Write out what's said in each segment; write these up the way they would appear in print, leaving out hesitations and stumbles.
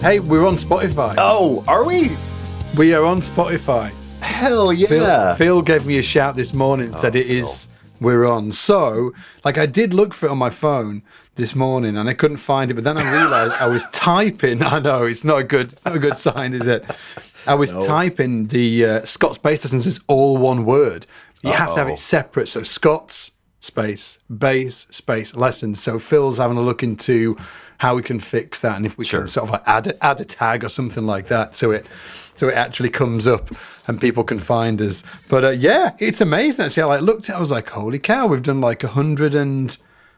Hey, we're on Spotify. Oh, are we? We are on Spotify. Hell yeah. Phil gave me a shout this morning and said we're on. So, like, I did look for it on my phone this morning and I couldn't find it, but then I realized I was typing. I know, it's not a good sign, is it? I was typing the Scott's bass lessons is all one word. You have to have it separate. So Scott's space, bass, space, lessons. So Phil's having a look into how we can fix that and if we can sort of like add a tag or something like that so it actually comes up and people can find us. But yeah, it's amazing actually. I looked at it, I was like, holy cow, we've done like 100 and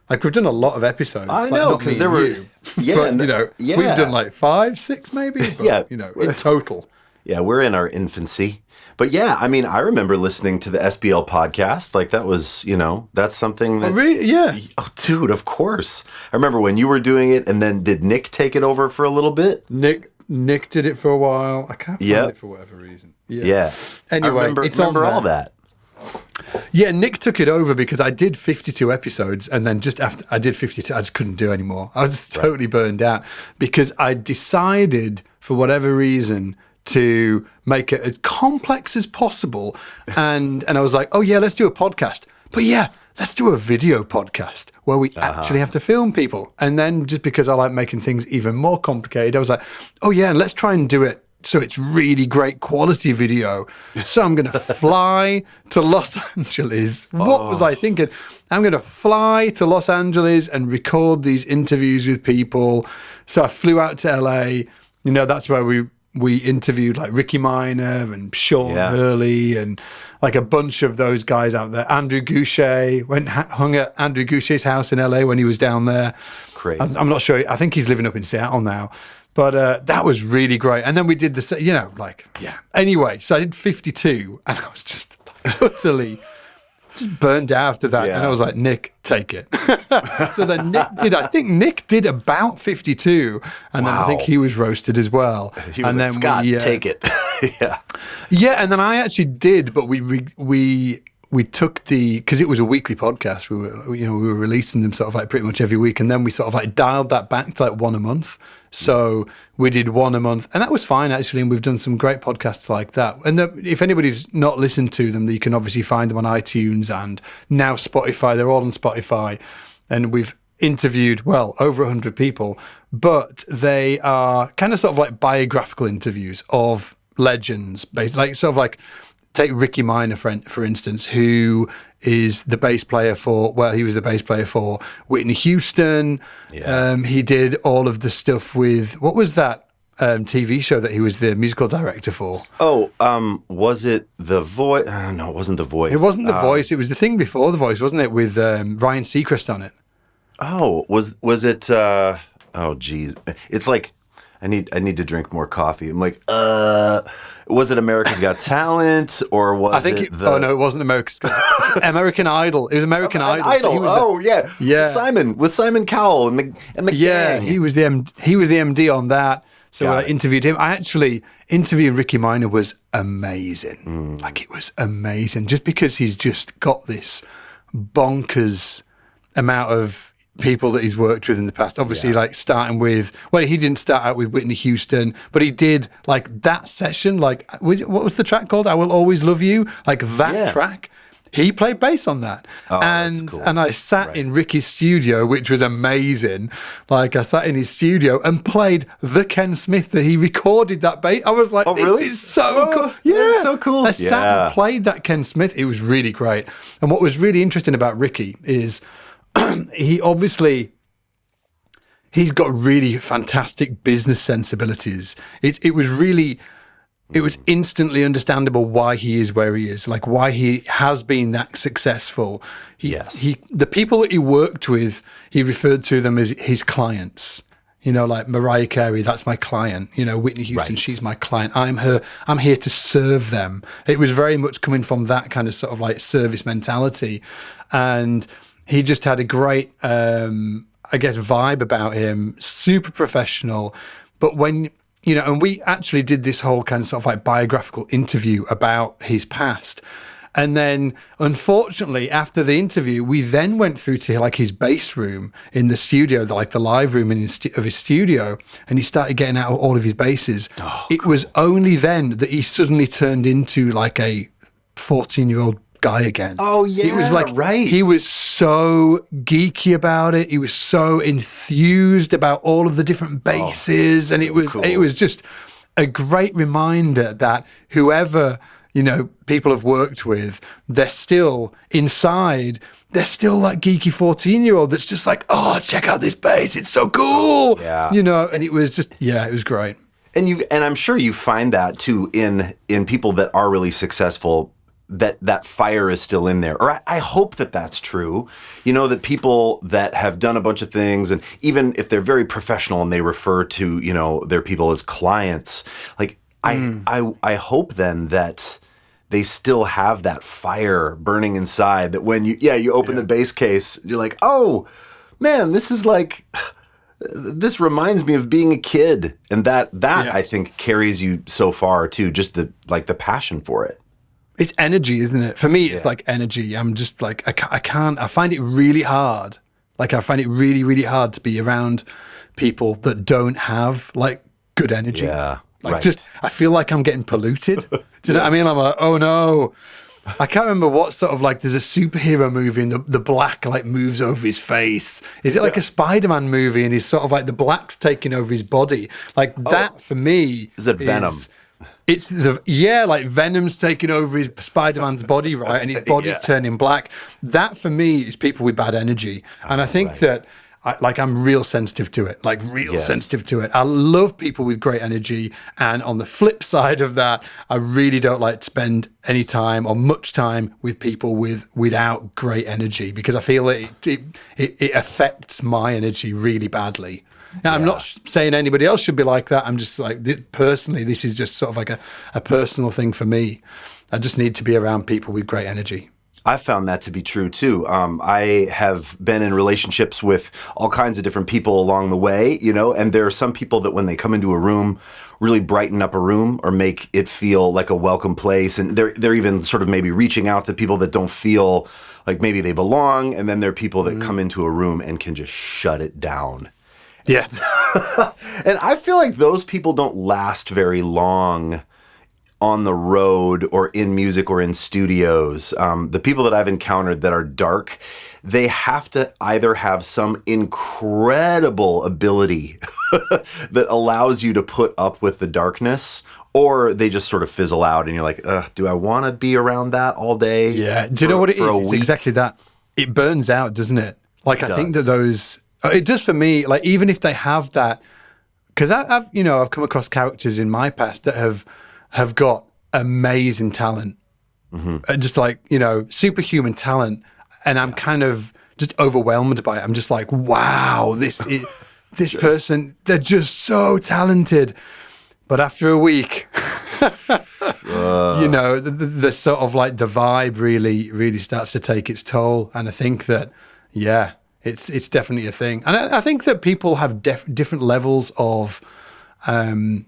we've done a lot of episodes. I know, because there were but, we've done like 5, 6 maybe. But, in total. Yeah, we're in our infancy. But yeah, I mean, I remember listening to the SBL podcast. Like that was, that's something that... Oh, really? Yeah. Oh, dude, of course. I remember when you were doing it, and then did Nick take it over for a little bit? Nick did it for a while. I can't find it for whatever reason. Yeah. Anyway, I remember all that. Yeah, Nick took it over because I did 52 episodes, and then just after I did 52, I just couldn't do anymore. I was just totally burned out because I decided, for whatever reason, to make it as complex as possible. And I was like, oh yeah, let's do a podcast. But yeah, let's do a video podcast where we actually have to film people. And then just because I like making things even more complicated, I was like, oh yeah, and let's try and do it so it's really great quality video. So I'm going to fly to Los Angeles. What was I thinking? I'm going to fly to Los Angeles and record these interviews with people. So I flew out to LA. That's where we interviewed like Ricky Minor and Sean Hurley and like a bunch of those guys out there. Andrew Goucher hung at Andrew Goucher's house in LA when he was down there. Crazy. I'm not sure. I think he's living up in Seattle now. But that was really great. And then we did Anyway, so I did 52 and I was just utterly just burned out after that. And I was like, Nick, take it. So then Nick did about 52. And then I think he was roasted as well. He was like, Scott, take it. Yeah, and then I actually did, but we took because it was a weekly podcast. We were releasing them sort of like pretty much every week, and then we sort of like dialed that back to like one a month. So we did one a month, and that was fine actually. And we've done some great podcasts like that. And if anybody's not listened to them, you can obviously find them on iTunes and now Spotify. They're all on Spotify, and we've interviewed over 100 people, but they are kind of sort of like biographical interviews of legends, basically, like sort of like. Take Ricky Minor, for instance, who is the bass player he was the bass player for Whitney Houston. Yeah. He did all of the stuff with, what was that TV show that he was the musical director for? Oh, was it The Voice? No, it wasn't The Voice. It wasn't The Voice. It was the thing before The Voice, wasn't it? With Ryan Seacrest on it. Oh, was it? Oh, geez. It's like, I need to drink more coffee. I'm like, was it America's Got Talent or was I think it oh no, it wasn't America's Got American Idol. It was American Idol. So with Simon Cowell and the gang. He was the MD on that. So I interviewed him. I actually interviewing Ricky Minor was amazing. Like it was amazing, just because he's just got this bonkers amount of people that he's worked with in the past, obviously like starting with, he didn't start out with Whitney Houston, but he did like that session, like what was the track called? I Will Always Love You, like that track. He played bass on that. And I sat in Ricky's studio, which was amazing. Like I sat in his studio and played the Ken Smith that he recorded that bass. I was like, this is so cool. Yeah, so cool. I sat and played that Ken Smith. It was really great. And what was really interesting about Ricky is he's got really fantastic business sensibilities. It was instantly understandable why he is where he is, like why he has been that successful. The people that he worked with, he referred to them as his clients. Like Mariah Carey, that's my client. Whitney Houston, she's my client. I'm here to serve them. It was very much coming from that kind of sort of like service mentality. And he just had a great, vibe about him, super professional. But when, and we actually did this whole kind of sort of like biographical interview about his past. And then, unfortunately, after the interview, we then went through to like his bass room in the studio, like the live room of his studio, and he started getting out all of his basses. It was only then that he suddenly turned into like a 14-year-old guy again. Oh yeah, it was like right. He was so geeky about it. He was so enthused about all of the different basses, and cool. it was just a great reminder that whoever people have worked with, they're still inside. They're still like geeky 14-year-old that's just like, oh, check out this bass, it's so cool. Yeah, and it was just it was great. And I'm sure you find that too in people that are really successful. That fire is still in there. Or I hope that that's true. That people that have done a bunch of things, and even if they're very professional and they refer to, their people as clients, like I hope then that they still have that fire burning inside, that when you open the bass case, you're like, oh man, this is like, this reminds me of being a kid. And that I think carries you so far too, just the passion for it. It's energy, isn't it? For me, it's like energy. I'm just like, I find it really hard. Like, I find it really, really hard to be around people that don't have like good energy. Yeah. Like, I feel like I'm getting polluted. Do you know what I mean? I'm like, oh no. I can't remember what sort of like, there's a superhero movie and the black like moves over his face. Is it like a Spider-Man movie and he's sort of like the black's taking over his body? Like that for me. Is it Venom? It's like Venom's taking over his Spider-Man's body, right? And his body's turning black. That for me is people with bad energy. And I think that I'm real sensitive to it, sensitive to it. I love people with great energy. And on the flip side of that, I really don't like to spend any time or much time with people without great energy, because I feel it affects my energy really badly. Now, I'm not saying anybody else should be like that. I'm just like, personally, this is just sort of like a personal thing for me. I just need to be around people with great energy. I found that to be true too. I have been in relationships with all kinds of different people along the way, and there are some people that when they come into a room, really brighten up a room or make it feel like a welcome place. And they're even sort of maybe reaching out to people that don't feel like maybe they belong. And then there are people that come into a room and can just shut it down. Yeah. And I feel like those people don't last very long on the road or in music or in studios. The people that I've encountered that are dark, they have to either have some incredible ability that allows you to put up with the darkness, or they just sort of fizzle out and you're like, do I want to be around that all day? Yeah. Do you know what it is? It's exactly that. It burns out, doesn't it? Like, I think that those... It does for me, like, even if they have that, because I've come across characters in my past that have got amazing talent, just like, superhuman talent. And I'm kind of just overwhelmed by it. I'm just like, wow, this person, they're just so talented. But after a week, the sort of like the vibe really, really starts to take its toll. And I think that, it's definitely a thing. And I think that people have different levels of, I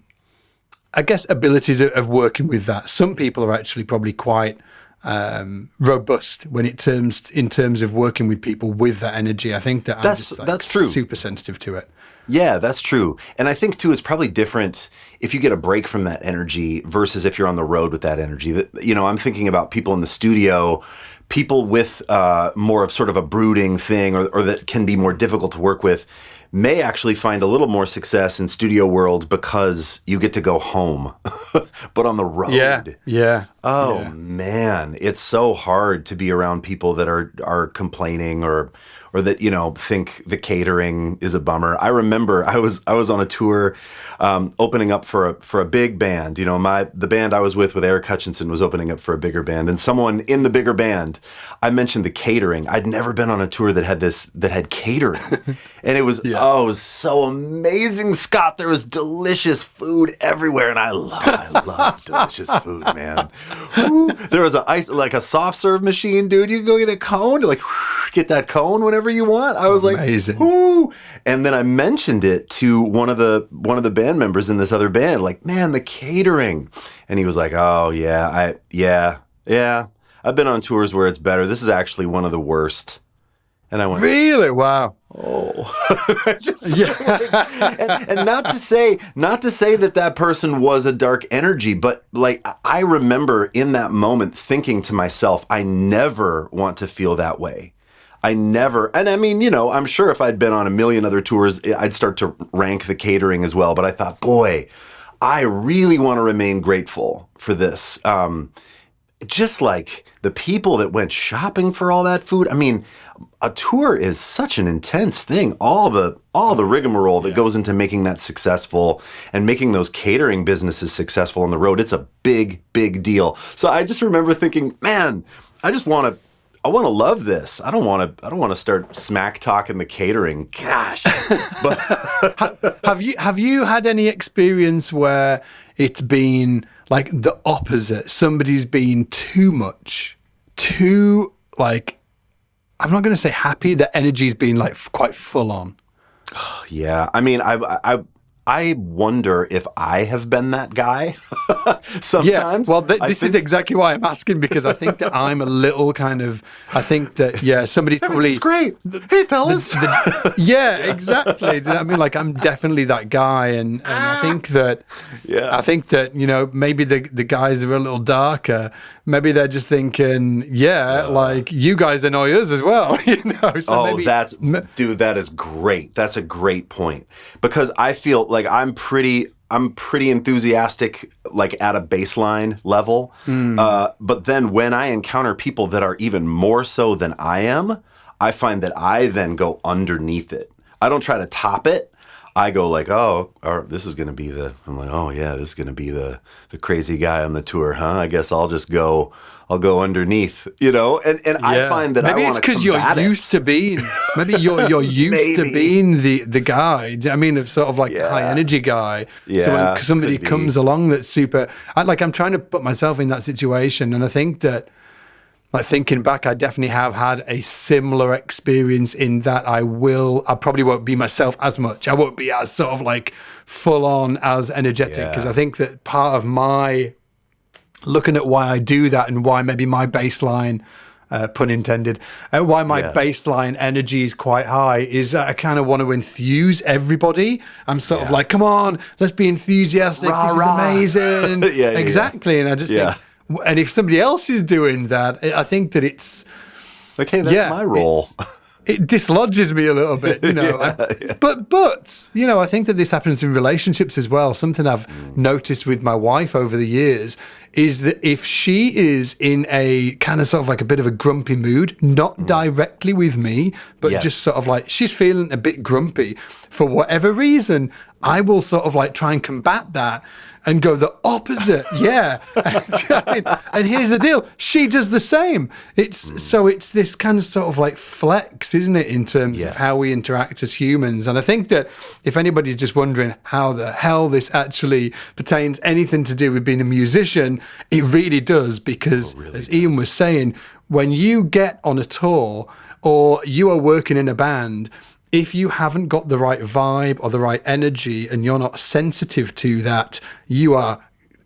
guess, abilities of working with that. Some people are actually probably quite robust in terms of working with people with that energy. I think that that's true. Super sensitive to it. Yeah, that's true. And I think too, it's probably different if you get a break from that energy versus if you're on the road with that energy. I'm thinking about people in the studio, people with more of sort of a brooding thing, or that can be more difficult to work with, may actually find a little more success in studio world because you get to go home, but on the road. Yeah. Oh man, it's so hard to be around people that are complaining or that think the catering is a bummer. I remember I was on a tour opening up for a big band. The band I was with Eric Hutchinson was opening up for a bigger band, and someone in the bigger band, I mentioned the catering. I'd never been on a tour that had catering, and it was it was so amazing, Scott. There was delicious food everywhere, and I love delicious food, man. Ooh, there was a soft serve machine, dude. You can go get a cone, get that cone whenever you want. I was amazing. Like, ooh. And then I mentioned it to one of the band members in this other band, like, man, the catering. And he was like, oh yeah, I've been on tours where it's better. This is actually one of the worst. And I went, really? Wow. oh, and not to say that person was a dark energy, but like I remember in that moment thinking to myself, I never want to feel that way. I never, and I mean, I'm sure if I'd been on a million other tours, I'd start to rank the catering as well. But I thought, boy, I really want to remain grateful for this. Just like the people that went shopping for all that food. I mean, a tour is such an intense thing. All the rigmarole that goes into making that successful and making those catering businesses successful on the road. It's a big, big deal. So I just remember thinking, man, I want to love this. I don't want to start smack talking the catering. Gosh. But have you had any experience where it's been like the opposite? Somebody's been too much, like, I'm not going to say happy. The energy's been like quite full on. Yeah. I mean, I wonder if I have been that guy sometimes. Yeah, well, this is exactly why I'm asking, because I think that I'm a little I think that, somebody's probably... It's great. Hey, fellas. Yeah, exactly. I mean, like, I'm definitely that guy, and I think that, maybe the guys are a little darker. Maybe they're just thinking, like, you guys annoy us as well, So dude, that is great. That's a great point, because I feel like I'm pretty enthusiastic, like at a baseline level. But then when I encounter people that are even more so than I am, I find that I then go underneath it. I don't try to top it. I go like, this is going to be this is going to be the crazy guy on the tour, huh? I guess I'll go underneath, and I find that maybe I it's because you're used to being, maybe you're used to being the guy. I mean, of sort of like the high energy guy. Yeah, so when somebody comes along that's super, I'm trying to put myself in that situation, and I think that, like, thinking back, I definitely have had a similar experience in that I probably won't be myself as much. I won't be as sort of like full on as energetic, because I think that part of my looking at why I do that and why maybe my baseline, pun intended, why my baseline energy is quite high is that I kind of want to enthuse everybody. I'm sort of like, come on, let's be enthusiastic. Rah, this is amazing. Exactly. And I just think, and if somebody else is doing that, I think that it's like, hey, that's my role. It dislodges me a little bit, But I think that this happens in relationships as well. Something I've noticed with my wife over the years is that if she is in a kind of sort of like a bit of a grumpy mood, not directly with me, but just sort of like she's feeling a bit grumpy for whatever reason, I will sort of like try and combat that and go the opposite. And here's the deal. She does the same. It's this kind of sort of like flex, isn't it, in terms of how we interact as humans. And I think that if anybody's just wondering how the hell this actually pertains anything to do with being a musician, it really does, because as Ian was saying, when you get on a tour or you are working in a band, if you haven't got the right vibe or the right energy and you're not sensitive to that, you are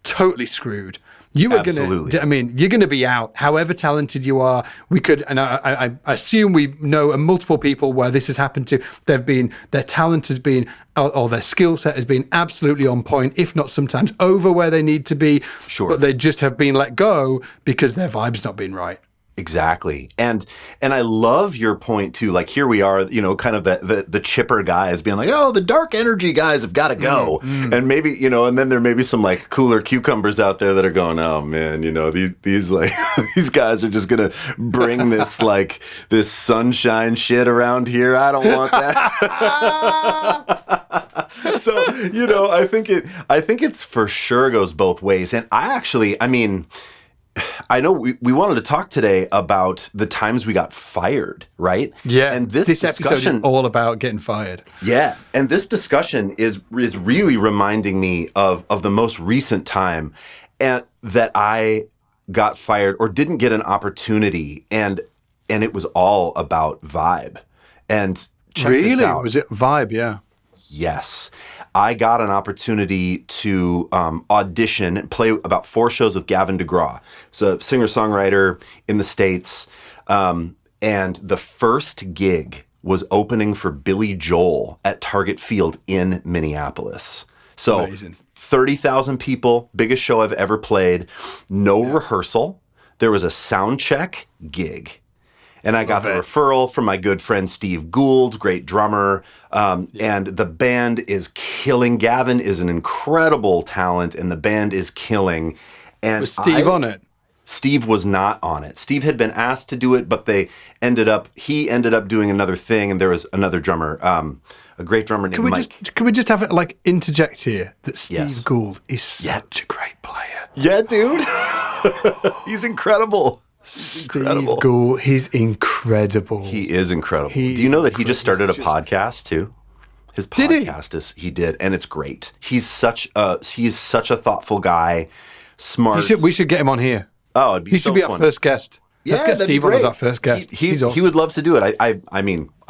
totally screwed. You are going to, you're going to be out, however talented you are. We could, and I assume we know multiple people where this has happened to. Their talent has been, or their skill set has been absolutely on point, if not sometimes over where they need to be. Sure. But they just have been let go because their vibe's not been right. Exactly. And I love your point too. Like, here we are, kind of the chipper guys being like, the dark energy guys have got to go. And maybe, and then there may be some like cooler cucumbers out there that are going, oh man, these like, these guys are just going to bring this, like, this sunshine shit around here. I don't want that. So, I think it's for sure goes both ways. And I know we wanted to talk today about the times we got fired, right? Yeah. And this episode is all about getting fired. Yeah. And this discussion is really reminding me of the most recent time and that I got fired or didn't get an opportunity, and it was all about vibe. And check this out. Was it vibe? Yeah. Yes. I got an opportunity to audition and play about 4 shows with Gavin DeGraw. He's a singer-songwriter in the States. And the first gig was opening for Billy Joel at Target Field in Minneapolis. So Amazing. 30,000 people, biggest show I've ever played. No rehearsal. There was a sound check gig. And I got the referral from my good friend Steve Gould, great drummer. And the band is killing. Gavin is an incredible talent, and the band is killing. And Was Steve on it? Steve was not on it. Steve had been asked to do it, but he ended up doing another thing, and there was another drummer, a great drummer named Mike. Can we just have it like interject here that Steve Yes. Gould is such a great player? Yeah, dude. He's incredible. Steve Gould, he's incredible. He is incredible. Do you know that he just started a podcast too? His podcast he did, and it's great. He's such a thoughtful guy, smart. We should get him on here. Oh, it'd be He should be our first guest. Let's get Steve on as our first guest. He's awesome. He would love to do it. I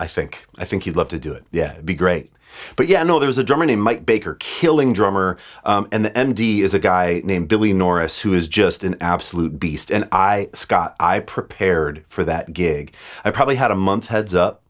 think he'd love to do it. Yeah, it'd be great. But yeah, no, there was a drummer named Mike Baker, killing drummer, and the MD is a guy named Billy Norris, who is just an absolute beast. And I prepared for that gig. I probably had a month heads up.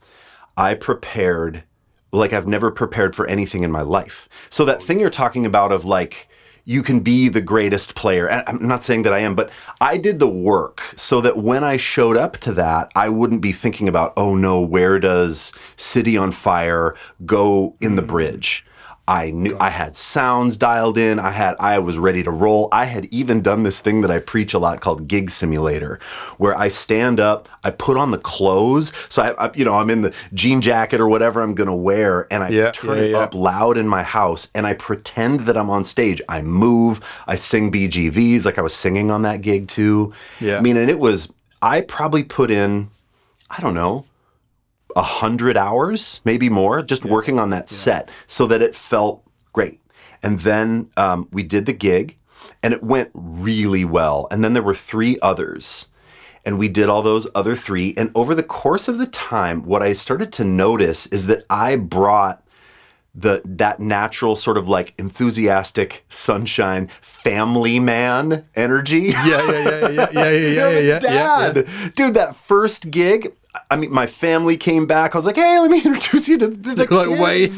I prepared like I've never prepared for anything in my life. So that thing you're talking about of like, you can be the greatest player. And I'm not saying that I am, but I did the work so that when I showed up to that, I wouldn't be thinking about, oh no, where does City on Fire go in the bridge? I knew I had sounds dialed in. I was ready to roll. I had even done this thing that I preach a lot called Gig Simulator, where I stand up, I put on the clothes. So I'm in the jean jacket or whatever I'm going to wear, and I turn it up loud in my house, and I pretend that I'm on stage. I move, I sing BGVs like I was singing on that gig too. Yeah. I mean, and I probably put in, I don't know, 100 hours, maybe more, just working on that set so that it felt great. And then we did the gig, and it went really well. And then there were 3 others, and we did all those other 3. And over the course of the time, what I started to notice is that I brought that natural sort of like enthusiastic, sunshine, family man energy. Dad. Dude, that first gig, I mean, my family came back. I was like, hey, let me introduce you to the kids.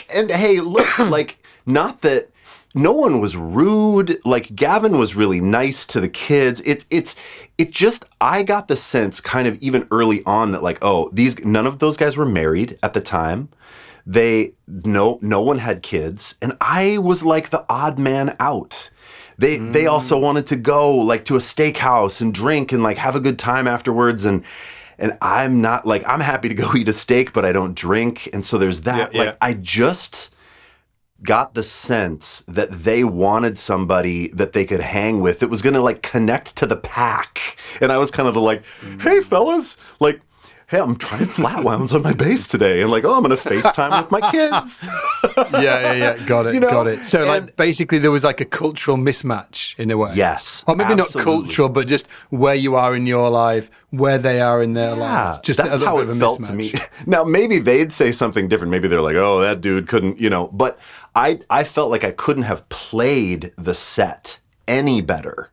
And hey, look, like, not that no one was rude. Like, Gavin was really nice to the kids. It just, I got the sense kind of even early on that like, none of those guys were married at the time. No one had kids. And I was like the odd man out. They also wanted to go like to a steakhouse and drink and like have a good time afterwards. And I'm not like, I'm happy to go eat a steak, but I don't drink. And so there's that. I just got the sense that they wanted somebody that they could hang with that was going to like connect to the pack. And I was kind of like, hey fellas, like, hey, I'm trying flatwounds on my bass today. And like, I'm going to FaceTime with my kids. Got it. So like basically there was like a cultural mismatch in a way. Yes. Or maybe not cultural, but just where you are in your life, where they are in their lives. Just that's how it felt to me. Now, maybe they'd say something different. Maybe they're like, oh, that dude couldn't, but I felt like I couldn't have played the set any better.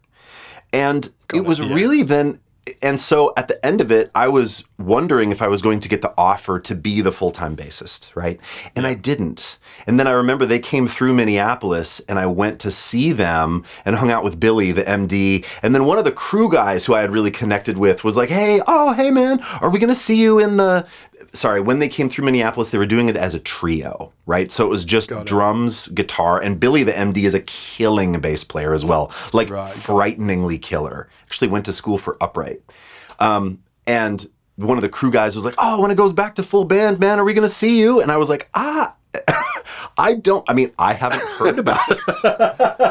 And it was really then... And so at the end of it, I was wondering if I was going to get the offer to be the full-time bassist, right? And I didn't. And then I remember they came through Minneapolis, and I went to see them and hung out with Billy, the MD. And then one of the crew guys who I had really connected with was like, hey man, are we going to see you in the... Sorry, when they came through Minneapolis, they were doing it as a trio, right? So it was just drums, guitar, and Billy, the MD, is a killing bass player as well. Like, frighteningly killer. Actually went to school for upright. And one of the crew guys was like, when it goes back to full band, man, are we going to see you? And I was like, I haven't heard about it.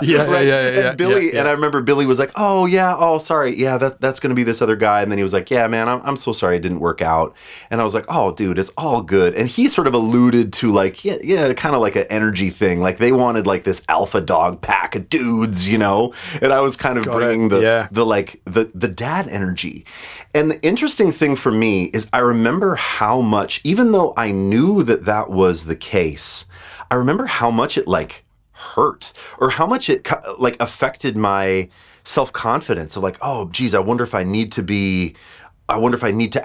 Yeah. And Billy, yeah. and I remember Billy was like, oh yeah, oh sorry, yeah, that's going to be this other guy. And then he was like, yeah, man, I'm so sorry it didn't work out. And I was like, oh dude, it's all good. And he sort of alluded to like, yeah, kind of like an energy thing. Like they wanted like this alpha dog pack of dudes, you know? And I was kind of bringing the dad energy. And the interesting thing for me is I remember how much, even though I knew that was the case, I remember how much it like hurt, or how much it like affected my self-confidence of like, oh geez, I wonder if I need to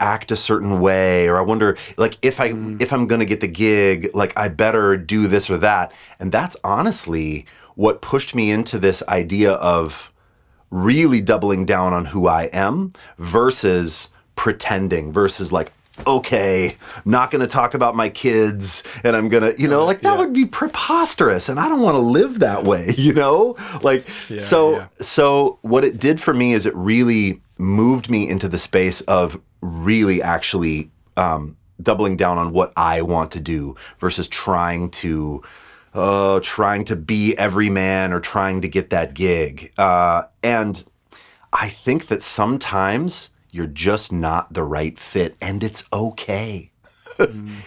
act a certain way, or I wonder like if I'm going to get the gig, like I better do this or that. And that's honestly what pushed me into this idea of really doubling down on who I am versus pretending, versus like, okay, not going to talk about my kids, and I'm going to, like that would be preposterous, and I don't want to live that way, like, so what it did for me is it really moved me into the space of really actually doubling down on what I want to do versus trying to be every man or trying to get that gig. And I think that sometimes you're just not the right fit, and it's okay.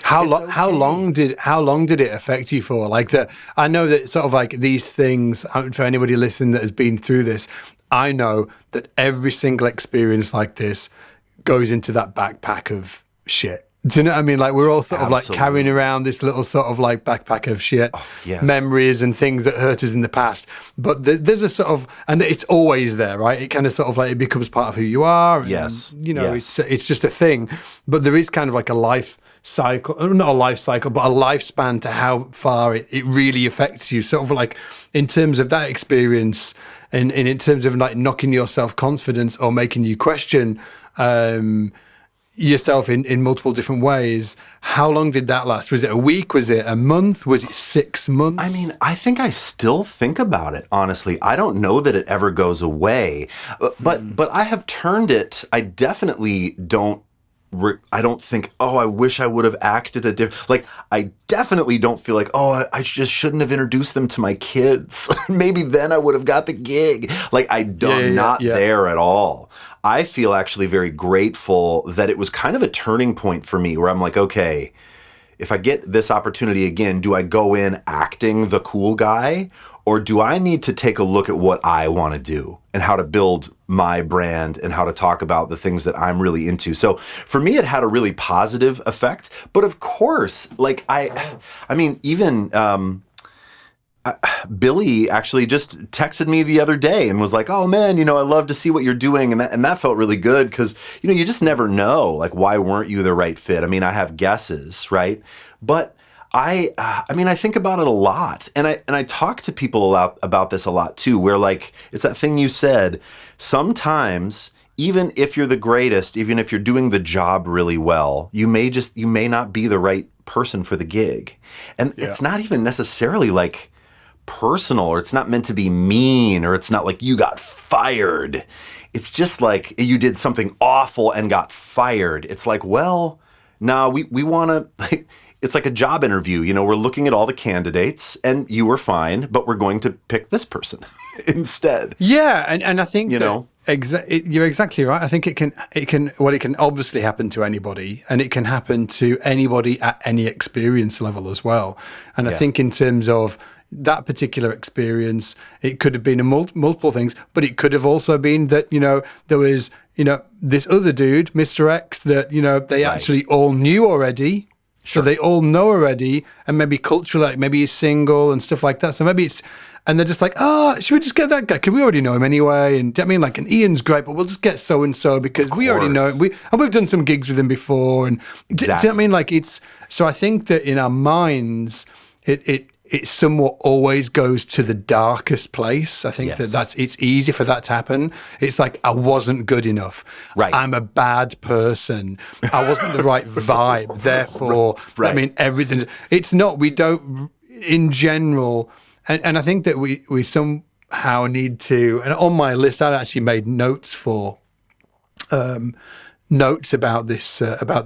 How long did it affect you for? Like I know that sort of like these things, for anybody listening that has been through this, I know that every single experience like this goes into that backpack of shit. Do you know what I mean? Like we're all sort of like carrying around this little sort of like backpack of shit, memories and things that hurt us in the past. But there's a sort of, and it's always there, right? It kind of sort of like, it becomes part of who you are. And, it's just a thing. But there is kind of like a life cycle, not a life cycle, but a lifespan to how far it really affects you. Sort of like in terms of that experience, and in terms of like knocking your self-confidence or making you question, yourself in multiple different ways. How long did that last? Was it a week? Was it a month? Was it 6 months? I mean, I think I still think about it, honestly. I don't know that it ever goes away, but I have turned it. I definitely don't. I don't think, oh, I wish I would have acted a different. Like, I definitely don't feel like, oh, I just shouldn't have introduced them to my kids. Maybe then I would have got the gig. Like, I'm not there at all. I feel actually very grateful that it was kind of a turning point for me where I'm like, okay, if I get this opportunity again, do I go in acting the cool guy? Or do I need to take a look at what I want to do and how to build my brand and how to talk about the things that I'm really into? So for me, it had a really positive effect. But of course, like I mean, even Billy actually just texted me the other day and was like, oh man, I love to see what you're doing. And that felt really good because, you just never know, like, why weren't you the right fit? I mean, I have guesses, right? But I think about it a lot, and I talk to people about this a lot too, where like, it's that thing you said, sometimes even if you're the greatest, even if you're doing the job really well, you may not be the right person for the gig. And it's not even necessarily like personal, or it's not meant to be mean, or it's not like you got fired. It's just like you did something awful and got fired. It's like, well, no, we want to, like, it's like a job interview. We're looking at all the candidates, and you were fine, but we're going to pick this person instead. Yeah, and I think you're exactly right. I think it can obviously happen to anybody, and it can happen to anybody at any experience level as well. And I think in terms of that particular experience, it could have been multiple things, but it could have also been that there was this other dude, Mr. X, that they actually all knew already. Sure. So they all know already, and maybe culturally, like maybe he's single and stuff like that. So maybe and they're just like, oh, should we just get that guy? Because we already know him anyway. And I mean, like, and Ian's great, but we'll just get so and so because we already know him. We've done some gigs with him before. And do you know what I mean? Like, so I think that in our minds, it somewhat always goes to the darkest place. I think it's easy for that to happen. It's like, I wasn't good enough. Right. I'm a bad person. I wasn't the right vibe. Therefore, right. I mean, everything. It's not, we don't, in general, and I think that we somehow need to, and on my list, I actually made notes for notes about this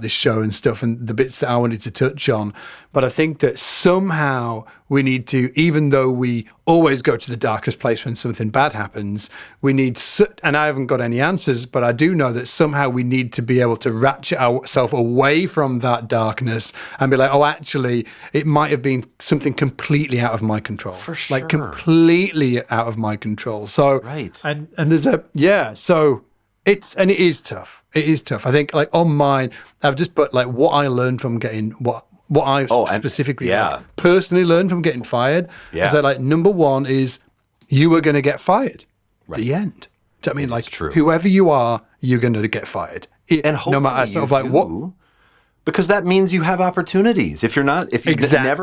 show and stuff, and the bits that I wanted to touch on. But I think that somehow we need to, even though we always go to the darkest place when something bad happens, we need, and I haven't got any answers, but I do know that somehow we need to be able to ratchet ourselves away from that darkness and be like, oh, actually, it might have been something completely out of my control. For sure. Like completely out of my control. So, right. And there's so it is tough. It is tough. I think like on mine, I've just put like what I learned from getting what I specifically personally learned from getting fired. Yeah. So like number one is you are going to get fired. Right. The end. Do you know what I mean? Like whoever you are, you're going to get fired. And hopefully no matter sort of like what. Because that means you have opportunities. If you never,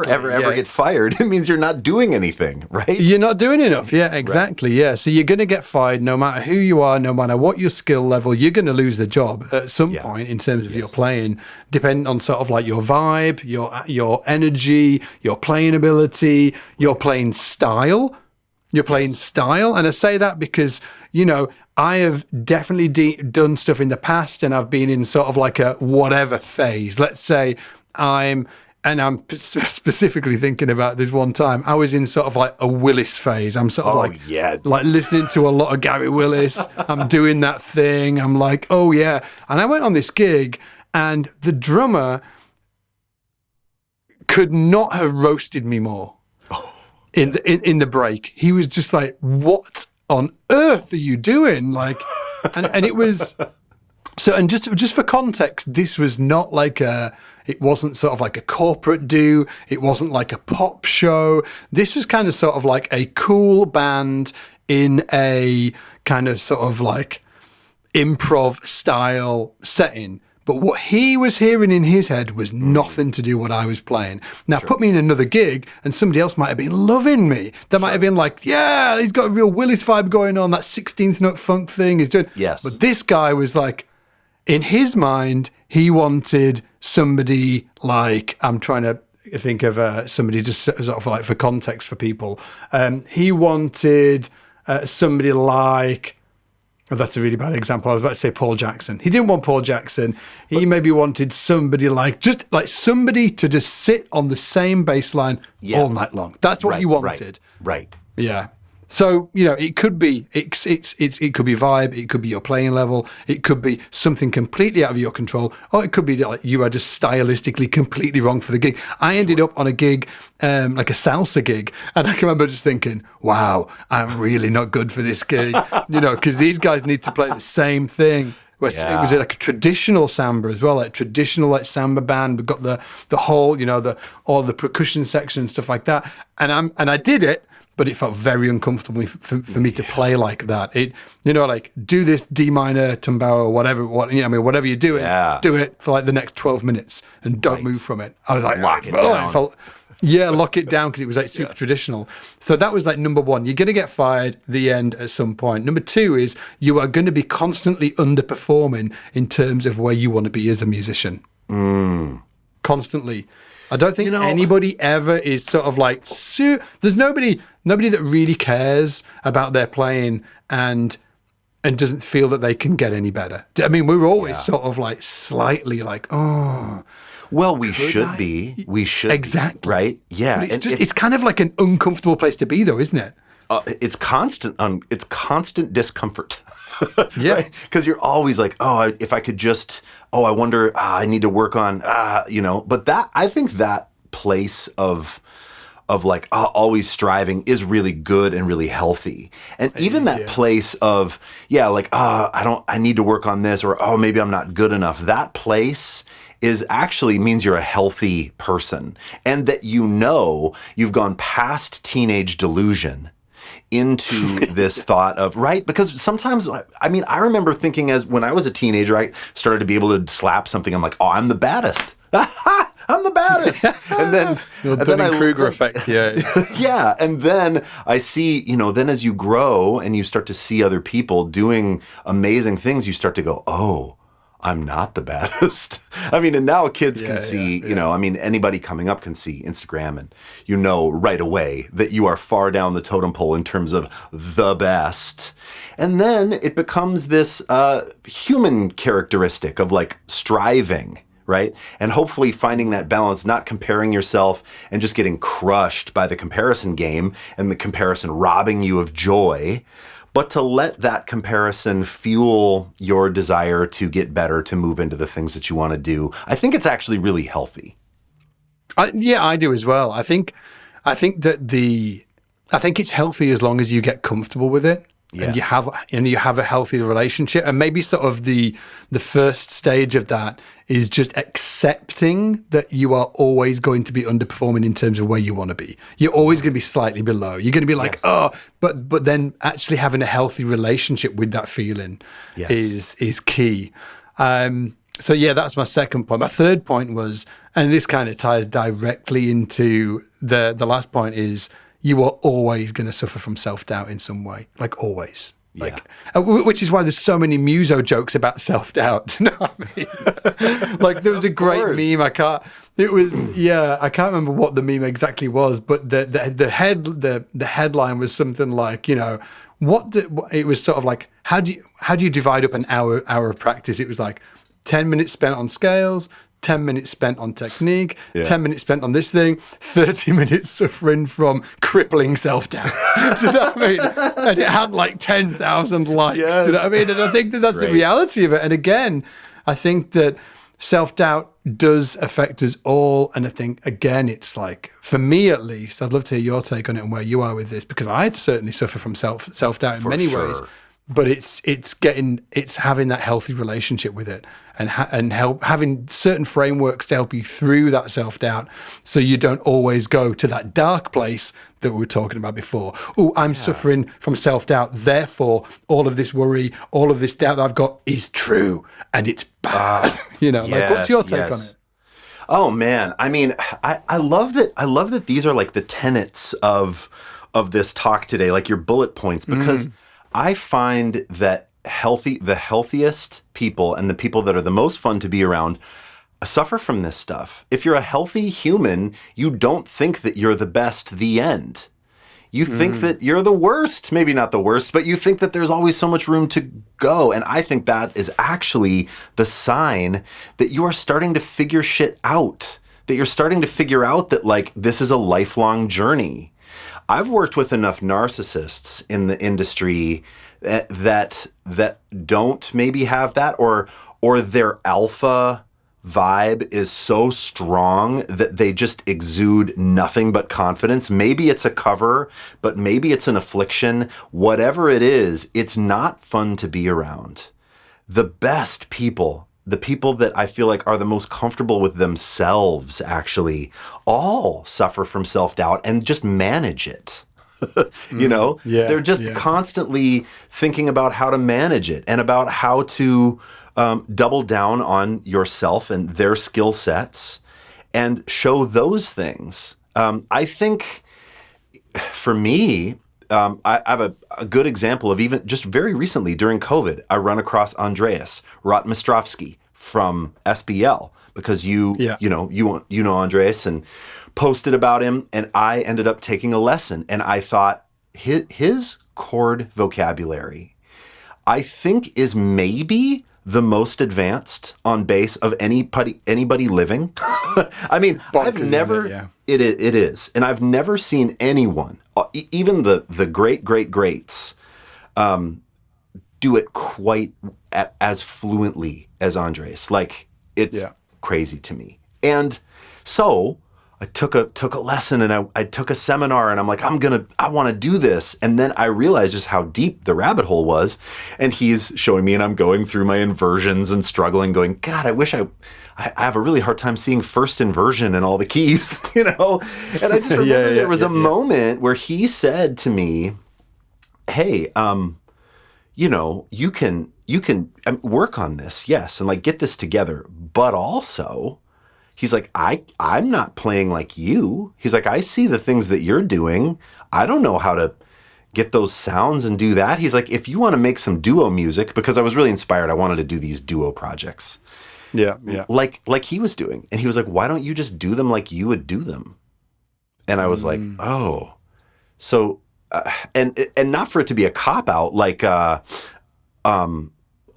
ever get fired, it means you're not doing anything, right? You're not doing enough. Yeah, exactly. Right. Yeah. So you're going to get fired no matter who you are, no matter what your skill level, you're going to lose the job at some point in terms of your playing, depending on sort of like your vibe, your energy, your playing ability, your playing style. Your playing style. And I say that because, I have definitely done stuff in the past, and I've been in sort of like a whatever phase. Let's say I'm specifically thinking about this one time. I was in sort of like a Willis phase. I'm sort of like listening to a lot of Gary Willis. I'm doing that thing. I'm like, oh yeah. And I went on this gig, and the drummer could not have roasted me more in the break. He was just like, what on earth are you doing? Like, and it was so. And just for context, this was not like it wasn't sort of like a corporate do. It wasn't like a pop show. This was kind of sort of like a cool band in a kind of sort of like improv style setting. But what he was hearing in his head was nothing to do with what I was playing. Now, put me in another gig, and somebody else might have been loving me. They might have been like, yeah, he's got a real Willis vibe going on. That 16th note funk thing is doing. Yes. But this guy was like, in his mind, he wanted somebody like, I'm trying to think of somebody just sort of like for context for people. He wanted somebody like, oh, that's a really bad example. I was about to say Paul Jackson. He didn't want Paul Jackson. He maybe wanted somebody like somebody to just sit on the same bass line all night long. That's what he wanted. Right. Yeah. So, it could be it could be vibe, it could be your playing level, it could be something completely out of your control, or it could be like you are just stylistically completely wrong for the gig. I ended up on a gig, like a salsa gig, and I can remember just thinking, wow, I'm really not good for this gig, because these guys need to play the same thing. It was like a traditional samba as well, like traditional like samba band. We've got the whole, all the percussion section and stuff like that, and I did it. But it felt very uncomfortable for me to play like that. It, like do this D minor tumbao or whatever, whatever you're doing, do it for like the next 12 minutes and don't move from it. I was like, lock it down. Lock it down because it was like super traditional. So that was like number one. You're going to get fired at the end at some point. Number two is you are going to be constantly underperforming in terms of where you want to be as a musician. Constantly. I don't think anybody ever is sort of like, there's nobody that really cares about their playing and doesn't feel that they can get any better. I mean, we were always sort of like slightly like, oh. Well, we should be. We should exactly be, right? Yeah. But it's kind of like an uncomfortable place to be, though, isn't it? It's constant. It's constant discomfort. Yeah. Right? Because you're always like, oh, if I could just. Oh, I wonder. I need to work on. But I think that place of like always striving is really good and really healthy. And even that place of I need to work on this, or oh, maybe I'm not good enough. That place is actually means you're a healthy person, and that you've gone past teenage delusion into this thought of, right? Because sometimes, I remember thinking as when I was a teenager, I started to be able to slap something. I'm like, oh, I'm the baddest. I'm the baddest. And then the Dunning-Kruger effect, yeah. And then I see, then as you grow and you start to see other people doing amazing things, you start to go, oh, I'm not the baddest. I mean, and now kids can see, yeah. you know, I mean, anybody coming up can see Instagram and you know right away that you are far down the totem pole in terms of the best. And then it becomes this human characteristic of like striving, right? And hopefully finding that balance, not comparing yourself and just getting crushed by the comparison game and the comparison robbing you of joy, but to let that comparison fuel your desire to get better, to move into the things that you want to do. I think it's actually really healthy. I do as well. I think it's healthy as long as you get comfortable with it. Yeah. And you have a healthy relationship, and maybe sort of the first stage of that is just accepting that you are always going to be underperforming in terms of where you want to be. You're always going to be slightly below. You're going to be like, but then actually having a healthy relationship with that feeling is key. So yeah, that's my second point. My third point was, and this kind of ties directly into the last point, is you are always going to suffer from self-doubt in some way, like always. Like, which is why there's so many muso jokes about self-doubt. You know what I mean? Like there was a great meme. I can't remember what the meme exactly was, but the headline was something like, you know, it was sort of like, how do you divide up an hour of practice? It was like 10 minutes spent on scales, 10 minutes spent on technique, 10 minutes spent on this thing, 30 minutes suffering from crippling self-doubt. Do you know what I mean? And it had like 10,000 likes. Yes. Do you know what I mean? And I think that's the reality of it. And again, I think that self-doubt does affect us all. And I think, again, it's like, for me at least, I'd love to hear your take on it and where you are with this, because I certainly suffer from self-doubt in many ways. But it's having that healthy relationship with it, and having certain frameworks to help you through that self-doubt, so you don't always go to that dark place that we were talking about before. Oh, I'm suffering from self-doubt, therefore all of this worry, all of this doubt that I've got is true and it's bad. You know, like, what's your take on it? Oh man, I mean, I love that. I love that these are like the tenets of this talk today, like your bullet points, because I find that the healthiest people and the people that are the most fun to be around suffer from this stuff. If you're a healthy human, you don't think that you're the best, the end. You think that you're the worst, maybe not the worst, but you think that there's always so much room to go. And I think that is actually the sign that you are starting to figure shit out, that you're starting to figure out that like this is a lifelong journey. I've worked with enough narcissists in the industry that don't maybe have that, or their alpha vibe is so strong that they just exude nothing but confidence. Maybe it's a cover, but maybe it's an affliction. Whatever it is, it's not fun to be around. The best people, the people that I feel like are the most comfortable with themselves, actually, all suffer from self-doubt and just manage it. You know, they're just constantly thinking about how to manage it and about how to double down on yourself and their skill sets and show those things. I think for me, I have a good example of even just very recently during COVID, I run across Andreas Rotmostrovsky from SBL, because you know Andreas, and posted about him, and I ended up taking a lesson, and I thought his chord vocabulary, I think, is maybe the most advanced on bass of anybody living. I mean, it is, and I've never seen anyone, even the greats, do it quite as fluently as Andres. Like, it's crazy to me. And so I took a lesson, and I took a seminar, and I'm like, I want to do this. And then I realized just how deep the rabbit hole was. And he's showing me, and I'm going through my inversions and struggling, going, God, I wish I have a really hard time seeing first inversion and all the keys, you know? And I just remember there was a moment where he said to me, hey, you know, you can work on this, yes, and like get this together, but also, he's like, I'm not playing like you. He's like, I see the things that you're doing. I don't know how to get those sounds and do that. He's like, if you want to make some duo music, because I was really inspired. I wanted to do these duo projects. Yeah. Like he was doing. And he was like, why don't you just do them like you would do them? And I was like, oh. So, and not for it to be a cop-out, like,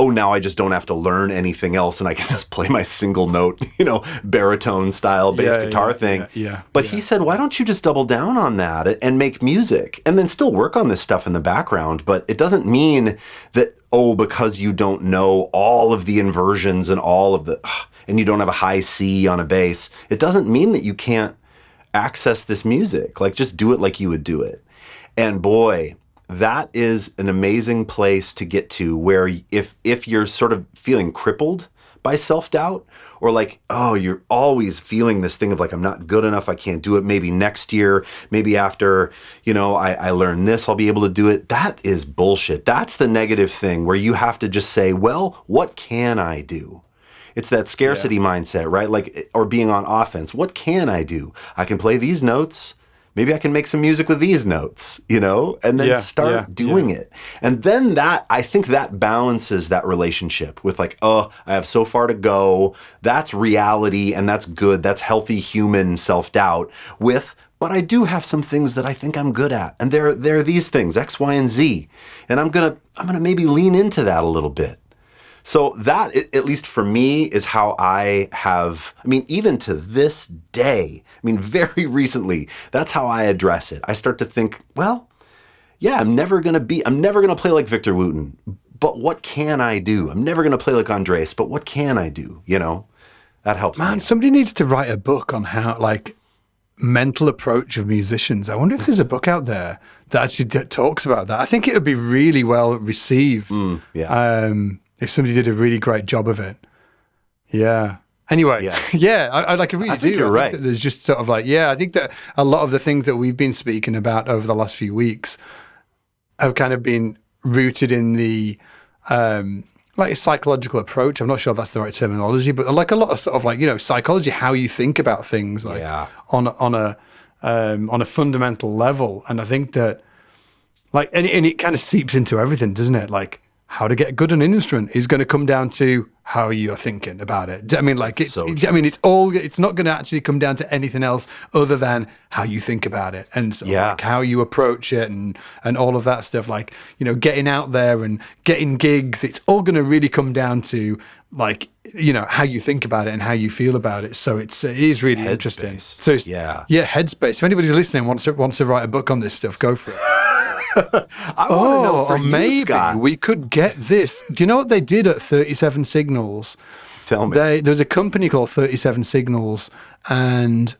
oh, now I just don't have to learn anything else and I can just play my single note, baritone style bass guitar thing. But he said, why don't you just double down on that and make music and then still work on this stuff in the background? But it doesn't mean that, because you don't know all of the inversions and and you don't have a high C on a bass, it doesn't mean that you can't access this music. Like, just do it like you would do it. And boy, that is an amazing place to get to, where if you're sort of feeling crippled by self-doubt, or like, you're always feeling this thing of like, I'm not good enough, I can't do it, maybe next year, maybe after, I learn this, I'll be able to do it. That is bullshit. That's the negative thing, where you have to just say, well, what can I do? It's that scarcity mindset, right? Like, or being on offense. What can I do? I can play these notes. Maybe I can make some music with these notes, and then start doing it. And then I think that balances that relationship with like, I have so far to go. That's reality, and that's good. That's healthy human self-doubt but I do have some things that I think I'm good at. And they're these things, X, Y, and Z. And I'm gonna maybe lean into that a little bit. So that, at least for me, is how I have, even to this day, very recently, that's how I address it. I start to think, well, yeah, I'm never going to play like Victor Wooten, but what can I do? I'm never going to play like Andreas, but what can I do? That helps me. Man, somebody needs to write a book on how, like, mental approach of musicians. I wonder if there's a book out there that actually talks about that. I think it would be really well received. If somebody did a really great job of it. Yeah. Anyway, I really do. You're right. That there's just sort of like, I think that a lot of the things that we've been speaking about over the last few weeks have kind of been rooted in the like a psychological approach. I'm not sure if that's the right terminology, but like a lot of sort of like, psychology, how you think about things, like on a fundamental level. And I think that like, and it kind of seeps into everything, doesn't it? Like, how to get good on an instrument is going to come down to how you're thinking about it. It's not going to actually come down to anything else other than how you think about it, and so like how you approach it, and all of that stuff. Like, getting out there and getting gigs. It's all going to really come down to like, how you think about it and how you feel about it. So it is really interesting. So Headspace. If anybody's listening wants to write a book on this stuff, go for it. I want to know for you, maybe Scott. We could get this. Do you know what they did at 37 Signals? Tell me. There's a company called 37 Signals, and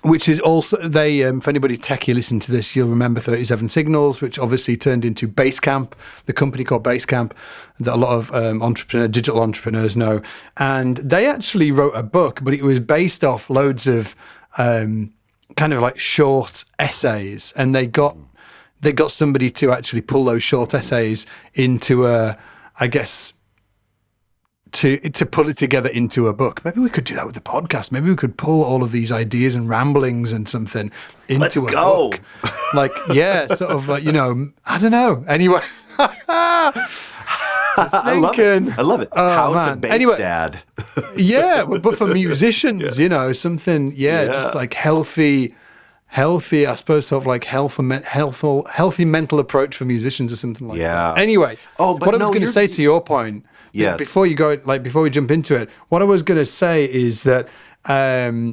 which is also if anybody techie listen to this, you'll remember 37 Signals, which obviously turned into Basecamp, the company called Basecamp that a lot of digital entrepreneurs know. And they actually wrote a book, but it was based off loads of kind of like short essays, and they got somebody to actually pull those short essays into to pull it together into a book. Maybe we could do that with the podcast. Maybe we could pull all of these ideas and ramblings and something into a book. Like, sort of like, I don't know. Anyway. I love it. How to bass dad. But for musicians, something, just like healthy, I suppose, sort of like healthy mental approach for musicians or something like that. Anyway, what I was going to say to your point, before we jump into it, what I was going to say is that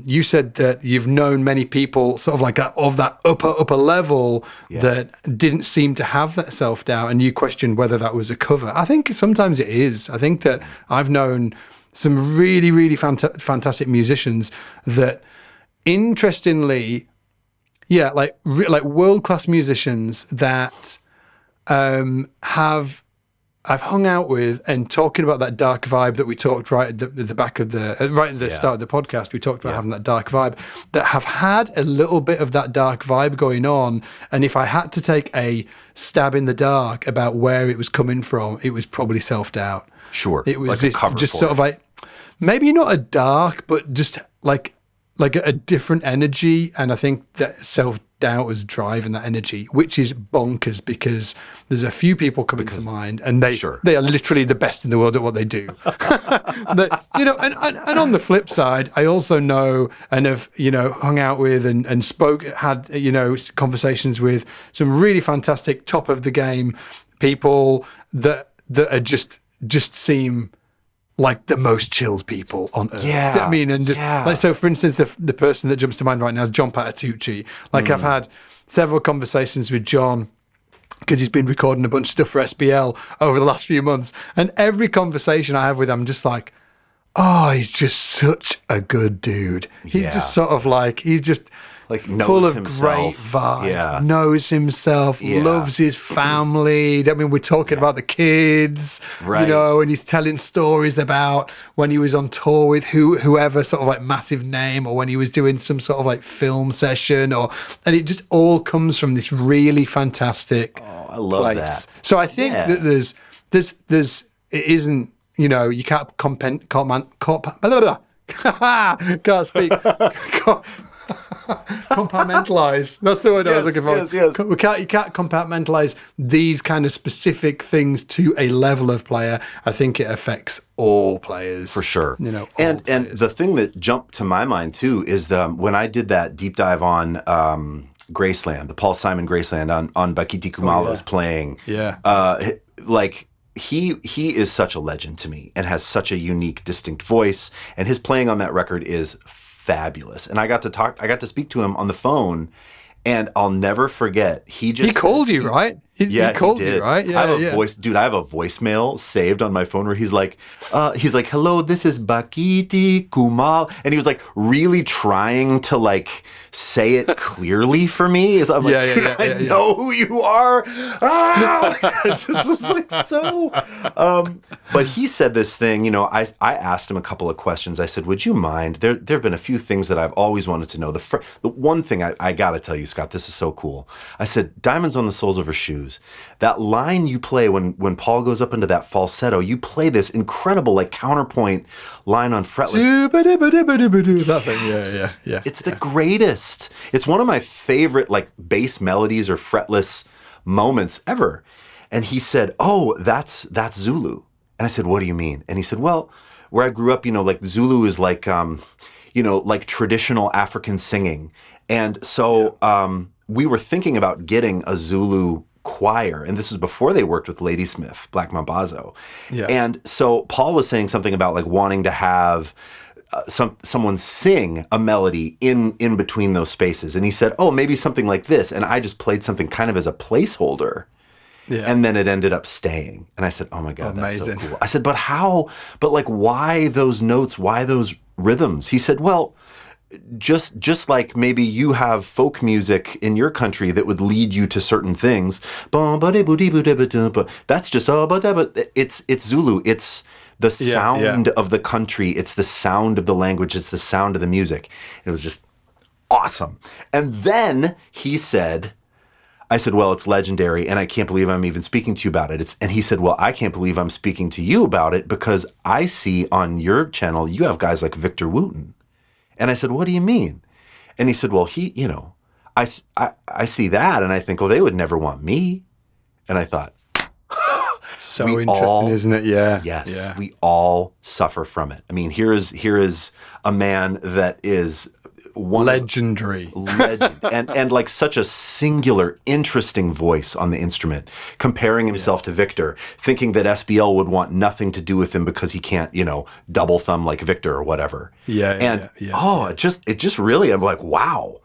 you said that you've known many people sort of like of that upper level that didn't seem to have that self-doubt, and you questioned whether that was a cover. I think sometimes it is. I think that I've known some really, really fantastic musicians that, interestingly, like world-class musicians that I've hung out with, and talking about that dark vibe that we talked right at the start of the podcast, we talked about having that dark vibe, that have had a little bit of that dark vibe going on. And if I had to take a stab in the dark about where it was coming from, it was probably self-doubt. Sure. It was like just sort of like, maybe not a dark, but just like a different energy. And I think that doubter's drive and that energy, which is bonkers because there's a few people coming to mind, and they are literally the best in the world at what they do. But, you know, and on the flip side, I also know and have, you know, hung out with and had, you know, conversations with some really fantastic top of the game people that are just seem like the most chilled people on earth. Yeah. I mean, and just like, so for instance, the person that jumps to mind right now is John Patatuchi. Like I've had several conversations with John because he's been recording a bunch of stuff for SBL over the last few months. And every conversation I have with him, I'm just like, oh, he's just such a good dude. He's just sort of like, he's just like full of himself. great vibes, knows himself, loves his family. I mean, we're talking about the kids, you know, and he's telling stories about when he was on tour with whoever sort of like massive name, or when he was doing some sort of like film session, and it just all comes from this really fantastic I love place. that. So I think that there's it isn't, you know, you can't can't speak. Compartmentalize. That's the word I was looking for. Yes. You can't compartmentalize these kind of specific things to a level of player. I think it affects all players for sure. You know, and the thing that jumped to my mind too is when I did that deep dive on Graceland, the Paul Simon Graceland on Bakiti Kumalo's playing. Like he is such a legend to me and has such a unique, distinct voice, and his playing on that record is fabulous. And I got to speak to him on the phone, and I'll never forget. He called you, right? He called you, right? Yeah, I have a voicemail saved on my phone where he's like, hello, this is Bakiti Kumal. And he was like really trying to like say it clearly for me. I'm like, I know who you are. It just was like so. But he said this thing, you know, I asked him a couple of questions. I said, would you mind? There have been a few things that I've always wanted to know. The one thing I got to tell you, Scott, this is so cool. I said, diamonds on the soles of her shoes. That line you play when Paul goes up into that falsetto, you play this incredible like counterpoint line on fretless. That thing, yeah. It's the greatest. It's one of my favorite like bass melodies or fretless moments ever. And he said, "Oh, that's Zulu." And I said, "What do you mean?" And he said, "Well, where I grew up, you know, like Zulu is like you know, like traditional African singing. And so we were thinking about getting a Zulu choir, and this was before they worked with Ladysmith, Black Mambazo. Yeah. And so Paul was saying something about like wanting to have someone sing a melody in between those spaces. And he said, oh, maybe something like this. And I just played something kind of as a placeholder. Yeah. And then it ended up staying. And I said, oh my God, amazing. That's so cool. I said, but how, but like, why those notes? Why those rhythms? He said, well, just like maybe you have folk music in your country that would lead you to certain things. That's just, it's Zulu. It's the sound of the country. It's the sound of the language. It's the sound of the music. It was just awesome. And then he said, I said, well, it's legendary, and I can't believe I'm even speaking to you about it. And he said, well, I can't believe I'm speaking to you about it because I see on your channel, you have guys like Victor Wooten. And I said, what do you mean? And he said, well, you know, I see that, and I think, oh, they would never want me. And I thought, so interesting, isn't it? Yeah. Yes, yeah. We all suffer from it. I mean, here is a man that is legendary, and like such a singular, interesting voice on the instrument, comparing himself to Victor, thinking that SBL would want nothing to do with him because he can't, you know, double thumb like Victor or whatever. It just really, I'm like, wow,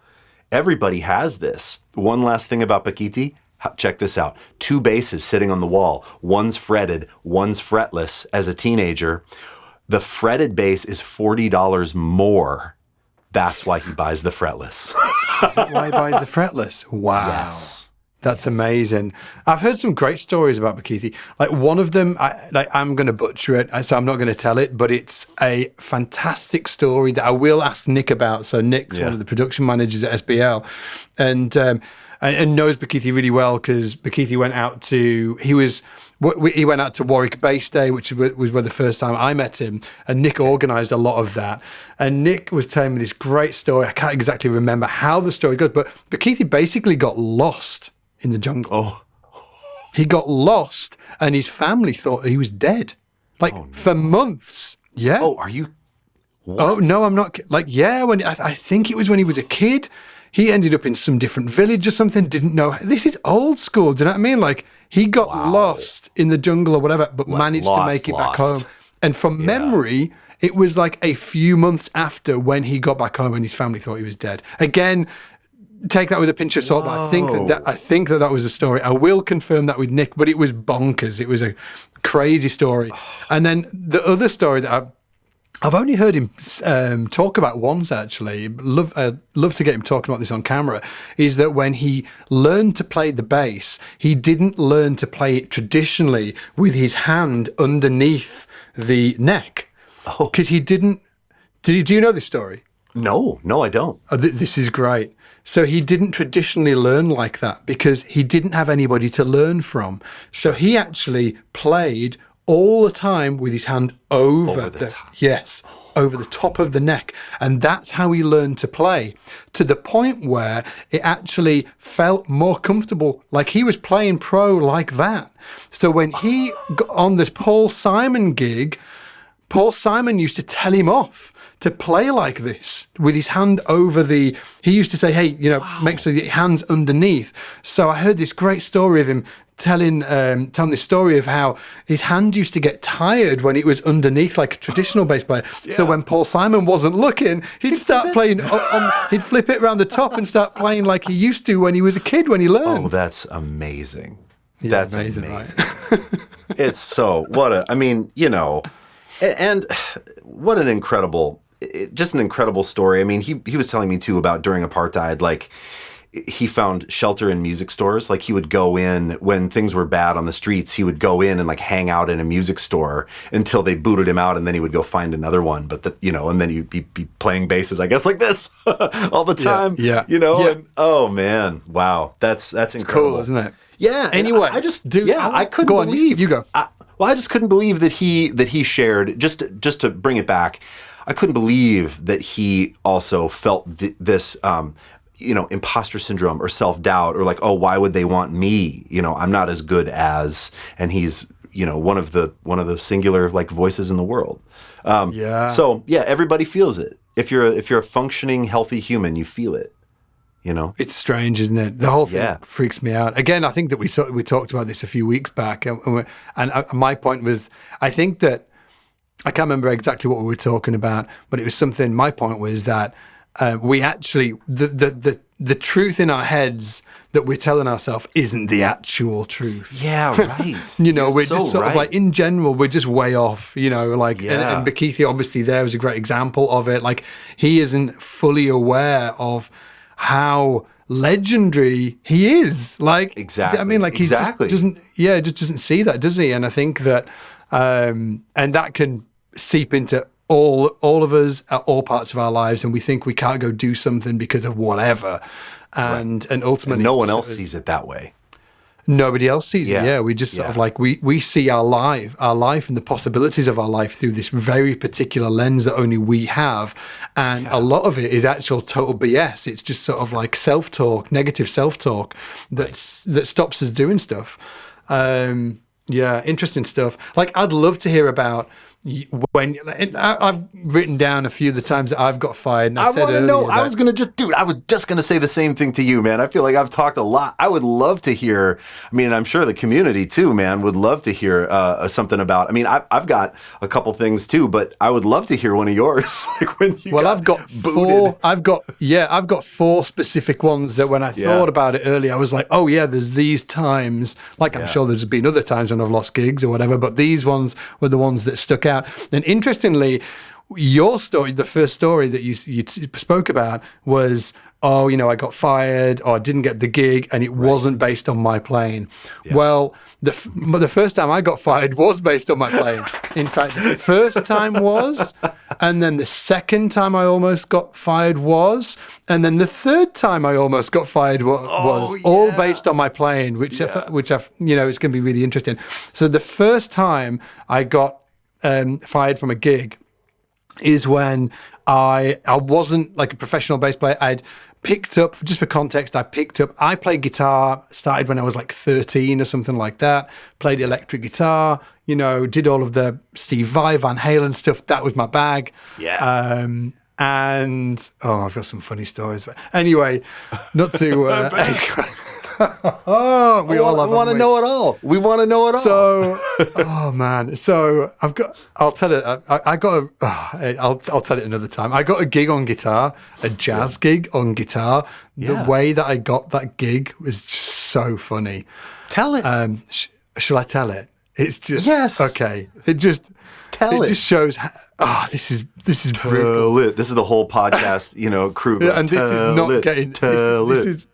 everybody has this. One last thing about Bakiti. Check this out. 2 basses sitting on the wall. One's fretted, one's fretless. As a teenager, the fretted bass is $40 more. That's why he buys the fretless. Is that why he buys the fretless? Wow. Yes. That's amazing. I've heard some great stories about Bakiti. Like one of them, I'm going to butcher it, so I'm not going to tell it, but it's a fantastic story that I will ask Nick about. So Nick's one of the production managers at SBL. And and knows Bakithi really well, because Bakithi went out to Warwick Bay Stay, which was where the first time I met him, and Nick organised a lot of that. And Nick was telling me this great story. I can't exactly remember how the story goes, but Bakithi basically got lost in the jungle. Oh. He got lost, and his family thought he was dead, for months. Yeah. Oh, are you? What? Oh no, I'm not. When I think it was when he was a kid, he ended up in some different village or something. Didn't know. This is old school. Do you know what I mean? Like, he got lost in the jungle or whatever, but managed to make it back home. And from memory, it was like a few months after when he got back home and his family thought he was dead. Again, take that with a pinch of salt, but I think that was the story. I will confirm that with Nick, but it was bonkers. It was a crazy story. And then the other story that I've only heard him talk about once, actually. Love to get him talking about this on camera. Is that when he learned to play the bass, he didn't learn to play it traditionally with his hand underneath the neck. Oh, because he didn't. Do you know this story? No, I don't. Oh, this is great. So he didn't traditionally learn like that because he didn't have anybody to learn from. So he actually played all the time with his hand over the top. Yes, over the top of the neck. And that's how he learned to play, to the point where it actually felt more comfortable, like he was playing pro like that. So when he got on this Paul Simon gig, Paul Simon used to tell him off to play like this with his hand over he used to say, hey, make sure your hand's underneath. So I heard this great story of him telling this story of how his hand used to get tired when it was underneath, like a traditional bass player. Yeah. So when Paul Simon wasn't looking, he'd start playing, he'd flip it around the top and start playing like he used to when he was a kid, when he learned. Oh, that's amazing. Yeah, that's amazing. Right? It's so, and what an incredible, just an incredible story. I mean, he was telling me too about during apartheid, like he found shelter in music stores. Like he would go in when things were bad on the streets, he would go in and like hang out in a music store until they booted him out, and then he would go find another one. But and then he'd be playing basses, I guess, like this all the time. Yeah. And oh man, wow. That's incredible. It's cool, isn't it? Yeah. Anyway, I couldn't believe. You go. I just couldn't believe that he shared, just to bring it back, I couldn't believe that he also felt this imposter syndrome or self-doubt, or like, oh, why would they want me? I'm not as good as, and he's, one of the singular like voices in the world. So yeah, everybody feels it. If you're a functioning, healthy human, you feel it. It's strange, isn't it? The whole thing freaks me out. Again, I think that we talked about this a few weeks back, and my point was, I think that I can't remember exactly what we were talking about, but it was something. My point was that we actually the truth in our heads that we're telling ourselves isn't the actual truth. Yeah, right. We're just sort of like, in general, we're just way off, and Bakithi obviously there was a great example of it. Like, he isn't fully aware of how legendary he is. Like, exactly. I mean, like, he just doesn't see that, does he? And I think that, and that can seep into all of us at all parts of our lives, and we think we can't go do something because of whatever, and ultimately, and no one else sees it that way. Nobody else sees it. Yeah, we just sort of like we see our life and the possibilities of our life through this very particular lens that only we have, and a lot of it is actual total BS. It's just sort of like self-talk, negative self-talk that stops us doing stuff. Interesting stuff. Like, I'd love to hear about when I've written down a few of the times that I've got fired. And I want to know. I was just gonna say the same thing to you, man. I feel like I've talked a lot. I would love to hear. I mean, I'm sure the community too, man, would love to hear something about. I mean, I've got a couple things too, but I would love to hear one of yours. Like when you I've got booted. I've got four specific ones that when I thought about it earlier, I was like, oh yeah, there's these times. Like, I'm sure there's been other times when I've lost gigs or whatever, but these ones were the ones that stuck out. And interestingly, your story, the first story that you spoke about was, I got fired, or I didn't get the gig, and it wasn't based on my playing. Yeah. Well, the first time I got fired was based on my playing. In fact, the first time was, And then the second time I almost got fired was, and then the third time I almost got fired was all based on my playing, which it's going to be really interesting. So the first time I got fired from a gig is when I wasn't like a professional bass player. I'd picked up, just for context, I played guitar, started when I was like 13 or something like that, played electric guitar, did all of the Steve Vai, Van Halen stuff. That was my bag. Yeah. And I've got some funny stories. But anyway, not to... we want to know it all. We want to know it all. So, oh man. So I'll tell it. I'll tell it another time. I got a gig on guitar, a jazz gig on guitar. The way that I got that gig was just so funny. Tell it. Shall I tell it? It's just yes. Okay. It just shows. This is brutal. This is the whole podcast, crew. And this is not getting. This is,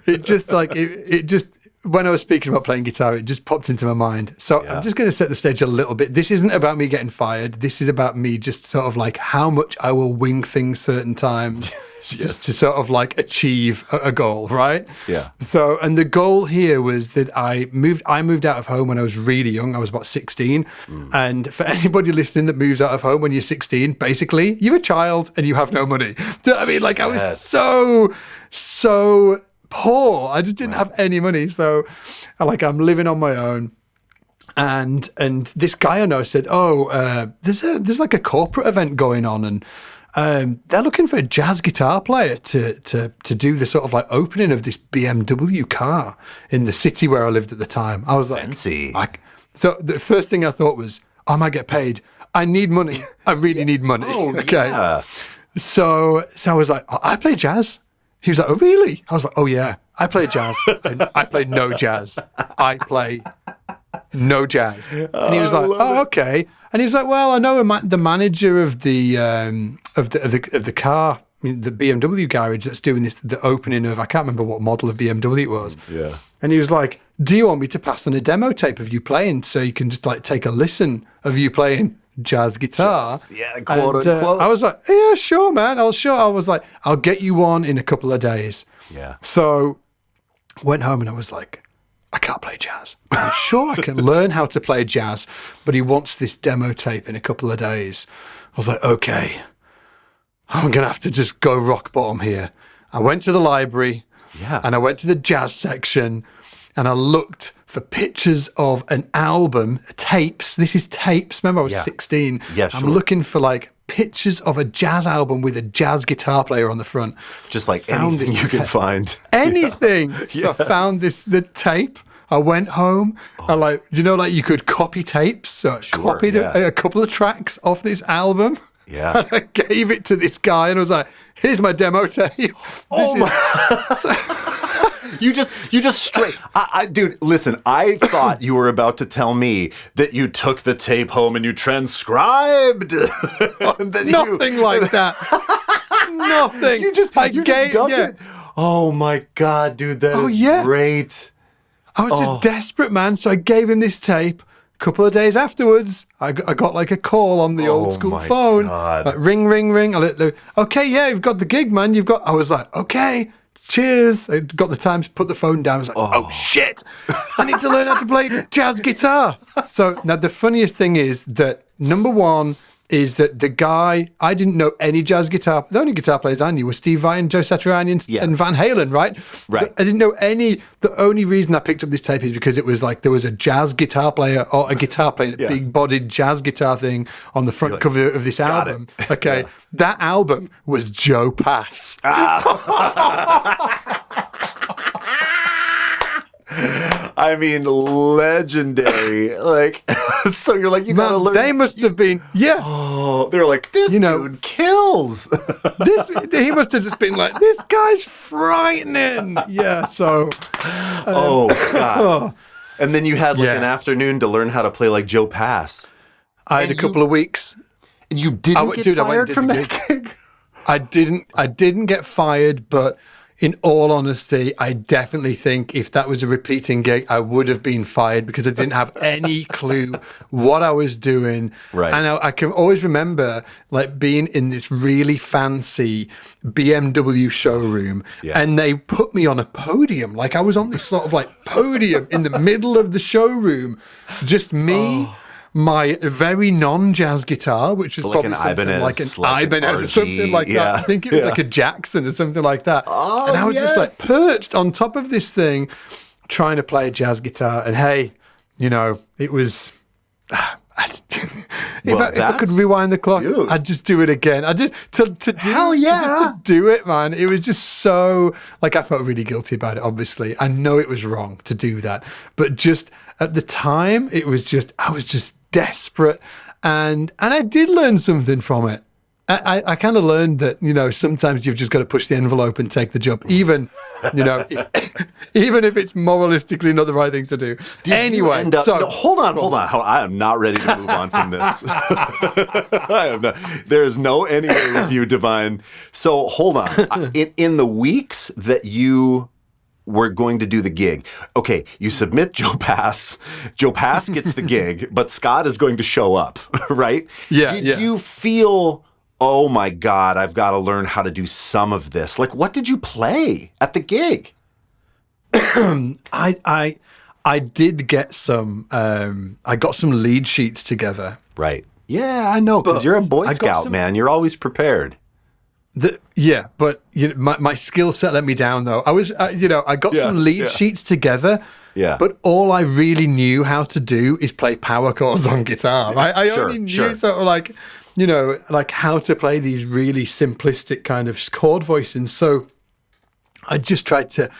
It just it just when I was speaking about playing guitar, it just popped into my mind. So I'm just going to set the stage a little bit. This isn't about me getting fired. This is about me just sort of like how much I will wing things certain times. Just to sort of like achieve a goal, right? Yeah. So, and the goal here was that I moved out of home when I was really young. I was about 16. And for anybody listening that moves out of home when you're 16, basically, you're a child and you have no money. So, I mean, like I was so poor. I just didn't have any money. So I'm living on my own. And this guy I know said, there's like a corporate event going on, and they're looking for a jazz guitar player to do the sort of like opening of this BMW car in the city where I lived at the time. I was like, fancy. So the first thing I thought was, I might get paid. I need money. I really need money. Okay. Yeah. So I was like, I play jazz. He was like, oh, really? I was like, oh, yeah, I play jazz. And I play no jazz. I play no jazz. And he was like, oh, okay. And he's like, well, I know the manager of the car, the BMW garage that's doing the opening of, I can't remember what model of BMW it was. Yeah. And he was like, do you want me to pass on a demo tape of you playing so you can just like take a listen of you playing jazz guitar? Yeah, quote unquote. I was like, yeah, sure, man. I was like, I'll get you one in a couple of days. Yeah. So went home and I was like, I can't play jazz. I'm sure I can learn how to play jazz, but he wants this demo tape in a couple of days. I was like, okay, I'm going to have to just go rock bottom here. I went to the library and I went to the jazz section and I looked for pictures of an album, tapes. This is tapes. Remember, I was 16. Yeah, sure. I'm looking for like pictures of a jazz album with a jazz guitar player on the front. Just like anything you can find. Anything. So I found the tape. I went home. I you could copy tapes. So I copied a couple of tracks off this album. Yeah. And I gave it to this guy and I was like, here's my demo tape. You just straight. Dude, listen, I thought you were about to tell me that you took the tape home and you transcribed. Nothing like that. Nothing. You just dumped it. Oh my God, dude, that is great. I was just desperate, man. So I gave him this tape. A couple of days afterwards, I got like a call on the old school phone. God. Like, ring, ring, ring. Okay, yeah, you've got the gig, man. I was like, okay. Cheers. I got the time to put the phone down. I was like, oh shit, I need to learn how to play jazz guitar. So now the funniest thing is that number one is that the guy, I didn't know any jazz guitar. The only guitar players I knew were Steve Vai and Joe Satriani and Van Halen, right? Right. I didn't know any. The only reason I picked up this tape is because it was like there was a jazz guitar player or a guitar player, big-bodied jazz guitar thing on the front cover of this album. Okay, that album was Joe Pass. I mean, legendary. Like, so you're like, you gotta learn. They must have been, Oh, they're like, this dude kills. He must have just been like, this guy's frightening. Yeah, so. God. And then you had like an afternoon to learn how to play like Joe Pass. I had a couple of weeks. And you didn't get fired from that gig? I didn't get fired, but in all honesty, I definitely think if that was a repeating gig, I would have been fired because I didn't have any clue what I was doing. Right. And I can always remember like being in this really fancy BMW showroom, and they put me on a podium. Like I was on this sort of like podium in the middle of the showroom, just me. My very non-jazz guitar, which is like probably an something Ibanez, like an Ibanez or something like that. I think it was like a Jackson or something like that. Oh, and I was just like perched on top of this thing, trying to play a jazz guitar. And hey, you know, it was. If I could rewind the clock, I'd just do it again. I just to do it, man. It was just so like I felt really guilty about it. Obviously, I know it was wrong to do that, but just at the time, it was just I was just desperate, and I did learn something from it. I kind of learned that, you know, sometimes you've just got to push the envelope and take the job, even, you know, even if it's moralistically not the right thing to do. Anyway, no, hold on. I am not ready to move on from this. I am not. There's no anyway with you, Divine. So hold on. In the weeks that you were going to do the gig, okay, you submit Joe Pass. Joe Pass gets the gig, but Scott is going to show up, right? Yeah. Did you feel, oh my God, I've got to learn how to do some of this? Like, what did you play at the gig? I did get some. I got some lead sheets together. Right. Yeah, I know, because you're a Boy Scout, man. You're always prepared. But you know, my skill set let me down though. I was, you know, I got some lead sheets together. Yeah. But all I really knew how to do is play power chords on guitar. I only knew sort of like, you know, like how to play these really simplistic kind of chord voicings. So I just tried to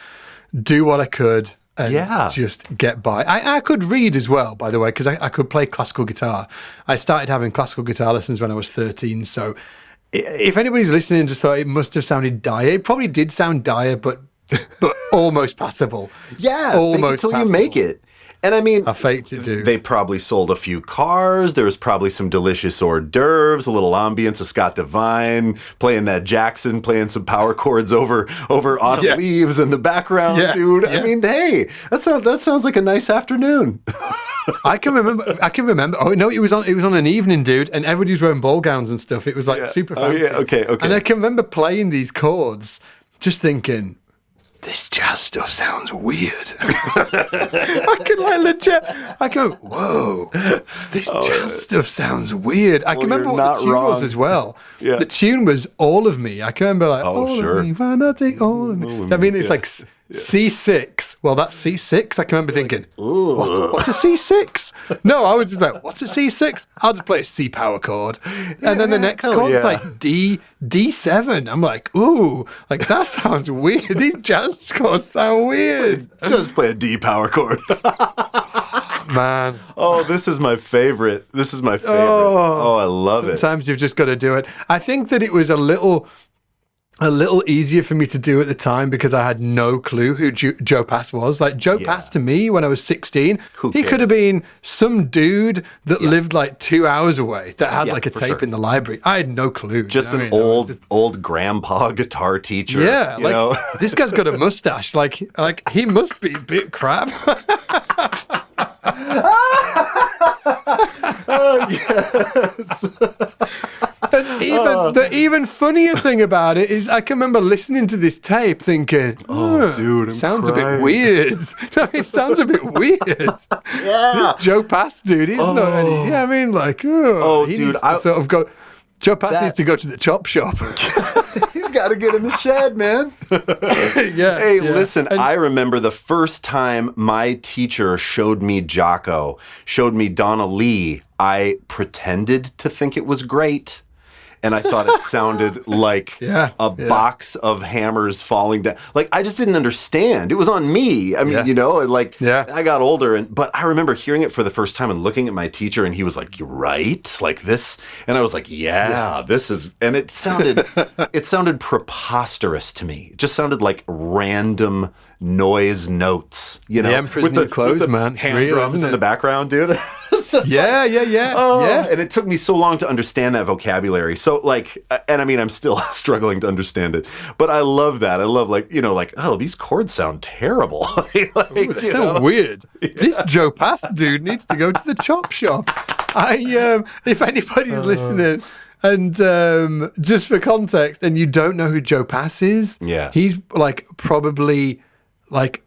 do what I could and just get by. I could read as well, by the way, because I could play classical guitar. I started having classical guitar lessons when I was 13. So if anybody's listening and just thought it must have sounded dire, it probably did sound dire, but almost passable. Yeah, almost fake it till you make it. And I mean, I faked it, dude. They probably sold a few cars. There was probably some delicious hors d'oeuvres, a little ambience of Scott Divine playing that Jackson, playing some power chords over autumn leaves in the background, dude. I mean, hey, that sounds like a nice afternoon. I can remember. Oh no, it was on an evening, dude, and everybody was wearing ball gowns and stuff. It was like super fancy. Oh, yeah. Okay. And I can remember playing these chords, just thinking, this jazz stuff sounds weird. I can like legit. I go, whoa, this jazz stuff sounds weird. I can remember what the tune was as well. Yeah. The tune was "All of Me." I can remember like, "All of me, why not take all of me?" I mean, it's like C6. Well, that's C6. I can remember thinking, what's a C6? No, I was just like, what's a C6? I'll just play a C power chord. And then the next chord's like D7. I'm like, ooh, like that sounds weird. These jazz chords sound weird. Just play a D power chord. Man. Oh, this is my favorite. Oh, I love it. Sometimes you've just got to do it. I think that it was a little easier for me to do at the time because I had no clue who Joe Pass was. Like Joe Pass to me when I was 16, he could have been some dude that lived like 2 hours away that had like a tape in the library. I had no clue. Just an old grandpa guitar teacher. Yeah, like this guy's got a mustache. Like he must be a bit crap. Oh, yes. And the even funnier thing about it is I can remember listening to this tape thinking, dude, sounds a bit weird. It sounds a bit weird. Yeah. This Joe Pass dude, he's not any, I mean, like, he dude, needs to sort of go, Joe Pass needs to go to the chop shop. He's got to get in the shed, man. Hey, listen, I remember the first time my teacher showed me Jocko, showed me Donna Lee, I pretended to think it was great. And I thought it sounded like a box of hammers falling down. Like, I just didn't understand. It was on me. I mean, you know, like, I got older. But I remember hearing it for the first time and looking at my teacher, and he was like, "You're right? Like this?" And I was like, yeah. This is... And it sounded preposterous to me. It just sounded like random noise notes, you know? The Emperor's New Clothes, man. Hand drums in the background, dude. was just Yeah, like, yeah. And it took me so long to understand that vocabulary. So like, and I mean, I'm still struggling to understand it, but I love that. I love like, oh, these chords sound terrible. Ooh, they sound weird. Yeah. This Joe Pass dude needs to go to the chop shop. If anybody's listening, and just for context, and you don't know who Joe Pass is, he's like probably like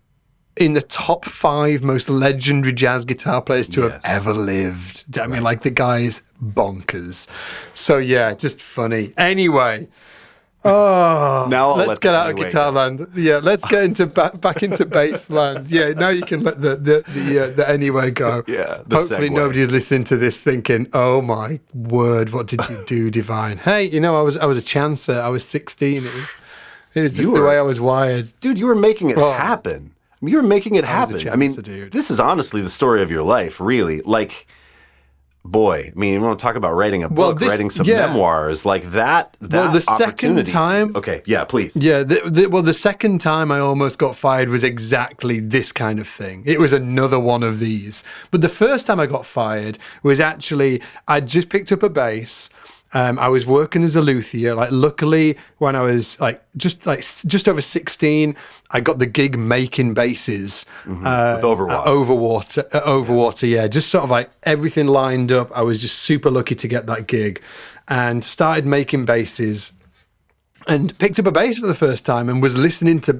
in the top 5 most legendary jazz guitar players to have ever lived. I mean, like the guy's bonkers. So yeah, just funny. Anyway. Oh, now let's get out of guitar land. Yeah, let's get into back into bass land. Yeah, now you can let the anyway go. Yeah. Hopefully nobody's listening to this thinking, "Oh my word, what did you do, Divine?" Hey, I was a chancer. I was 16. It was just the way I was wired. Dude, you were making it happen. You were making it happen. Chancer, I mean, dude. This is honestly the story of your life, really. Like, boy, I mean, you want to talk about writing a book, writing some memoirs, like that the second time. Okay, yeah, please. Yeah, the second time I almost got fired was exactly this kind of thing. It was another one of these. But the first time I got fired was actually, I just picked up a bass. I was working as a luthier. Like, luckily, when I was just over 16, I got the gig making basses with Overwater. Overwater, yeah. Just sort of like everything lined up. I was just super lucky to get that gig, and started making basses. And picked up a bass for the first time and was listening to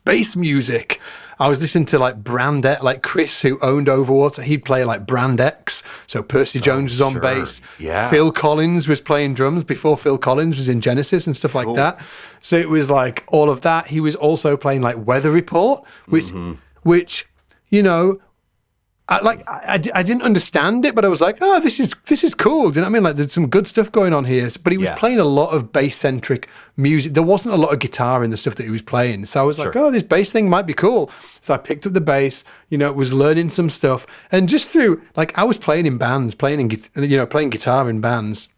bass music. I was listening to like Brand X, like Chris, who owned Overwater. He'd play like Brand X. So Percy Jones was on bass. Yeah. Phil Collins was playing drums before Phil Collins was in Genesis and stuff like that. So it was like all of that. He was also playing like Weather Report, which I didn't understand it, but I was like, oh, this is cool. Do you know what I mean? Like, there's some good stuff going on here. But he was playing a lot of bass-centric music. There wasn't a lot of guitar in the stuff that he was playing. So I was like, oh, this bass thing might be cool. So I picked up the bass, was learning some stuff. And just through, like, I was playing in bands, playing guitar in bands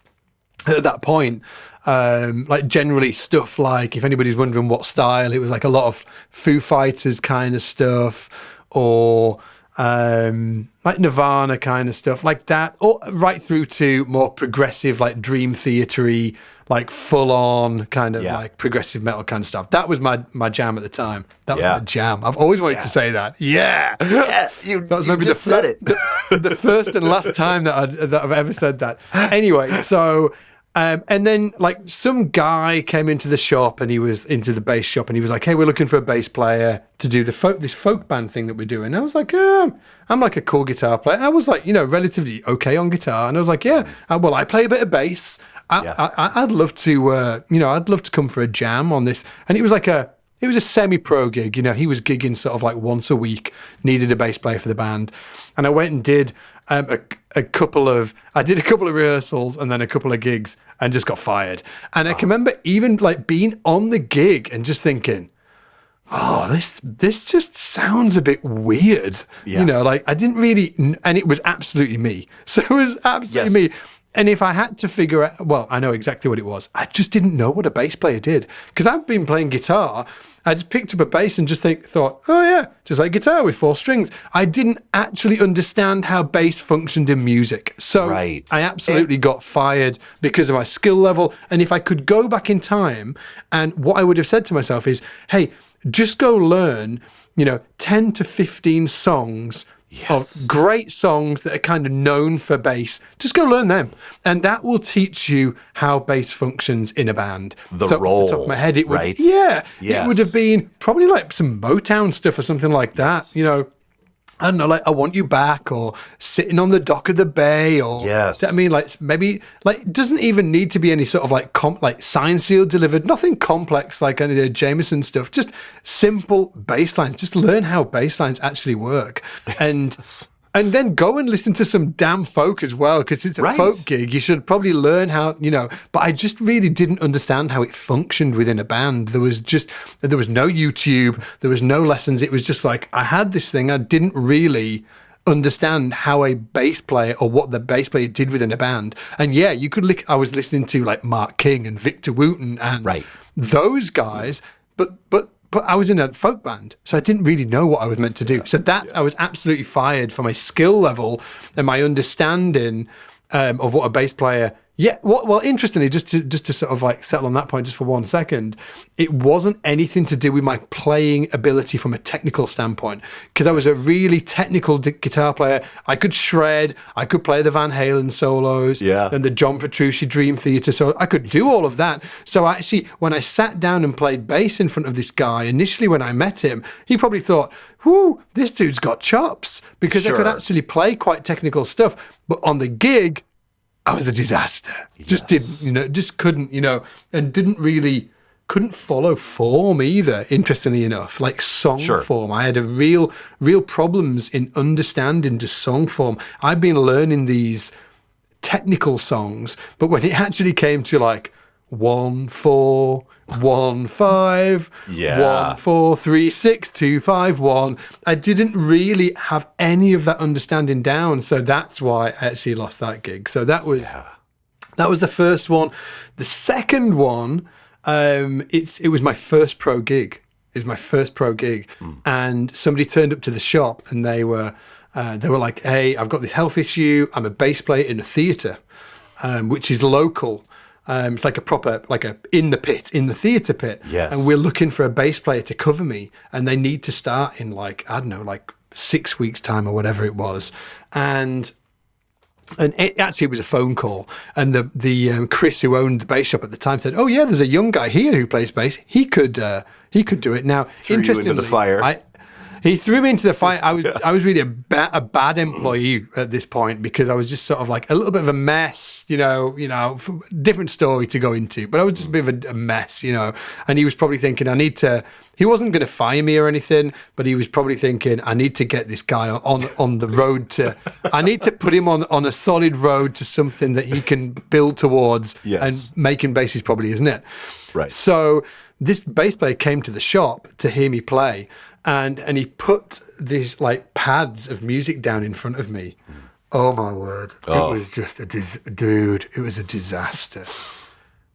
at that point. Like generally stuff like, if anybody's wondering what style, it was like a lot of Foo Fighters kind of stuff, or like Nirvana kind of stuff like that, or right through to more progressive, like Dream Theater-y, like full on kind of like progressive metal kind of stuff. That was my jam at the time. That was my jam. I've always wanted to say that. Yeah. That was maybe the first and last time that I've ever said that. Anyway, so and then like some guy came into the shop, and he was into the bass shop, and he was like, hey, we're looking for a bass player to do this folk band thing that we're doing. And I was like, I'm like a cool guitar player. And I was like, relatively okay on guitar. And I was like, well, I play a bit of bass. I'd love to, I'd love to come for a jam on this. And it was a semi-pro gig. He was gigging sort of like once a week, needed a bass player for the band. And I went and did a couple of rehearsals and then a couple of gigs, and just got fired. And I can remember even like being on the gig and just thinking, oh, this just sounds a bit weird. Like I didn't really, and it was absolutely me. So it was absolutely me. And if I had to figure out, well, I know exactly what it was. I just didn't know what a bass player did, because I've been playing guitar. I just picked up a bass and just thought, oh yeah, just like guitar with 4 strings. I didn't actually understand how bass functioned in music. So I absolutely got fired because of my skill level. And if I could go back in time, and what I would have said to myself is, hey, just go learn, 10 to 15 songs of great songs that are kind of known for bass. Just go learn them, and that will teach you how bass functions in a band. The role, off the top of my head, it would, right? It would have been probably like some Motown stuff or something like that. I don't know, like I Want You Back, or Sitting on the Dock of the Bay, or I mean, like maybe like it doesn't even need to be any sort of like Signed, Sealed, Delivered, nothing complex like any of the Jameson stuff, just simple bass lines. Just learn how bass lines actually work, and then go and listen to some damn folk as well, because it's a folk gig. You should probably learn how, but I just really didn't understand how it functioned within a band. There was no YouTube, there was no lessons. It was just like, I had this thing. I didn't really understand how a bass player, or what the bass player did within a band. And you could I was listening to like Mark King and Victor Wooten and those guys, but but I was in a folk band, so I didn't really know what I was meant to do. So I was absolutely fired for my skill level and my understanding of what a bass player. Yeah, well, interestingly, just to sort of like settle on that point just for 1 second, it wasn't anything to do with my playing ability from a technical standpoint, because I was a really technical guitar player. I could shred, I could play the Van Halen solos, and the John Petrucci Dream Theater solo. I could do all of that. So actually, when I sat down and played bass in front of this guy, initially when I met him, he probably thought, whoo, this dude's got chops, because I could actually play quite technical stuff. But on the gig, I was a disaster. Just didn't, just couldn't, and couldn't follow form either, interestingly enough, like song form. I had a real problems in understanding just song form. I've been learning these technical songs, but when it actually came to like 1 4 1 5 1 4 3 6 2 5 1, I didn't really have any of that understanding down, so that's why I actually lost that gig. So that was the first one. The second one, it was my first pro gig. And somebody turned up to the shop and they were like, hey, I've got this health issue. I'm a bass player in a theater, which is local. It's like in the theater pit. Yes. And we're looking for a bass player to cover me, and they need to start in like 6 weeks time or whatever it was. And it was a phone call, and the Chris, who owned the bass shop at the time, said, "Oh yeah, there's a young guy here who plays bass. He could do it." Now, interestingly, into the fire. He threw me into the fire. I was really a bad employee at this point, because I was just sort of like a little bit of a mess, different story to go into, but I was just a bit of a mess, and he was probably thinking, he wasn't going to fire me or anything, but he was probably thinking, I need to get this guy on the road I need to put him on a solid road to something that he can build towards. And making basses probably isn't it. Right. So this bass player came to the shop to hear me play, and he put these like pads of music down in front of me. Oh my word. It was just it was a disaster.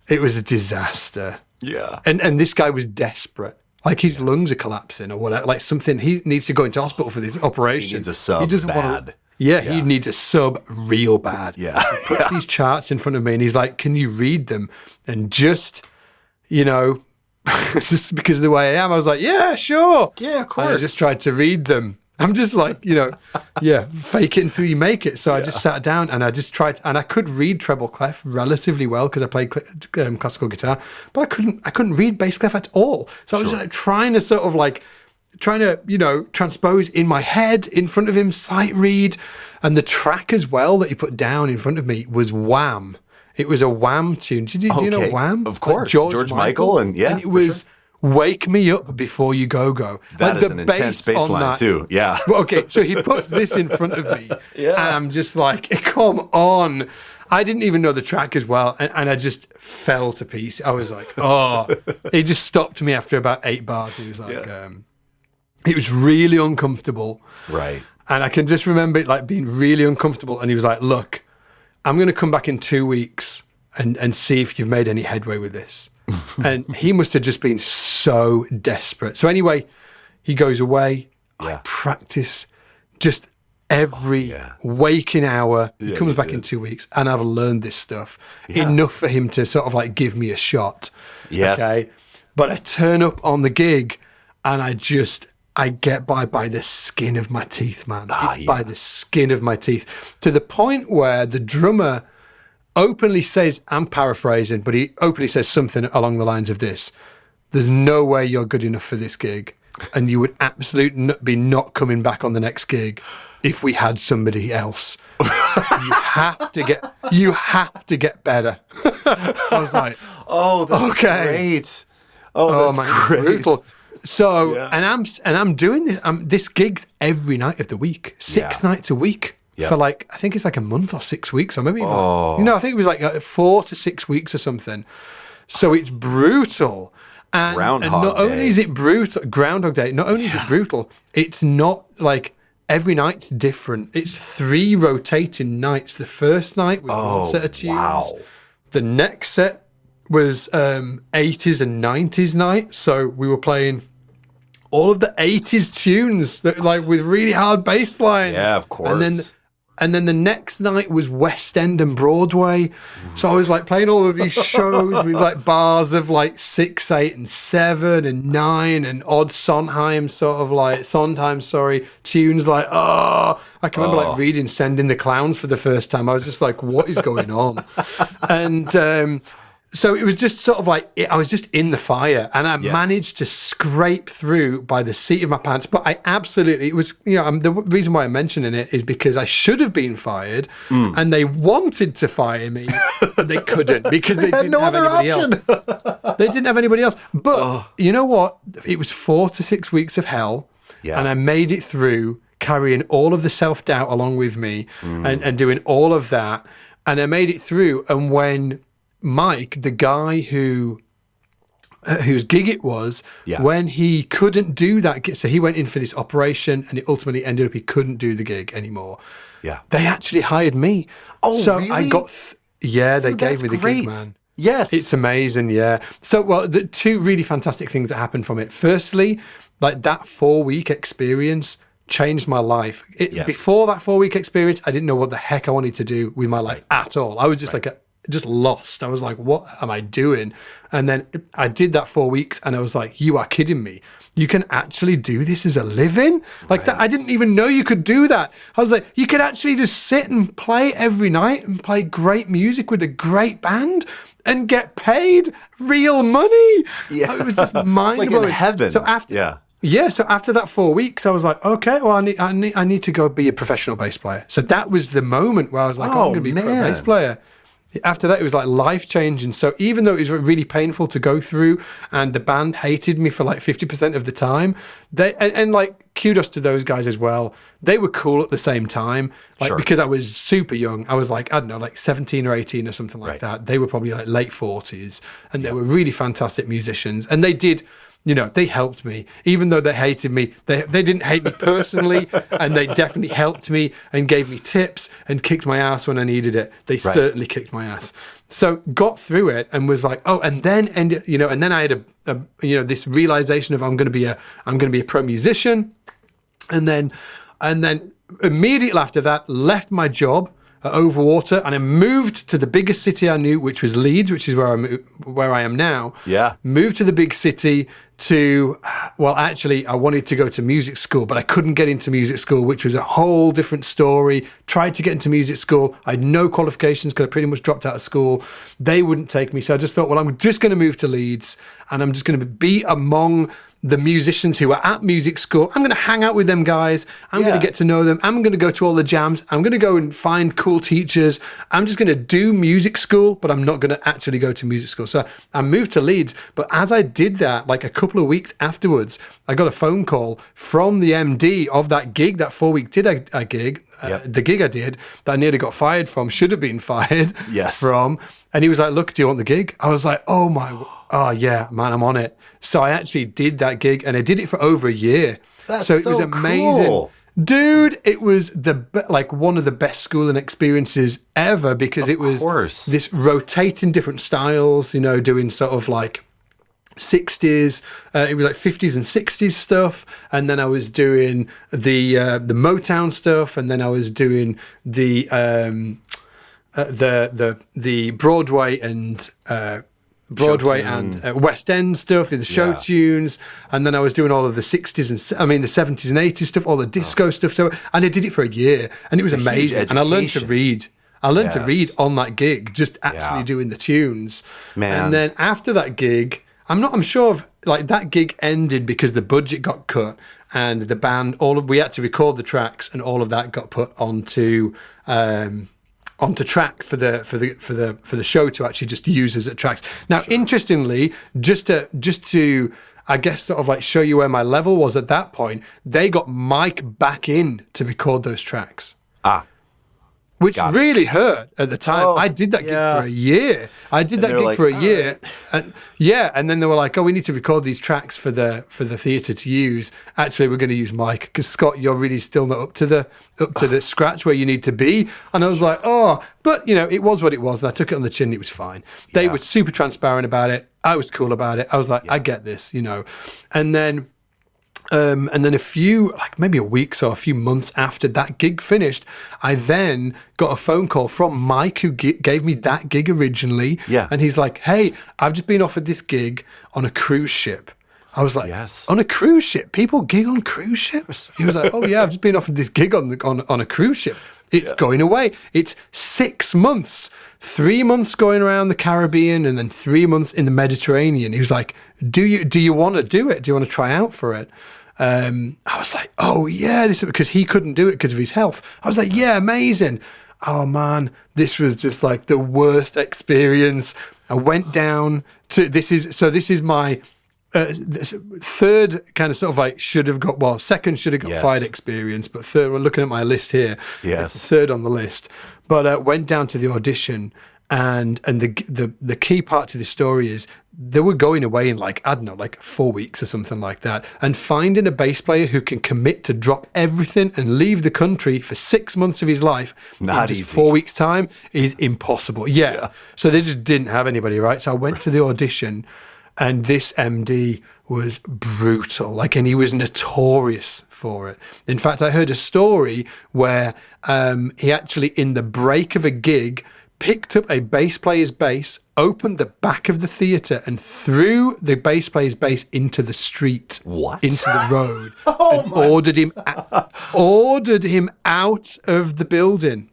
It was a disaster. Yeah. And this guy was desperate. Like his lungs are collapsing or whatever, like something. He needs to go into hospital for this operation. He needs a sub he doesn't bad. He needs a sub real bad. Yeah. He puts these charts in front of me and he's like, can you read them? And just, just because of the way I am, I was like, yeah, sure. Yeah, of course. And I just tried to read them. I'm just like, fake it until you make it. So I just sat down and I just tried, and I could read treble clef relatively well because I played classical guitar, but I couldn't read bass clef at all. So I was like trying to transpose in my head in front of him, sight read, and the track as well that he put down in front of me was Wham. It was a Wham tune. Do you know Wham? Of course. Like George Michael and it was Wake Me Up Before You Go Go. That like is an intense bass line too. Yeah. Well, okay, so he puts this in front of me, and I'm just like, come on. I didn't even know the track as well, and I just fell to pieces. I was like, oh. He just stopped me after about 8 bars. He was like, it was really uncomfortable. Right. And I can just remember it like being really uncomfortable, and he was like, look, I'm going to come back in 2 weeks and see if you've made any headway with this. And he must have just been so desperate. So anyway, he goes away. I practice just every waking hour. He comes back in 2 weeks, and I've learned this stuff enough for him to sort of like give me a shot. Yes. Okay. But I turn up on the gig, and I get by the skin of my teeth, man. By the skin of my teeth, to the point where the drummer openly says, I'm paraphrasing, but he openly says something along the lines of this: there's no way you're good enough for this gig, and you would absolutely be not coming back on the next gig if we had somebody else. You have to get better. I was like, oh, that's great. Oh, that's great. Brutal. So, and I'm doing this. This gig's every night of the week, 6 nights a week. For like, I think it's like a month or 6 weeks, or maybe even, I think it was like 4 to 6 weeks or something. So it's brutal. And not only is it brutal, Groundhog Day, not only is it brutal, it's not like every night's different. It's 3 rotating nights. The first night was one set of tunes. Wow. The next set was 80s and 90s night. So we were playing all of the 80s tunes that, like, with really hard bass lines. Yeah, of course. And then the next night was West End and Broadway. So I was like playing all of these shows with like bars of like 6, 8, and 7 and 9 and odd Sondheim tunes like, oh, I can remember like reading Sending the Clowns for the first time. I was just like, what is going on? And so it was just sort of like, I was just in the fire, and I managed to scrape through by the seat of my pants. But it was, the reason why I'm mentioning it is because I should have been fired, and they wanted to fire me, but they couldn't because they didn't have anybody else. They didn't have anybody else. But you know what? It was 4 to 6 weeks of hell, and I made it through, carrying all of the self-doubt along with me, and doing all of that. And I made it through, and when Mike, the guy whose gig it was, when he couldn't do that gig, so he went in for this operation, and it ultimately ended up he couldn't do the gig anymore. Yeah, they actually hired me. Oh, so really? I got, they gave me the gig, man. Yes, it's amazing. Yeah. So, well, the two really fantastic things that happened from it. Firstly, like that 4-week experience changed my life. Before that 4-week experience, I didn't know what the heck I wanted to do with my life at all. I was just just lost. I was like, what am I doing? And then I did that 4 weeks, and I was like, you are kidding me. You can actually do this as a living? Like that. I didn't even know you could do that. I was like, you could actually just sit and play every night and play great music with a great band and get paid real money. Yeah. It was just mind-blowing. Like in heaven. So after that 4 weeks, I was like, okay, well, I need to go be a professional bass player. So that was the moment where I was like, I'm going to be a pro bass player. After that, it was like life-changing. So even though it was really painful to go through, and the band hated me for like 50% of the time, and like kudos to those guys as well. They were cool at the same time, like because I was super young. I was like, I don't know, like 17 or 18 or something like that. They were probably like late 40s, and they were really fantastic musicians. And they did, they helped me, even though they hated me. They didn't hate me personally, and they definitely helped me and gave me tips and kicked my ass when I needed it. They certainly kicked my ass. So got through it and was like, and then and then I had a this realization of I'm going to be a pro musician, and then immediately after that left my job at Overwater, and I moved to the biggest city I knew, which was Leeds, which is where I am now. Yeah. Moved to the big city actually, I wanted to go to music school, but I couldn't get into music school, which was a whole different story. Tried to get into music school. I had no qualifications because I pretty much dropped out of school. They wouldn't take me. So I just thought, well, I'm just going to move to Leeds, and I'm just going to be among the musicians who are at music school. I'm going to hang out with them guys. I'm going to get to know them. I'm going to go to all the jams. I'm going to go and find cool teachers. I'm just going to do music school, but I'm not going to actually go to music school. So I moved to Leeds. But as I did that, like a couple of weeks afterwards, I got a phone call from the MD of that gig, that 4-week gig. The gig I did that I nearly got fired from, should have been fired from. And he was like, look, do you want the gig? I was like, oh yeah, man, I'm on it. So I actually did that gig, and I did it for over a year. So it was amazing. Cool. Dude, it was one of the best schooling experiences ever, because it was this rotating different styles, doing sort of like 60s, it was like 50s and 60s stuff, and then I was doing the Motown stuff, and then I was doing the Broadway and West End stuff, the show tunes, and then I was doing all of the 60s and the 70s and 80s stuff, all the disco stuff. So, and I did it for a year, and it was amazing. And I learned to read. I learned to read on that gig, just actually doing the tunes. Man. And then after that gig, I'm sure of, like, that gig ended because the budget got cut, and the band, we had to record the tracks, and all of that got put onto track for the show to actually just use as tracks. Now, interestingly, just to I guess sort of like show you where my level was at that point, they got Mike back in to record those tracks. Which really hurt at the time. I did that gig for a year. And then they were like, we need to record these tracks for the theatre to use. Actually, we're going to use Mike, because Scott, you're really still not up to the scratch where you need to be. And I was like, but it was what it was. And I took it on the chin. It was fine. They were super transparent about it. I was cool about it. I was like, I get this, And then And then maybe a week or a few months after that gig finished, I then got a phone call from Mike, who gave me that gig originally. Yeah. And he's like, hey, I've just been offered this gig on a cruise ship. I was like, Yes. on a cruise ship? People gig on cruise ships? He was like, oh yeah, I've just been offered this gig on a cruise ship. It's going away. It's 6 months. 3 months going around the Caribbean and then 3 months in the Mediterranean. He was like, do you want to do it? Do you want to try out for it? I was like, oh yeah, because he couldn't do it because of his health. I was like, yeah, amazing. Oh man, this was just like the worst experience. I went down to, this is my third kind of sort of like second should have got fired experience, but third, we're looking at my list here. Yes. It's the third on the list. But went down to the audition, and the key part to the story is they were going away in like 4 weeks or something like that, and finding a bass player who can commit to drop everything and leave the country for 6 months of his life not in easy. just 4 weeks time is impossible. Yeah. So they just didn't have anybody, right? So I went to the audition, and this MD was brutal, and he was notorious for it. In fact, I heard a story where he actually, in the break of a gig, picked up a bass player's bass, opened the back of the theatre, and threw the bass player's bass into the street, into the road, and ordered him out of the building,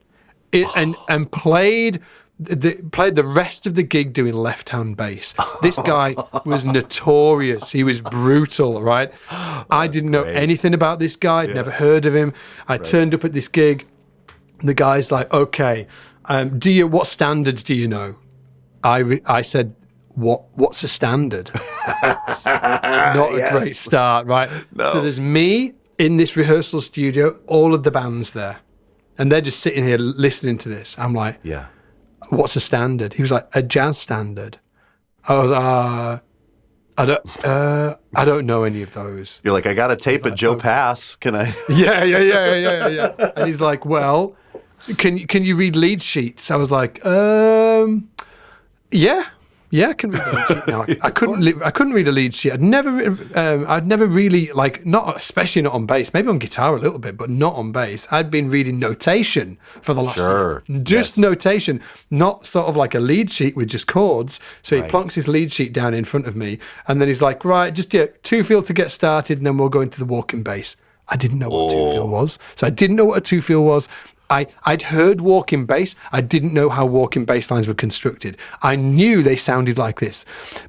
and played the rest of the gig doing left-hand bass. This guy was notorious. He was brutal, right? I didn't know anything about this guy. I'd never heard of him. I turned up at this gig. The guy's like, okay, what standards do you know? I said, what's a standard? Not a great start, right? No. So there's me in this rehearsal studio, all of the band's there, and they're just sitting here listening to this. I'm like, Yeah. What's a standard? He was like, a jazz standard. I was, I don't know any of those. You're like, I got a tape at Joe Pass. Can I? Yeah. And he's like, well, can you read lead sheets? I was like, yeah, I can read a lead sheet. No, I couldn't read a lead sheet. I'd never really, not especially not on bass. Maybe on guitar a little bit, but not on bass. I'd been reading notation for the last year. Just notation, not sort of like a lead sheet with just chords. So he plonks his lead sheet down in front of me, and then he's like, right, just two feel to get started, and then we'll go into the walking bass. I didn't know what two feel was, so I didn't know what a two feel was. I'd heard walking bass. I didn't know how walking bass lines were constructed. I knew they sounded like this.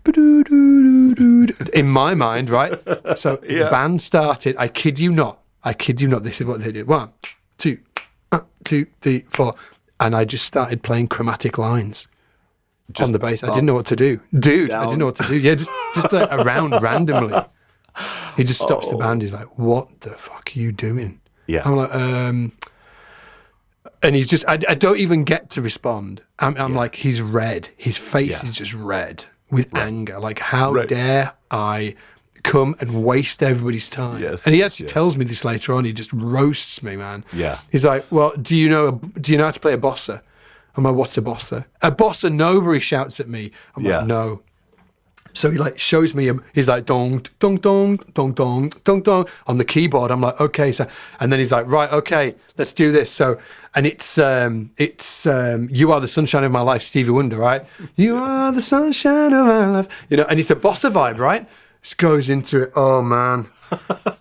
In my mind, right? So the band started. I kid you not. This is what they did. 1, 2, 2, 3, 4. And I just started playing chromatic lines on the bass. I didn't know what to do. Dude, I didn't know what to do. Yeah, just around randomly. He just stops the band. He's like, what the fuck are you doing? Yeah. I'm like, and he's just, I don't even get to respond. I'm like, he's red. His face is just red with anger. Like, how dare I come and waste everybody's time? Yes, and he actually tells me this later on. He just roasts me, man. Yeah. He's like, well, do you know how to play a bossa? I'm like, what's a bossa? A bossa nova, he shouts at me. I'm like, no. So he shows me him. He's like dong dong dong dong dong dong dong on the keyboard. I'm like, okay. So, and then he's like, right, okay, let's do this. So, and it's You Are the Sunshine of My Life, Stevie Wonder, right? You are the sunshine of my life. And it's a bossa vibe, right? Just goes into it. Oh man,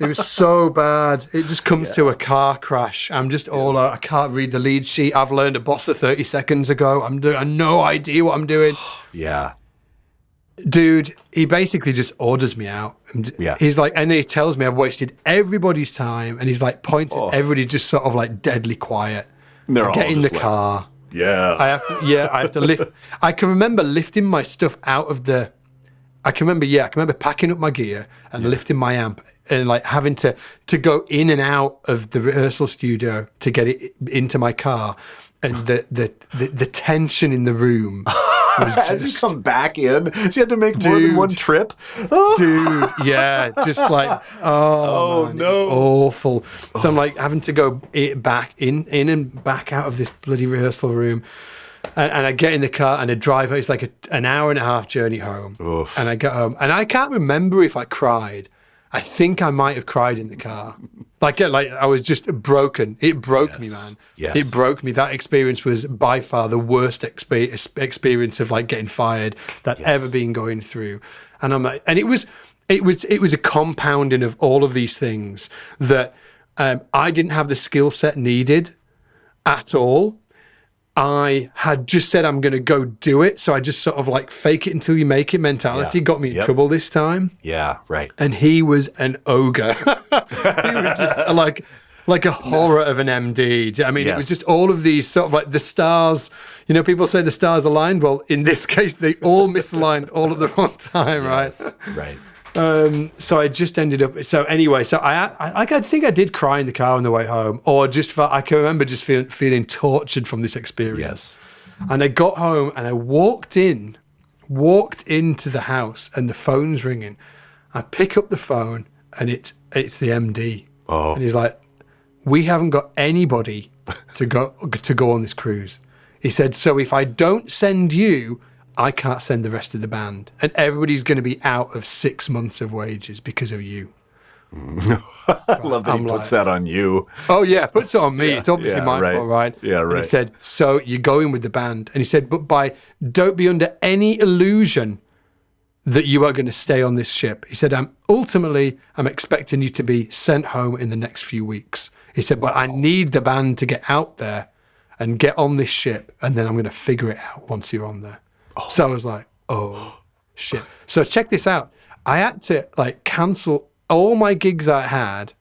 it was so bad. It just comes to a car crash. I'm just all out. I can't read the lead sheet. I've learned a bossa 30 seconds ago. I have no idea what I'm doing. Yeah. Dude, he basically just orders me out. Yeah. He's like, and then he tells me I've wasted everybody's time, and he's like pointing. Everybody's just sort of like deadly quiet. They're Get in the car. Yeah. I have to lift. I can remember lifting my stuff out of the. I can remember packing up my gear and lifting my amp and having to go in and out of the rehearsal studio to get it into my car, and the tension in the room. As you come back in, so you had to make more than one trip. Dude, yeah, just like, man, no, awful. So I'm like having to go back in and back out of this bloody rehearsal room, and I get in the car and I drive. It's like an hour and a half journey home. Oof. And I get home and I can't remember if I cried. I think I might have cried in the car. Like I was just broken. It broke me, man. Yes. It broke me. That experience was by far the worst experience of like getting fired that ever been going through. And I'm like, and it was a compounding of all of these things that I didn't have the skill set needed at all. I had just said I'm going to go do it, so I just sort of like fake it until you make it mentality got me in trouble this time. Yeah, right. And he was an ogre. He was just like a horror of an MD. I mean, it was just all of these sort of like the stars. You know, people say the stars aligned. Well, in this case, they all misaligned all at the wrong time, right? Right. So I just ended up. So anyway, so I think I did cry in the car on the way home, or just I can remember just feeling tortured from this experience. Yes. And I got home and I walked into the house and the phone's ringing. I pick up the phone and it's the MD. Oh. And he's like, "We haven't got anybody to go on this cruise." He said, "So if I don't send you, I can't send the rest of the band, and everybody's going to be out of 6 months of wages because of you." I love that he puts that on you. Oh yeah, puts it on me. It's obviously my fault, right? Yeah, right. And he said, "So you're going with the band," and he said, "But don't be under any illusion that you are going to stay on this ship." He said, I'm expecting you to be sent home in the next few weeks." He said, "But I need the band to get out there and get on this ship, and then I'm going to figure it out once you're on there." So I was like, oh, shit. So check this out. I had to like cancel all my gigs I had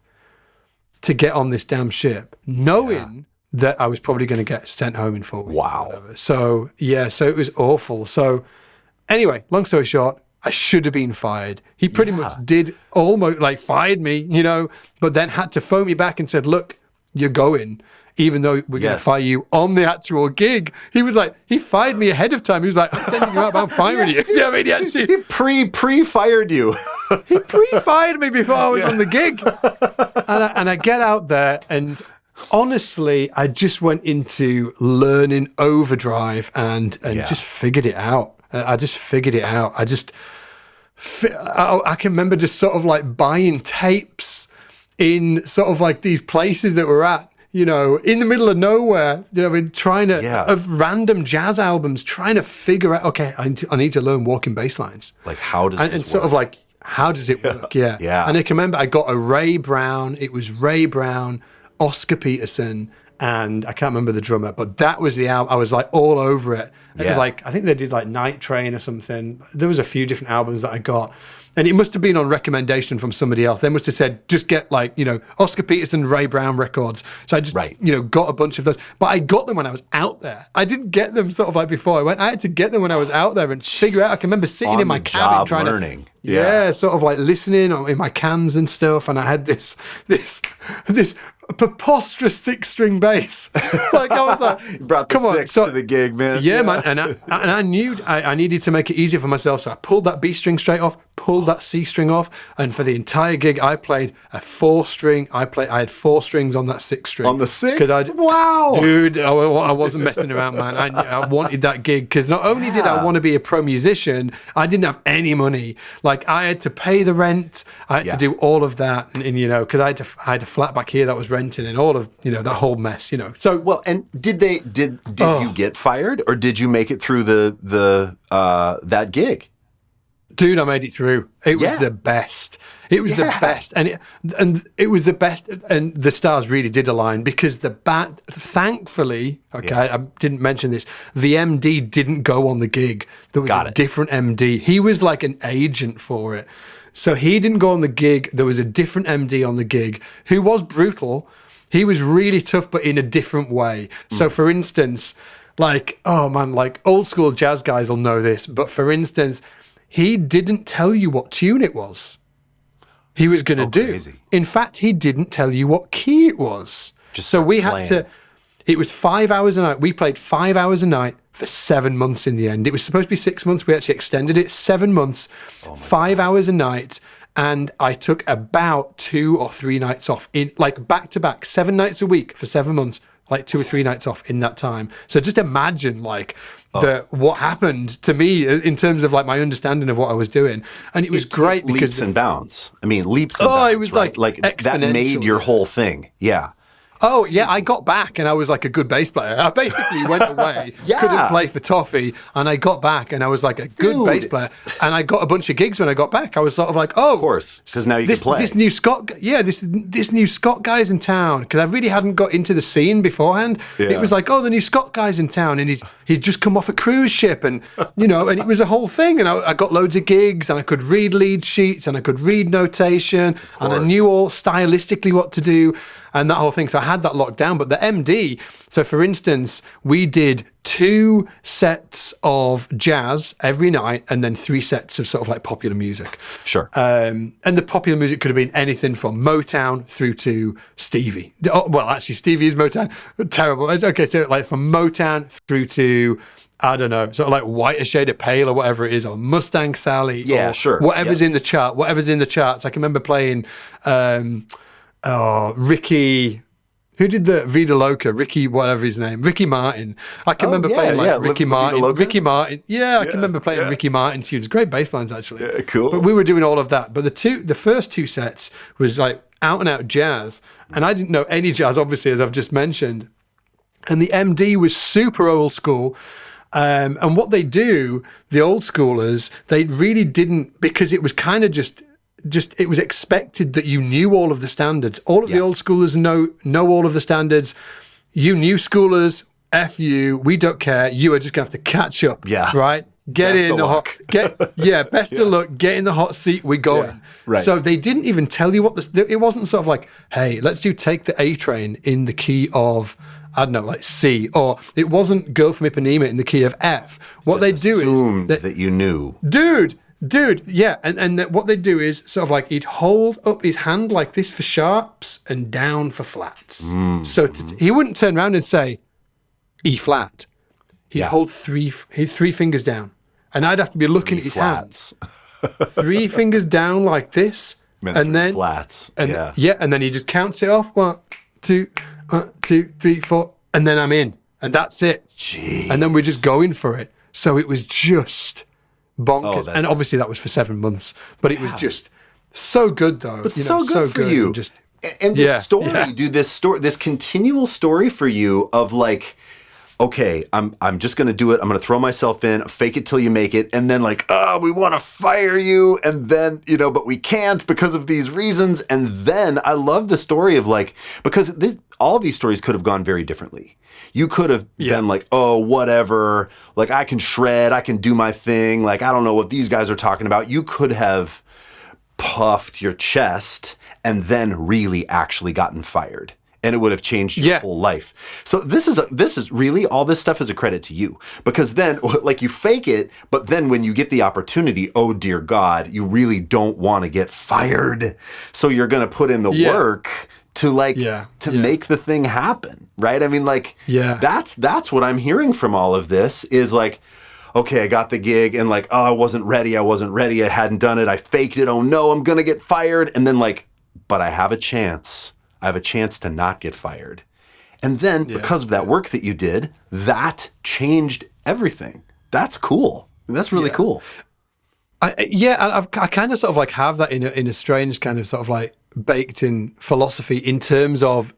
to get on this damn ship, knowing that I was probably going to get sent home in 4 weeks. Wow. So, yeah, so it was awful. So anyway, long story short, I should have been fired. He pretty much did almost like fired me, you know, but then had to phone me back and said, "Look, you're going. Even though we're going to fire you on the actual gig." He was like, he fired me ahead of time. He was like, "I'm sending you out, but I'm firing you." You know what I mean? He pre-fired you. He pre-fired me before I was on the gig. And I get out there, and honestly, I just went into learning overdrive and just figured it out. I just figured it out. I can remember just sort of like buying tapes in sort of like these places that we're at, you know, in the middle of nowhere, you know, trying to, of random jazz albums, trying to figure out, okay, I need to learn walking bass lines. Like, how does this and sort of like, how does it work? Yeah. And I can remember I got a Ray Brown. It was Ray Brown, Oscar Peterson, and I can't remember the drummer, but that was the album. I was like all over it. It was like, I think they did like Night Train or something. There was a few different albums that I got. And it must have been on recommendation from somebody else. They must have said, just get like, you know, Oscar Peterson, Ray Brown records. So I just, you know, got a bunch of those. But I got them when I was out there. I didn't get them sort of like before I went. I had to get them when I was out there and figure out. I can remember sitting in my cabin trying learning. to, sort of like listening in my cans and stuff. And I had this preposterous 6-string bass. Like I was like, you brought the six to the gig, man. Yeah, man. And I knew I needed to make it easier for myself. So I pulled that B string straight off, pulled that C string off, and for the entire gig, I played a 4-string. I had 4 strings on that 6-string. On the 6? Wow, dude, I wasn't messing around, man. I wanted that gig because not only did I want to be a pro musician, I didn't have any money. Like I had to pay the rent. I had to do all of that, and you know, because I had a flat back here that was renting, and all of, you know, that whole mess, you know. So well, and did you get fired, or did you make it through the that gig? Dude, I made it through. It was the best. It was the best, and it was the best, and the stars really did align because the band, thankfully, I didn't mention this, the MD didn't go on the gig. There was a different MD. He was like an agent for it. So he didn't go on the gig. There was a different MD on the gig who was brutal. He was really tough, but in a different way. So for instance, like, oh man, like old school jazz guys will know this, but for instance, he didn't tell you what tune it was. He was going to do. Crazy. In fact, he didn't tell you what key it was. So we had to, it was 5 hours a night. We played 5 hours a night for 7 months in the end. It was supposed to be 6 months. We actually extended it 7 months, 5 hours a night. And I took about 2 or 3 nights off in like back to back, 7 nights a week for 7 months, like 2 or 3 nights off in that time. So just imagine like what happened to me in terms of like my understanding of what I was doing. And it was great because leaps and bounds. I mean, leaps and bounds. It was right? like that made your whole thing. Yeah. Oh, yeah, I got back and I was like a good bass player. I basically went away, couldn't play for Toffee, and I got back and I was like a good bass player. And I got a bunch of gigs when I got back. I was sort of like, oh. Of course, because now you can play. This new Scott, this new Scott guy's in town, because I really hadn't got into the scene beforehand. Yeah. It was like, oh, the new Scott guy's in town, and he's just come off a cruise ship, and, you know, and it was a whole thing. And I got loads of gigs, and I could read lead sheets, and I could read notation, and I knew all stylistically what to do. And that whole thing. So I had that locked down. But the MD, so for instance, we did 2 sets of jazz every night and then 3 sets of sort of like popular music. Sure. And the popular music could have been anything from Motown through to Stevie. Oh, well, actually, Stevie is Motown. Terrible. Okay, so like from Motown through to, I don't know, sort of like Whiter Shade of Pale or whatever it is, or Mustang Sally. Yeah, or sure. Whatever's in the chart, whatever's in the charts. I can remember playing... Ricky, who did the Vida Loca? Ricky, whatever his name, Ricky Martin. I can remember playing like Ricky Martin. Ricky Martin. Yeah, I can remember playing Ricky Martin tunes. Great bass lines, actually. Yeah, cool. But we were doing all of that. But the first 2 sets was like out and out jazz, and I didn't know any jazz, obviously, as I've just mentioned. And the MD was super old school. And what they do, the old schoolers, they really didn't, because it was kind of just it was expected that you knew all of the standards. All of the old schoolers know all of the standards. You new schoolers, F you, we don't care. You are just gonna have to catch up. Yeah. Right? Get in the hot best of luck, get in the hot seat, we're going. Yeah. Right. So they didn't even tell you it wasn't sort of like, hey, let's take the A train in the key of, I don't know, like C, or it wasn't Girl from Ipanema in the key of F. What they do is that you knew. Dude, yeah, and what they'd do is sort of like he'd hold up his hand like this for sharps and down for flats. So he wouldn't turn around and say E flat. He'd hold three fingers down, and I'd have to be looking at his hands. 3 fingers down like this, and then flats. And then he just counts it off 1, 2, 3, 4, and then I'm in, and that's it. Jeez. And then we're just going for it. So it was just bonkers, and obviously that was for 7 months, but it was just so good though. But so good for you. And this story, dude, this continual story for you of like, okay, I'm just gonna do it. I'm gonna throw myself in, fake it till you make it, and then like, we want to fire you, and then but we can't because of these reasons. And then I love the story of like, because all these stories could have gone very differently. You could have been like, oh, whatever, like I can shred, I can do my thing, like I don't know what these guys are talking about. You could have puffed your chest and then really actually gotten fired, and it would have changed your whole life. So this is really, all this stuff is a credit to you, because then like you fake it, but then when you get the opportunity, oh dear God, you really don't want to get fired. So you're going to put in the work to make the thing happen, right? I mean, like, that's what I'm hearing from all of this is like, okay, I got the gig, and like, oh, I wasn't ready, I hadn't done it, I faked it, oh no, I'm gonna get fired, and then like, but I have a chance to not get fired. And then because of that work that you did, that changed everything. That's cool. That's really cool. I kind of sort of like have that in a strange kind of sort of like baked in philosophy in terms of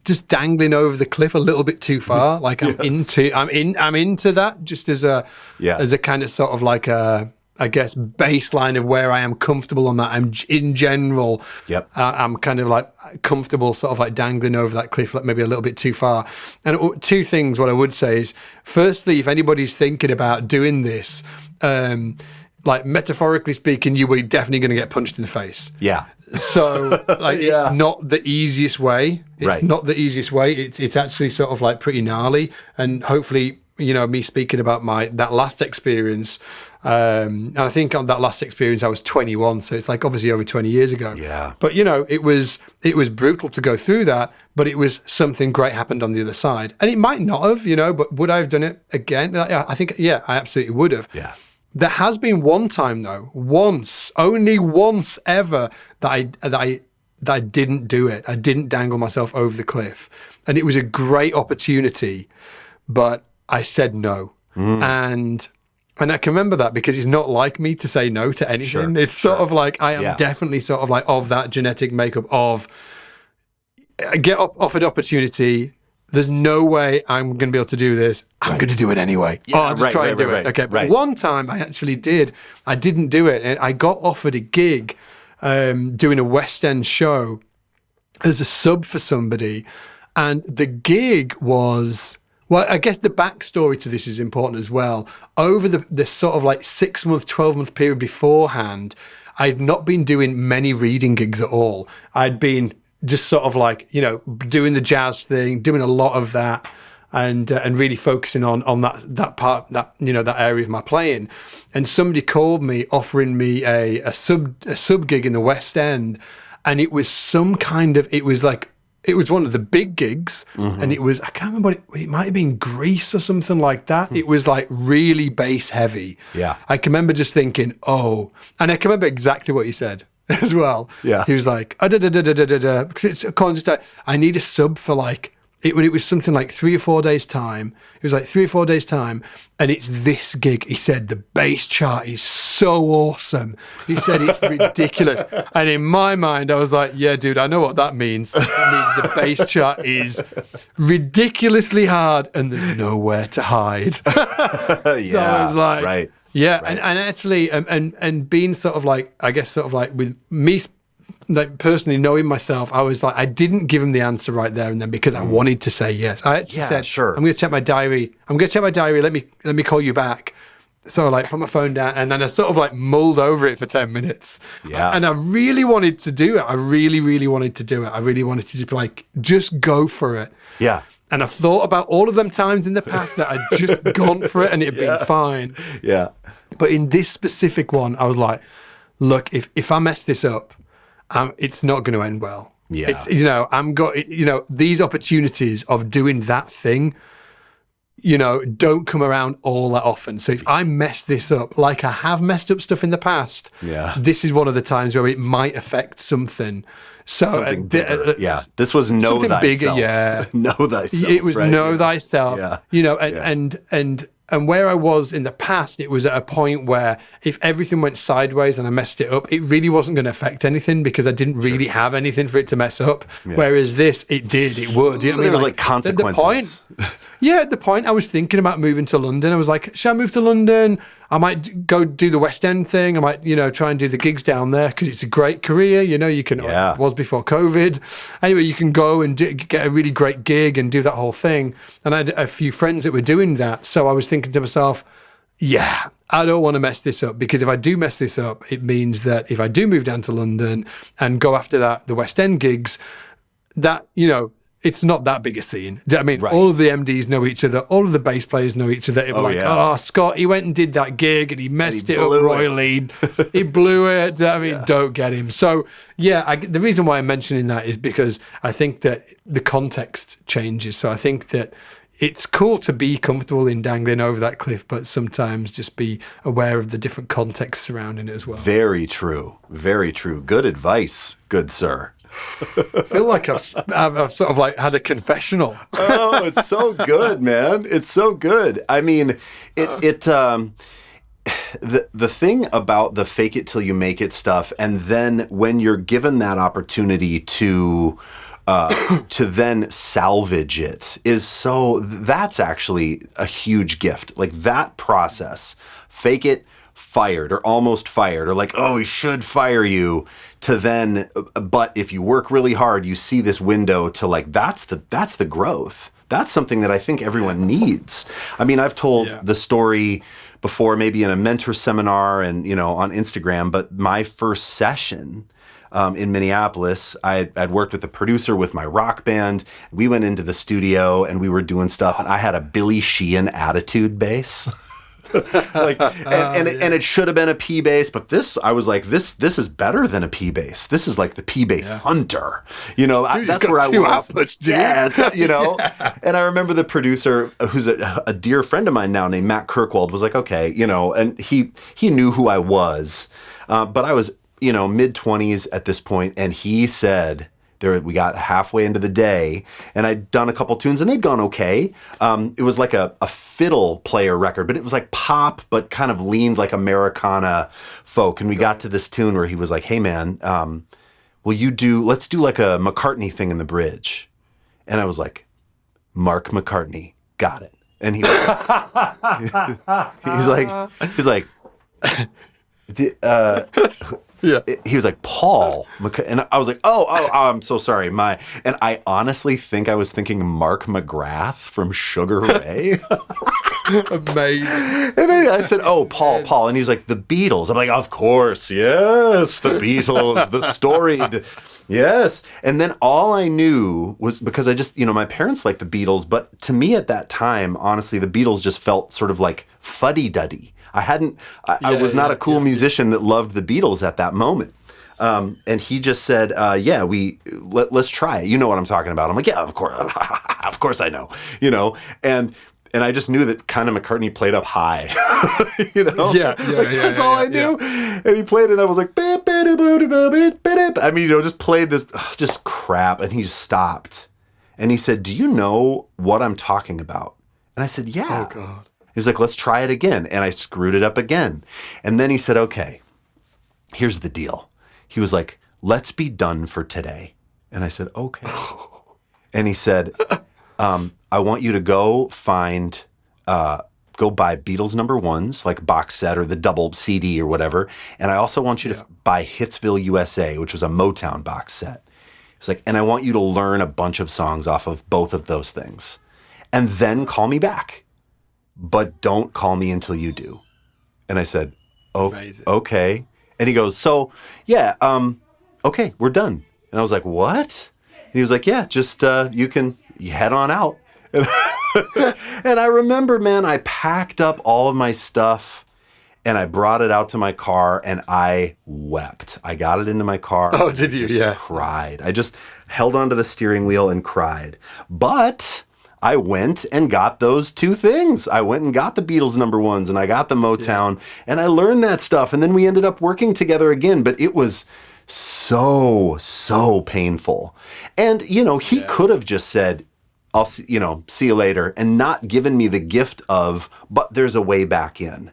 just dangling over the cliff a little bit too far. Like I'm into that just as a kind of sort of like a, I guess, baseline of where I am comfortable on that. I'm in general, I'm kind of like comfortable sort of like dangling over that cliff, like maybe a little bit too far. And 2 things, what I would say is, firstly, if anybody's thinking about doing this, like metaphorically speaking, you were definitely going to get punched in the face. Yeah. So like it's not the easiest way. It's not the easiest way. It's actually sort of like pretty gnarly. And hopefully, me speaking about that last experience, and I think on that last experience I was 21, so it's like obviously over 20 years ago. Yeah. But it was brutal to go through that, but it was something great happened on the other side. And it might not have, but would I have done it again? I think I absolutely would have. Yeah. There has been one time though, only once ever, that that I didn't do it. I didn't dangle myself over the cliff. And it was a great opportunity, but I said no. And I can remember that because it's not like me to say no to anything. It's sort of like, I am definitely sort of like of that genetic makeup of, I get offered opportunity. There's no way I'm going to be able to do this. I'm going to do it anyway. I'll just try and do it. Okay. But one time I actually did. I didn't do it. And I got offered a gig doing a West End show as a sub for somebody. And the gig was, well, I guess the backstory to this is important as well. Over the sort of like 6-month, 12-month period beforehand, I'd not been doing many reading gigs at all. I'd been just sort of like, you know, doing the jazz thing, doing a lot of that, and really focusing on that part, that, you know, that area of my playing. And somebody called me offering me a sub gig in the West End, and it was some kind of, it was one of the big gigs, and it was, I can't remember what it might have been Greece or something like that. It was like really bass heavy. Yeah. I can remember just thinking, oh, and I can remember exactly what he said as well. Yeah. He was like, because it's a constant, I need a sub for like, when it was something like 3 or 4 days time. It was like 3 or 4 days time, and it's this gig. He said the bass chart is so awesome. He said it's ridiculous. And in my mind, I was like, yeah, dude, I know what that means. It means the bass chart is ridiculously hard, and there's nowhere to hide. So I was like, right. Yeah, right. And actually, and being sort of like, I guess sort of like with me, like personally knowing myself, I was like, I didn't give him the answer right there and then because I wanted to say yes. I actually said, sure, I'm going to check my diary. Let me call you back. So I like put my phone down, and then I sort of like mulled over it for 10 minutes. Yeah. And I really wanted to do it. I really, really wanted to do it. I really wanted to just go for it. Yeah. And I thought about all of them times in the past that I'd just gone for it and it had been fine. Yeah. But in this specific one, I was like, look, if I mess this up, it's not going to end well. Yeah. It's, you know, these opportunities of doing that thing, you know, don't come around all that often. So if I mess this up, like I have messed up stuff in the past, this is one of the times where it might affect something. So something bigger. This was know something thyself. Bigger, yeah. Know thyself. It was know thyself. Yeah. You know, and where I was in the past, it was at a point where if everything went sideways and I messed it up, it really wasn't going to affect anything because I didn't really have anything for it to mess up. Yeah. Whereas this, it did, it would. You know what I mean? There was like consequences. At the point I was thinking about moving to London. I was like, should I move to London? I might go do the West End thing. I might, you know, try and do the gigs down there because it's a great career. You know, you can, it was before COVID. Anyway, you can go and get a really great gig and do that whole thing. And I had a few friends that were doing that. So I was thinking to myself, yeah, I don't want to mess this up because if I do mess this up, it means that if I do move down to London and go after the West End gigs, that, you know, it's not that big a scene. I mean, all of the MDs know each other. All of the bass players know each other. It was oh, Scott, he went and did that gig and he messed it up royally. He blew it. I mean, don't get him. So, the reason why I'm mentioning that is because I think that the context changes. So I think that it's cool to be comfortable in dangling over that cliff, but sometimes just be aware of the different contexts surrounding it as well. Very true. Very true. Good advice, good sir. I feel like I've sort of like had a confessional. Oh, it's so good, man. It's so good. I mean, the thing about the fake it till you make it stuff, and then when you're given that opportunity to then salvage it that's actually a huge gift. Like that process, fake it, fired or almost fired, or like, oh, we should fire you, to then, but if you work really hard, you see this window to like, that's the growth. That's something that I think everyone needs. I mean, I've told the story before, maybe in a mentor seminar and, you know, on Instagram, but my first session in Minneapolis, I'd worked with a producer with my rock band. We went into the studio and we were doing stuff, and I had a Billy Sheehan attitude bass. Like, and it should have been a P bass, but I was like, this is better than a P bass. This is like the P bass hunter, you know. Dude, that's where I was. Outputs, dude. Yeah, you know. And I remember the producer, who's a dear friend of mine now, named Matt Kirkwald, was like, okay, you know, and he knew who I was, but I was mid-20s at this point, and he said, we got halfway into the day, and I'd done a couple tunes, and they'd gone okay. It was like a fiddle player record, but it was like pop, but kind of leaned like Americana folk. And we got to this tune where he was like, "Hey man, let's do like a McCartney thing in the bridge." And I was like, "Mark McCartney, got it." And he was he's like, Yeah. He was like, "Paul," and I was like, oh, I'm so sorry. And I honestly think I was thinking Mark McGrath from Sugar Ray. Amazing. And then I said, "Oh, Paul," and he was like, "The Beatles." I'm like, "Of course, yes, the Beatles, the storied, yes." And then all I knew was, because I just, my parents liked the Beatles, but to me at that time, honestly, the Beatles just felt sort of like fuddy-duddy. I was not a cool musician that loved the Beatles at that moment. And he just said, let's try it. You know what I'm talking about. I'm like, "Yeah, of course, of course I know," and I just knew that kind of McCartney played up high, Yeah. That's all I knew. Yeah. And he played it, and I was like, I mean, just played this, just crap. And he stopped, and he said, "Do you know what I'm talking about?" And I said, "Yeah." Oh, God. He's like, "Let's try it again." And I screwed it up again. And then he said, "Okay, here's the deal." He was like, "Let's be done for today." And I said, "Okay." And he said, "I want you to go buy Beatles #1s, like box set or the double CD or whatever. And I also want you to buy Hitsville, USA, which was a Motown box set." He's like, "And I want you to learn a bunch of songs off of both of those things. And then call me back. But don't call me until you do." And I said, "Oh, Amazing. Okay." And he goes, "Okay, we're done." And I was like, "What?" And he was like, "Yeah, just you head on out." And I remember, man, I packed up all of my stuff and I brought it out to my car and I wept. I got it into my car. Oh, did you? Yeah. Cried. I just held onto the steering wheel and cried. But I went and got those two things. I went and got the Beatles #1s and I got the Motown and I learned that stuff. And then we ended up working together again, but it was so painful. And, he could have just said, "I'll see you later," and not given me the gift of, "But there's a way back in."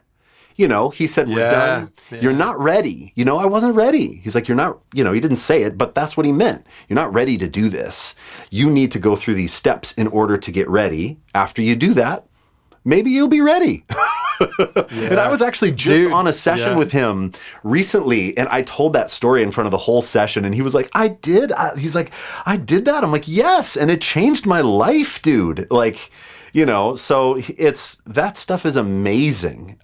He said, "We're done. Yeah. You're not ready." I wasn't ready. He's like, "You're not," he didn't say it, but that's what he meant. "You're not ready to do this. You need to go through these steps in order to get ready. After you do that, maybe you'll be ready." And I was actually just on a session with him recently, and I told that story in front of the whole session, and he was like, "I did?" He's like, "I did that?" I'm like, "Yes, and it changed my life, dude." Like, so that stuff is amazing.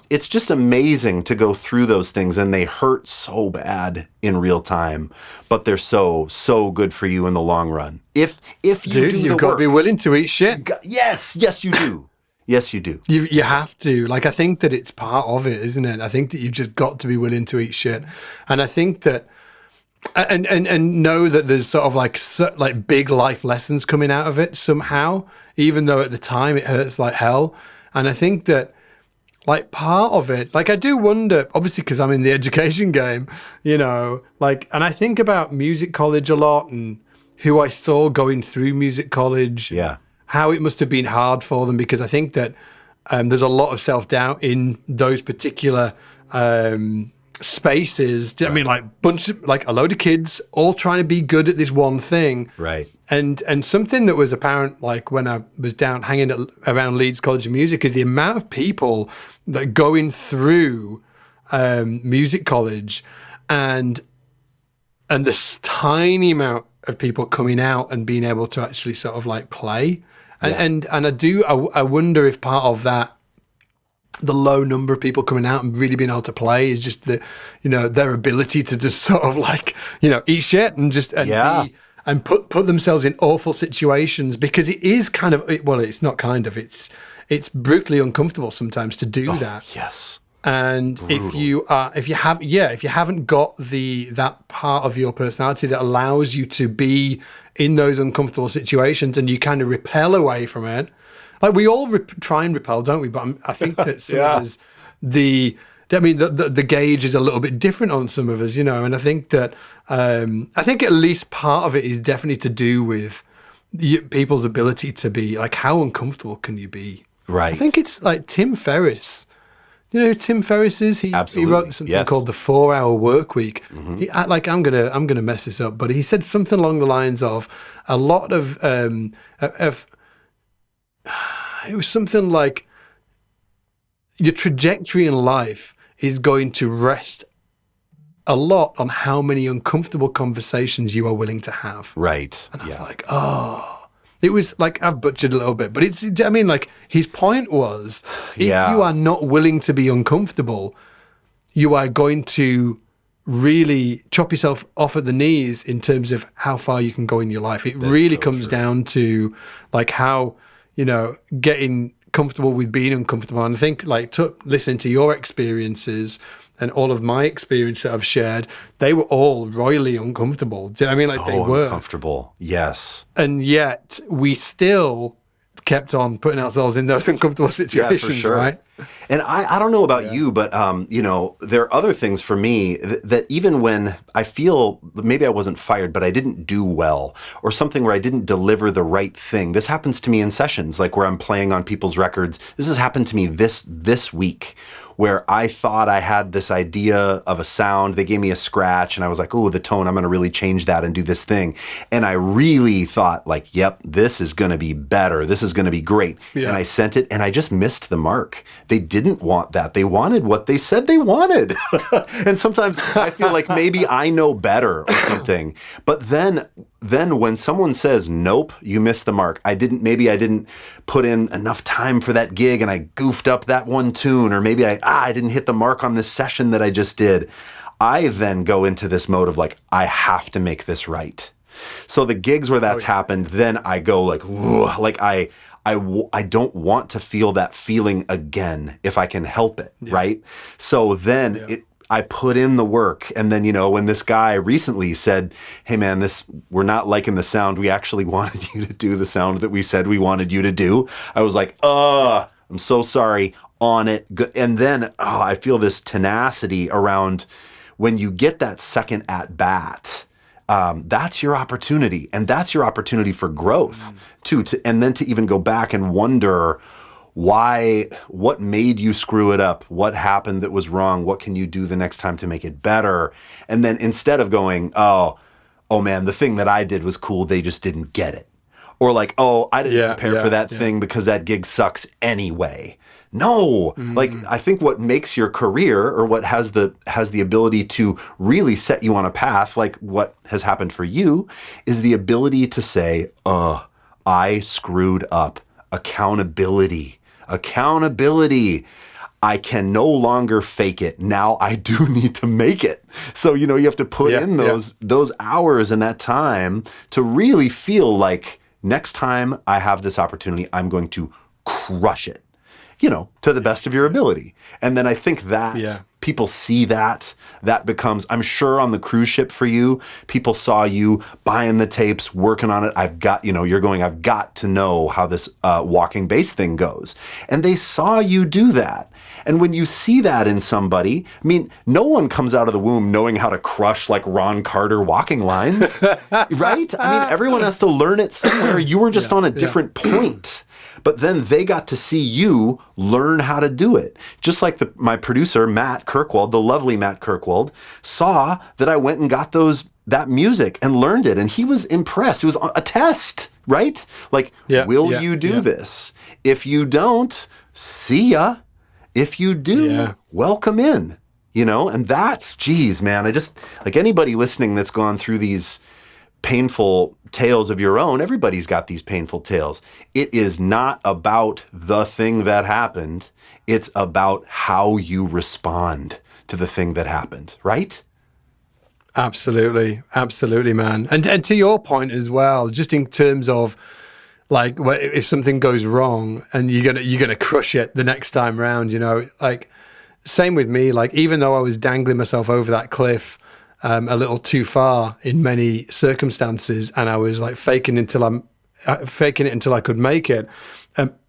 It's just amazing to go through those things, and they hurt so bad in real time, but they're so good for you in the long run. If you do you've got to be willing to eat shit. Yes, you do. Yes, you do. You have to. Like, I think that it's part of it, isn't it? I think that you've just got to be willing to eat shit. And I think that, and know that there's sort of like big life lessons coming out of it somehow, even though at the time it hurts like hell. And I think that, like, part of it, like, I do wonder, obviously, because I'm in the education game, and I think about music college a lot and who I saw going through music college. Yeah. How it must have been hard for them, because I think that there's a lot of self-doubt in those particular spaces. Right. I mean, like a load of kids all trying to be good at this one thing. Right. And something that was apparent, like when I was down hanging around Leeds College of Music, is the amount of people that going through music college and this tiny amount of people coming out and being able to actually sort of like play. And I wonder if part of that, the low number of people coming out and really being able to play, is just their ability to just sort of like, eat shit and just and put themselves in awful situations, because it is kind of, it's not kind of, it's brutally uncomfortable sometimes to do that. Yes. And brutal. if you haven't got that part of your personality that allows you to be in those uncomfortable situations, and you kind of repel away from it, like we all try and repel, don't we? But I think that sometimes I mean, the gauge is a little bit different on some of us, and I think that, I think at least part of it is definitely to do with people's ability to be like, how uncomfortable can you be? Right. I think it's like Tim Ferriss. You know who Tim Ferriss is? He wrote something called the 4-Hour Work Week. I'm gonna mess this up, but he said something along the lines of a lot of it was something like your trajectory in life is going to rest a lot on how many uncomfortable conversations you are willing to have. Right. And I was like, oh. It was like, I've butchered a little bit, but like his point was, if you are not willing to be uncomfortable, you are going to really chop yourself off at the knees in terms of how far you can go in your life. It really comes down to like how, getting comfortable with being uncomfortable. And I think like listening to your experiences and all of my experience that I've shared, they were all royally uncomfortable. Do you know what I mean? Like they were uncomfortable. Yes. And yet we still kept on putting ourselves in those uncomfortable situations, for sure. right? And I don't know about you, but there are other things for me that even when I feel maybe I wasn't fired, but I didn't do well, or something where I didn't deliver the right thing. This happens to me in sessions, like where I'm playing on people's records. This has happened to me this week, where I thought I had this idea of a sound. They gave me a scratch and I was like, oh, the tone, I'm going to really change that and do this thing. And I really thought like, yep, this is going to be better. This is going to be great. Yeah. And I sent it and I just missed the mark. They didn't want that. They wanted what they said they wanted. And sometimes I feel like maybe I know better or something. But then when someone says, nope, you missed the mark. Maybe I didn't put in enough time for that gig and I goofed up that one tune, or maybe I didn't hit the mark on this session that I just did. I then go into this mode of like, I have to make this right. So the gigs where that's happened, then I go like, I don't want to feel that feeling again if I can help it, right? So then I put in the work, and then, when this guy recently said, hey man, we're not liking the sound, we actually wanted you to do the sound that we said we wanted you to do. I was like, I'm so sorry, on it. And then I feel this tenacity around when you get that second at bat. That's your opportunity, and that's your opportunity for growth too. And then to even go back and wonder what made you screw it up? What happened that was wrong? What can you do the next time to make it better? And then instead of going, oh man, the thing that I did was cool, they just didn't get it. Or like, oh, I didn't prepare for that thing because that gig sucks anyway. No, like I think what makes your career, or what has the ability to really set you on a path, like what has happened for you, is the ability to say, I screwed up. Accountability. I can no longer fake it. Now I do need to make it. So, you have to put in those hours and that time to really feel like next time I have this opportunity, I'm going to crush it, to the best of your ability. And then I think that people see that becomes, I'm sure on the cruise ship for you, people saw you buying the tapes, working on it. I've got to know how this walking bass thing goes. And they saw you do that. And when you see that in somebody, I mean, no one comes out of the womb knowing how to crush like Ron Carter walking lines, right? I mean, everyone has to learn it somewhere. You were just on a different point. But then they got to see you learn how to do it. Just like my producer, Matt Kirkwald, the lovely Matt Kirkwald, saw that I went and got that music and learned it. And he was impressed. It was a test, right? Like, will you do this? If you don't, see ya. If you do, welcome in. And that's, geez, man, I just, like anybody listening that's gone through these painful tales of your own, everybody's got these painful tales. It is not about the thing that happened. It's about how you respond to the thing that happened, right? Absolutely, man. And to your point as well, just in terms of like, if something goes wrong and you're gonna crush it the next time round, like same with me. Like even though I was dangling myself over that cliff a little too far in many circumstances, and I was like faking it until I could make it.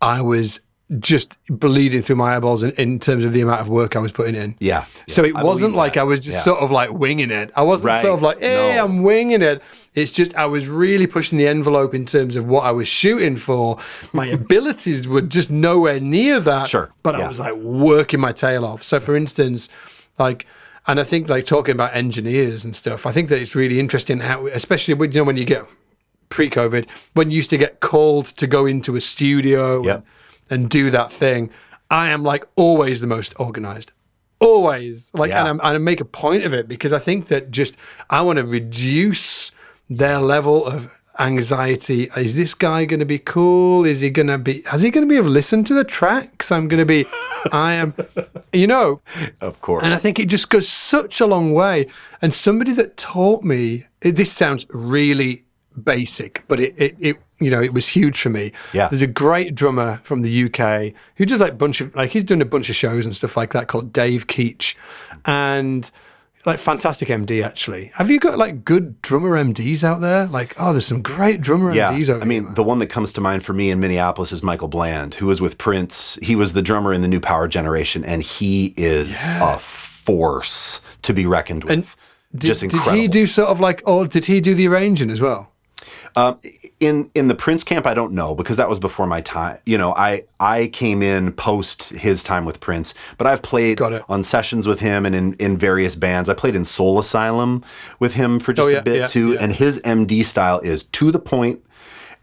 I was just bleeding through my eyeballs in terms of the amount of work I was putting in. Yeah. So it wasn't like I was just sort of like winging it. I wasn't sort of like, hey, I'm winging it. It's just I was really pushing the envelope in terms of what I was shooting for. My abilities were just nowhere near that. Sure. But I was like working my tail off. So for instance, like, and I think like talking about engineers and stuff, I think that it's really interesting how, especially when, you know, when you get pre-COVID, when you used to get called to go into a studio and do that thing, I am like always the most organized. Always. Like, and I make a point of it because I think that just, I want to reduce their level of anxiety. Is this guy going to be cool? Has he going to be able to listen to the tracks? I am, you know. Of course. And I think it just goes such a long way. And somebody that taught me, this sounds really basic, but it you know, it was huge for me. Yeah. There's a great drummer from the UK who does he's done a bunch of shows and stuff like that called Dave Keach, and like fantastic MD actually. Have you got like good drummer MDs out there? Like, oh, there's some great drummer MDs over here. The one that comes to mind for me in Minneapolis is Michael Bland, who was with Prince. He was the drummer in the New Power Generation, and he is a force to be reckoned with. And just incredible. Did he do sort of like, or did he do the arranging as well? In the Prince camp, I don't know, because that was before my time. You know, I came in post his time with Prince, but I've played on sessions with him and in various bands. I played in Soul Asylum with him for just a bit too, and his MD style is to the point.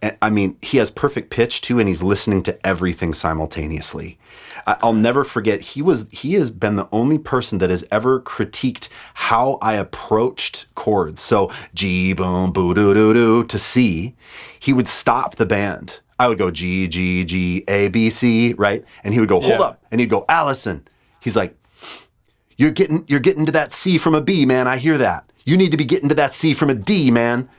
And, I mean, he has perfect pitch too, and he's listening to everything simultaneously. I'll never forget, he has been the only person that has ever critiqued how I approached chords. So G, boom, boo, doo, doo, doo, to C. He would stop the band. I would go G, G, G, A, B, C, right? And he would go, hold up. And he'd go, Allison. He's like, you're getting to that C from a B, man. I hear that. You need to be getting to that C from a D, man.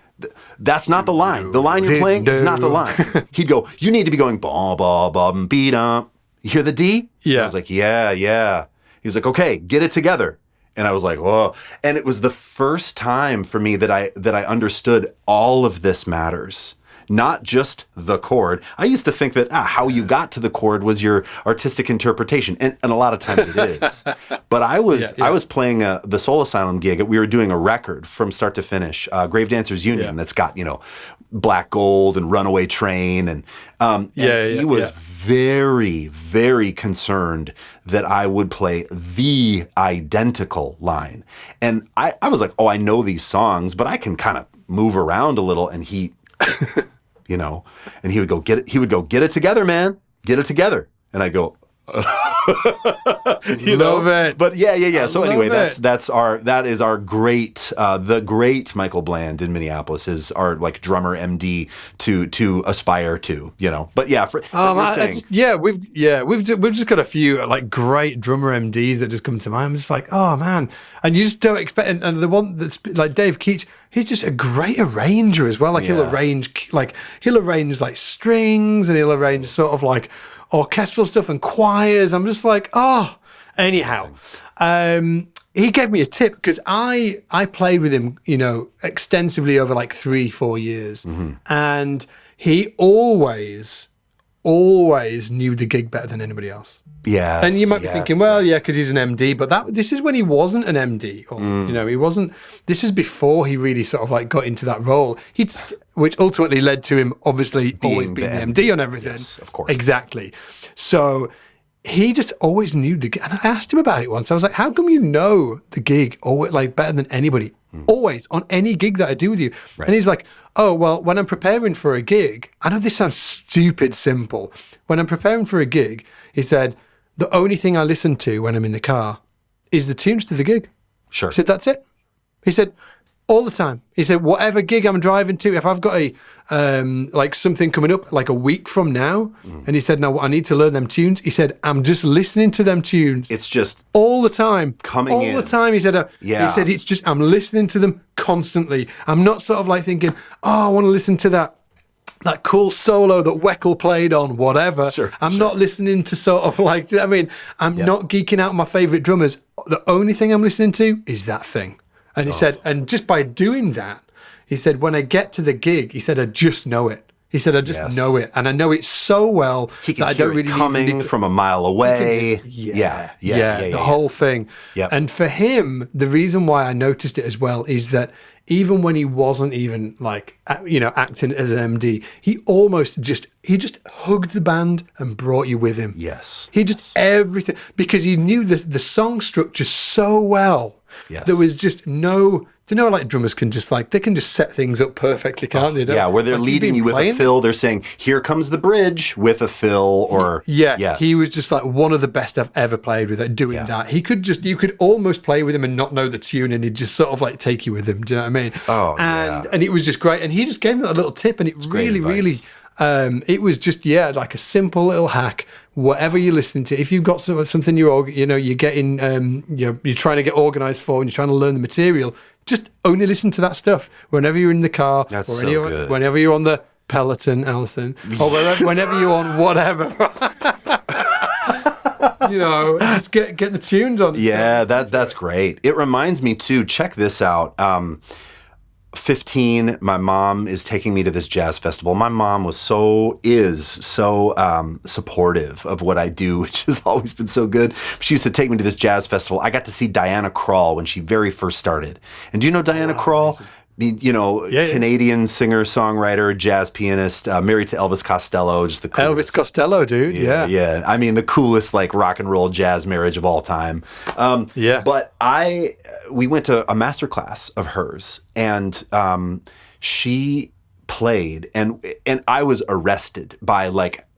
That's not the line. The line you're playing is not the line. He'd go, you need to be going, ba, ba, ba, beat up. You hear the D? Yeah. I was like, yeah. He was like, okay, get it together. And I was like, whoa. And it was the first time for me that I understood all of this matters. Not just the chord. I used to think that how you got to the chord was your artistic interpretation, and a lot of times it is. But I was playing the Soul Asylum gig. We were doing a record from start to finish, Grave Dancers Union, that's got, you know, Black Gold and Runaway Train, and he was very, very concerned that I would play the identical line. And I was like, oh, I know these songs, but I can kind of move around a little, and he... you know, and he would go, get it together, man. Get it together. And I go, love it. But yeah. So anyway, that is our great, the great Michael Bland in Minneapolis is our like drummer MD to aspire to, you know. But yeah, we've just got a few like great drummer MDs that just come to mind. I'm just like, oh man, and you just don't expect. And the one that's like Dave Keach, he's just a great arranger as well. Like he'll arrange like strings, and he'll arrange sort of like orchestral stuff and choirs. I'm just like, oh. Anyhow, he gave me a tip because I played with him, you know, extensively over like 3-4 years, and he always knew the gig better than anybody else. Yeah. And you might be thinking, well, because he's an MD, but this is when he wasn't an MD, or you know, he wasn't. This is before he really sort of like got into that role. Which ultimately led to him obviously always being the MD on everything. Yes, of course. Exactly. So he just always knew the gig. And I asked him about it once. I was like, how come you know the gig like better than anybody? Always, on any gig that I do with you. Right. And he's like, oh, well, when I'm preparing for a gig, I know this sounds stupid simple. When I'm preparing for a gig, he said, the only thing I listen to when I'm in the car is the tunes to the gig. Sure. He said, that's it. He said, all the time. He said, whatever gig I'm driving to, if I've got a like something coming up like a week from now, and he said, no, I need to learn them tunes. He said, I'm just listening to them tunes. It's just all the time. Coming in. All the time. He said, he said, it's just, I'm listening to them constantly. I'm not sort of like thinking, oh, I want to listen to that cool solo that Weckl played on whatever. I'm not listening to sort of like, I mean, I'm not geeking out my favorite drummers. The only thing I'm listening to is that thing. And he said, and just by doing that, he said, when I get to the gig, he said, I just know it. He said, I just know it. And I know it so well he can that I hear don't really it coming from a mile away. The whole thing. Yep. And for him, the reason why I noticed it as well is that even when he wasn't even like, acting as an MD, he just hugged the band and brought you with him. Yes. He just everything, because he knew the song structure so well. Yes. There was just no, like drummers can just they can just set things up perfectly, can't they? Yeah, where they're leading you with a fill, they're saying, here comes the bridge with a fill, or... Yeah, he was just like one of the best I've ever played with at doing that. He could you could almost play with him and not know the tune, and he'd just sort of like take you with him, do you know what I mean? Oh, and it was just great, and he just gave me that little tip, and it really, it was just, like a simple little hack. Whatever you're listening to, if you've got something you're getting, you're trying to get organized for, and you're trying to learn the material, just only listen to that stuff whenever you're in the car, whenever you're on the Peloton, Alison, or whenever you're on whatever. Just get the tunes on. Yeah, that's great. It reminds me too. Check this out. 15, my mom is taking me to this jazz festival. My mom is so supportive of what I do, which has always been so good. She used to take me to this jazz festival. I got to see Diana Krall when she very first started. And do you know Diana Krall? Canadian singer, songwriter, jazz pianist, married to Elvis Costello, just the coolest. Elvis Costello, dude. Yeah. I mean, the coolest rock and roll jazz marriage of all time. But we went to a master class of hers, and she played, and I was arrested by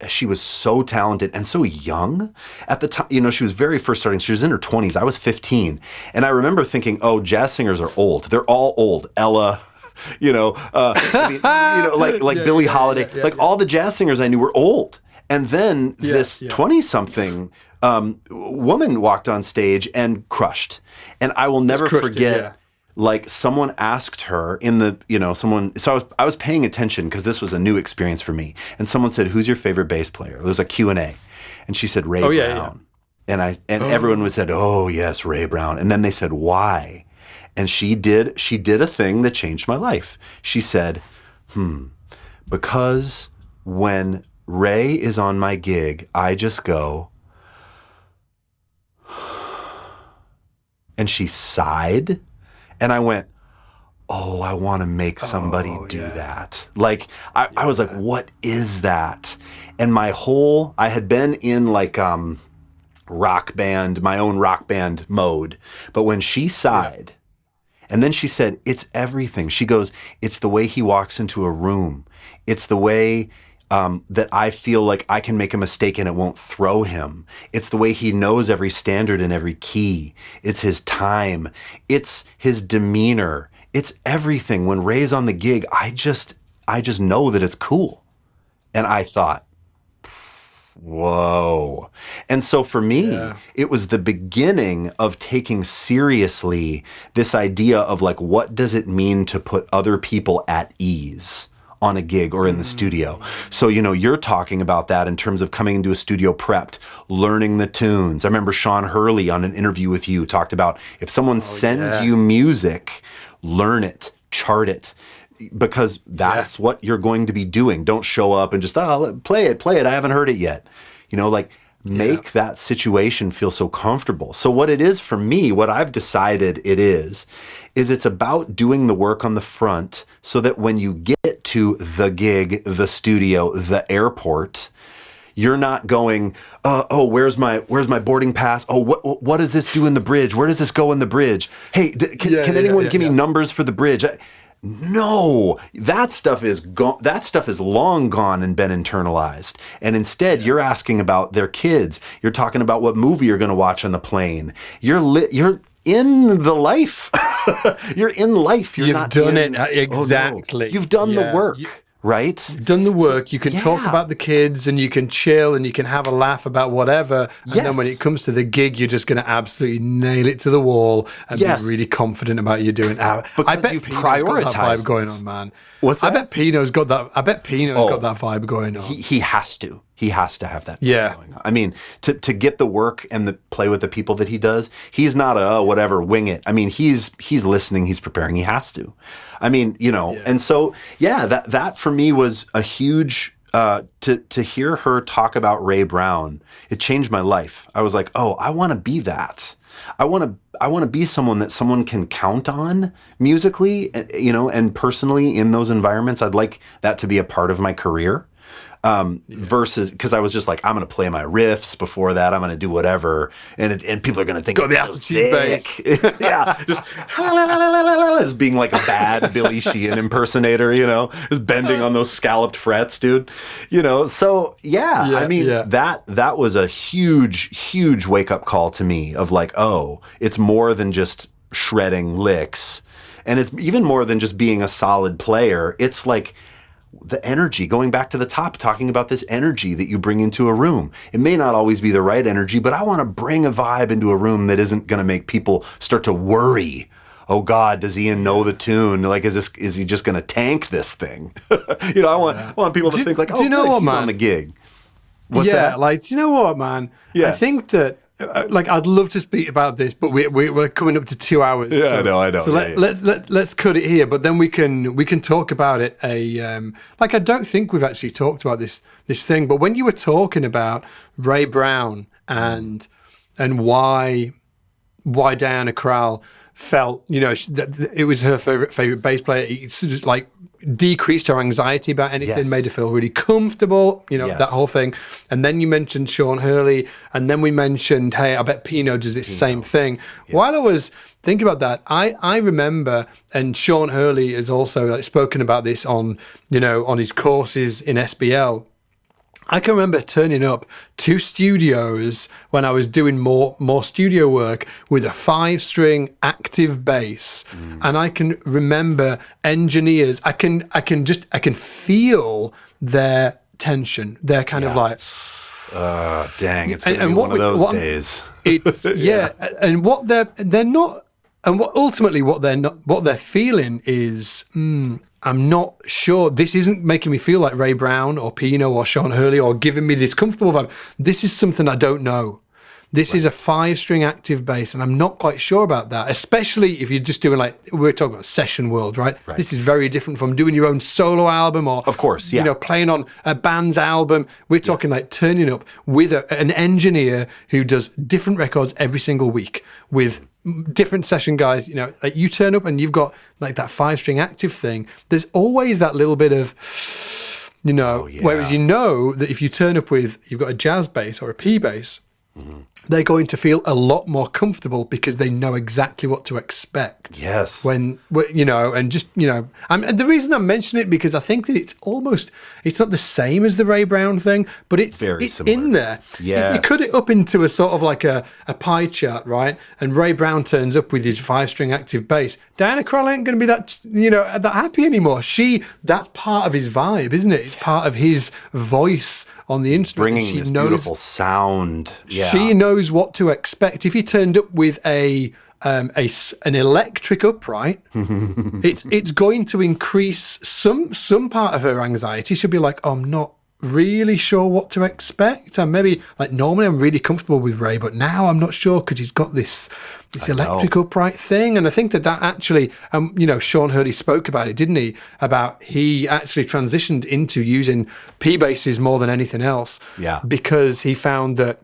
she was so talented and so young at the time. She was very first starting. She was in her 20s. I was 15, and I remember thinking, oh, jazz singers are old. They're all old. Ella, Billie Holiday, all the jazz singers I knew were old. And then this 20-something woman walked on stage and crushed, and I will never forget. Someone asked her so I was paying attention because this was a new experience for me. And someone said, who's your favorite bass player? It was a Q&A. And she said, Ray Brown. Yeah. And everyone said, oh yes, Ray Brown. And then they said, why? And she did a thing that changed my life. She said, because when Ray is on my gig, I just go, and she sighed. And I went, oh, I want to make somebody do that. I was like, what is that? And I had been in rock band, my own rock band mode. But when she sighed, and then she said, it's everything. She goes, it's the way he walks into a room. It's the way that I feel like I can make a mistake and it won't throw him. It's the way he knows every standard and every key. It's his time. It's his demeanor. It's everything. When Ray's on the gig, I just know that it's cool. And I thought, whoa. And so for me, it was the beginning of taking seriously this idea of what does it mean to put other people at ease on a gig or in the studio. So, you're talking about that in terms of coming into a studio prepped, learning the tunes. I remember Sean Hurley on an interview with you talked about if someone sends you music, learn it, chart it, because that's what you're going to be doing. Don't show up and just, play it. I haven't heard it yet. Make that situation feel so comfortable. So what it is for me, what I've decided it is it's about doing the work on the front so that when you get to the gig, the studio, the airport, you're not going, where's my boarding pass? Oh, what does this do in the bridge? Where does this go in the bridge? Hey, can anyone give me numbers for the bridge? No, that stuff is gone. That stuff is long gone and been internalized. And instead, you're asking about their kids. You're talking about what movie you're going to watch on the plane. You're in the life. You're in life. You've not done it exactly. You've done the work. Right? You've done the work. You can talk about the kids and you can chill and you can have a laugh about whatever. And then when it comes to the gig, you're just going to absolutely nail it to the wall and be really confident about you doing it. I bet you've prioritized that vibe going on, man. What's that? I bet Pino's got that. I bet Pino's got that vibe going on. He has to. He has to have that thing Yeah. going on. I mean, to get the work and play with the people that he does, he's not a whatever, wing it. I mean, he's listening, he's preparing, he has to. I mean, and so that for me was a huge to hear her talk about Ray Brown. It changed my life. I was like, oh, I want to be that. I want to be someone that someone can count on musically, and personally in those environments. I'd like that to be a part of my career. Versus, because I was just like, I'm going to play my riffs before that. I'm going to do whatever. And people are going to think, got the altitude bass. Yeah. Just being like a bad Billy Sheehan impersonator, just bending on those scalloped frets, dude. So I mean, that was a huge, huge wake up call to me of like, oh, it's more than just shredding licks. And it's even more than just being a solid player. It's like, the energy, going back to the top, talking about this energy that you bring into a room. It may not always be the right energy, but I want to bring a vibe into a room that isn't going to make people start to worry. Oh God, does Ian know the tune? Like, is he just going to tank this thing? I want people to think like, oh, do you know what, he's on the gig. What's that? Like, do you know what, man? Yeah. I think that, I'd love to speak about this, but we're coming up to 2 hours. Yeah, so, I know. So let's cut it here, but then we can talk about it. I don't think we've actually talked about this thing, but when you were talking about Ray Brown and why Diana Krall felt, that it was her favorite bass player, it sort of like decreased her anxiety about anything, made her feel really comfortable, that whole thing. And then you mentioned Sean Hurley, and then we mentioned, hey, I bet Pino does this same thing. Yeah. While I was thinking about that, I remember, and Sean Hurley has also spoken about this on his courses in SBL. I can remember turning up to studios when I was doing more studio work with a 5-string active bass, and I can remember engineers. I can feel their tension. They're kind of like, dang, it's gonna be one of those days. It's and what they're not, and what they're feeling is. I'm not sure. This isn't making me feel like Ray Brown or Pino or Sean Hurley or giving me this comfortable vibe. This is something I don't know. This is a 5-string active bass, and I'm not quite sure about that, especially if you're just doing, like, we're talking about session world, right? This is very different from doing your own solo album or, of course, playing on a band's album. We're talking like turning up with an engineer who does different records every single week with different session guys. Like, you turn up and you've got like that 5-string active thing. There's always that little bit of, whereas that if you turn up with, you've got a jazz bass or a P bass, they're going to feel a lot more comfortable because they know exactly what to expect. Yes. And the reason I'm mentioning it, because I think that it's not the same as the Ray Brown thing, but it's in there. Yes. If you cut it up into a sort of like a pie chart, right? And Ray Brown turns up with his 5-string active bass, Diana Krall ain't going to be that happy anymore. That's part of his vibe, isn't it? It's part of his voice on the instrument. Bringing this beautiful sound. Yeah. She knows what to expect. If he turned up with an electric upright, it's going to increase some part of her anxiety. She'll be like, oh, I'm not really sure what to expect. And maybe, like, normally I'm really comfortable with Ray, but now I'm not sure because he's got this electric upright thing. And I think that actually, Sean Hurley spoke about it, didn't he? About he actually transitioned into using P basses more than anything else. Yeah. Because he found that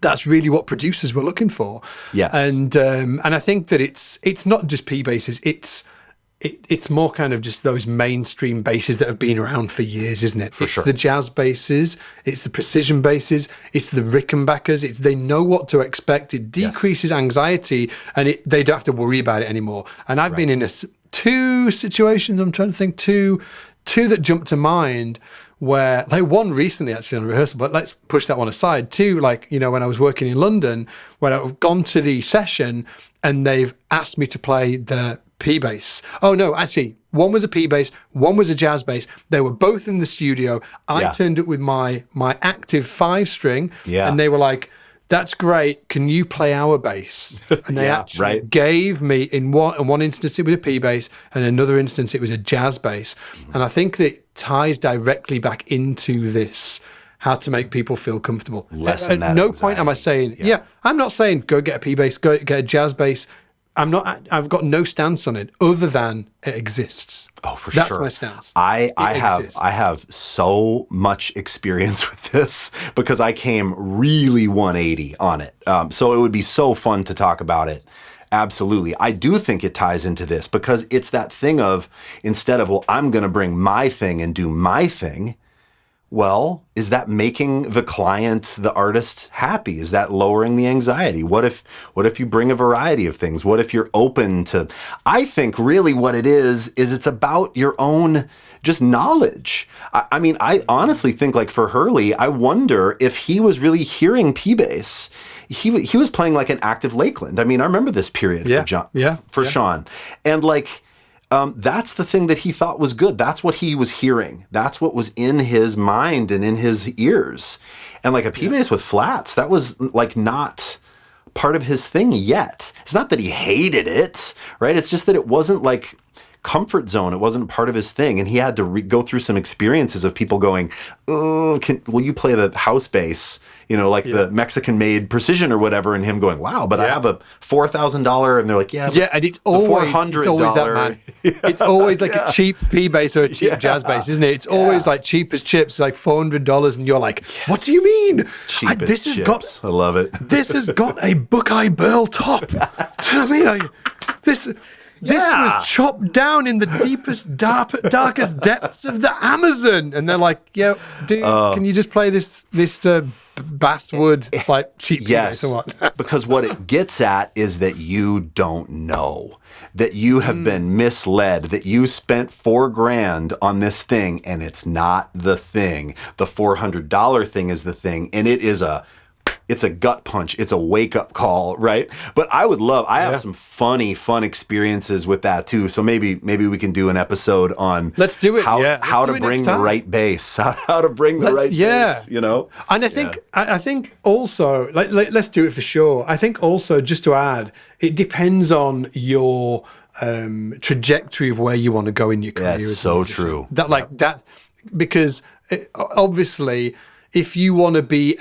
that's really what producers were looking for. Yes. And I think that it's not just P basses. It's more kind of just those mainstream basses that have been around for years, isn't it? It's the jazz basses, it's the precision basses, it's the Rickenbackers. They know what to expect. It decreases anxiety, and they don't have to worry about it anymore. And I've been in 2 situations. I'm trying to think two that jump to mind. Where, like, one recently actually on rehearsal, but let's push that one aside. 2, like, when I was working in London, when I've gone to the session and they've asked me to play the P bass. Oh no, actually, one was a P bass, one was a jazz bass. They were both in the studio. I turned up with my active 5-string, and they were like, that's great. Can you play our bass? And they actually gave me, in one instance it was a P bass, and another instance it was a jazz bass. And I think that ties directly back into this how to make people feel comfortable. Lessen At that no point am I anxiety. saying, I'm not saying go get a P bass, go get a jazz bass. I've got no stance on it other than it exists. Oh, for That's sure. my stance. I have so much experience with this because I came really 180 on it. So it would be so fun to talk about it. Absolutely. I do think it ties into this because it's that thing of, instead of, well, I'm going to bring my thing and do my thing. Well, is that making the client, the artist, happy? Is that lowering the anxiety? What if you bring a variety of things? What if you're open to, I think really what it is it's about your own just knowledge. I mean, I honestly think, like, for Hurley, I wonder if he was really hearing P-Bass. He was playing like an active Lakeland. I mean, I remember this period for Sean. And like, that's the thing that he thought was good. That's what he was hearing. That's what was in his mind and in his ears. And like a P-Bass with flats, that was like not part of his thing yet. It's not that he hated it, right? It's just that it wasn't like comfort zone. It wasn't part of his thing. And he had to go through some experiences of people going, oh, will you play the house bass? You know, like the Mexican-made Precision or whatever, and him going, wow, but I have a $4,000, and they're like, and it's always that, man. It's always like a cheap P bass or a cheap jazz bass, isn't it? It's always like cheap as chips, like $400, and you're like, what do you mean? Cheap as chips. I love it. This has got a Buckeye Burl top. Do you know what I mean? Like, this was chopped down in the deepest, darkest depths of the Amazon, and they're like, dude, can you just play this basswood like cheap bass or what? Because what it gets at is that you don't know, that you have been misled, that you spent $4,000 on this thing and it's not the thing. The $400 thing is the thing, and it's a gut punch. It's a wake-up call, right? But I have some fun experiences with that too. So maybe we can do an episode on Let's do it. How to bring the right bass, how to bring the right bass, you know? And I think also, let's do it for sure. I think also, just to add, it depends on your trajectory of where you want to go in your career. That's so true. Because obviously, if you want to be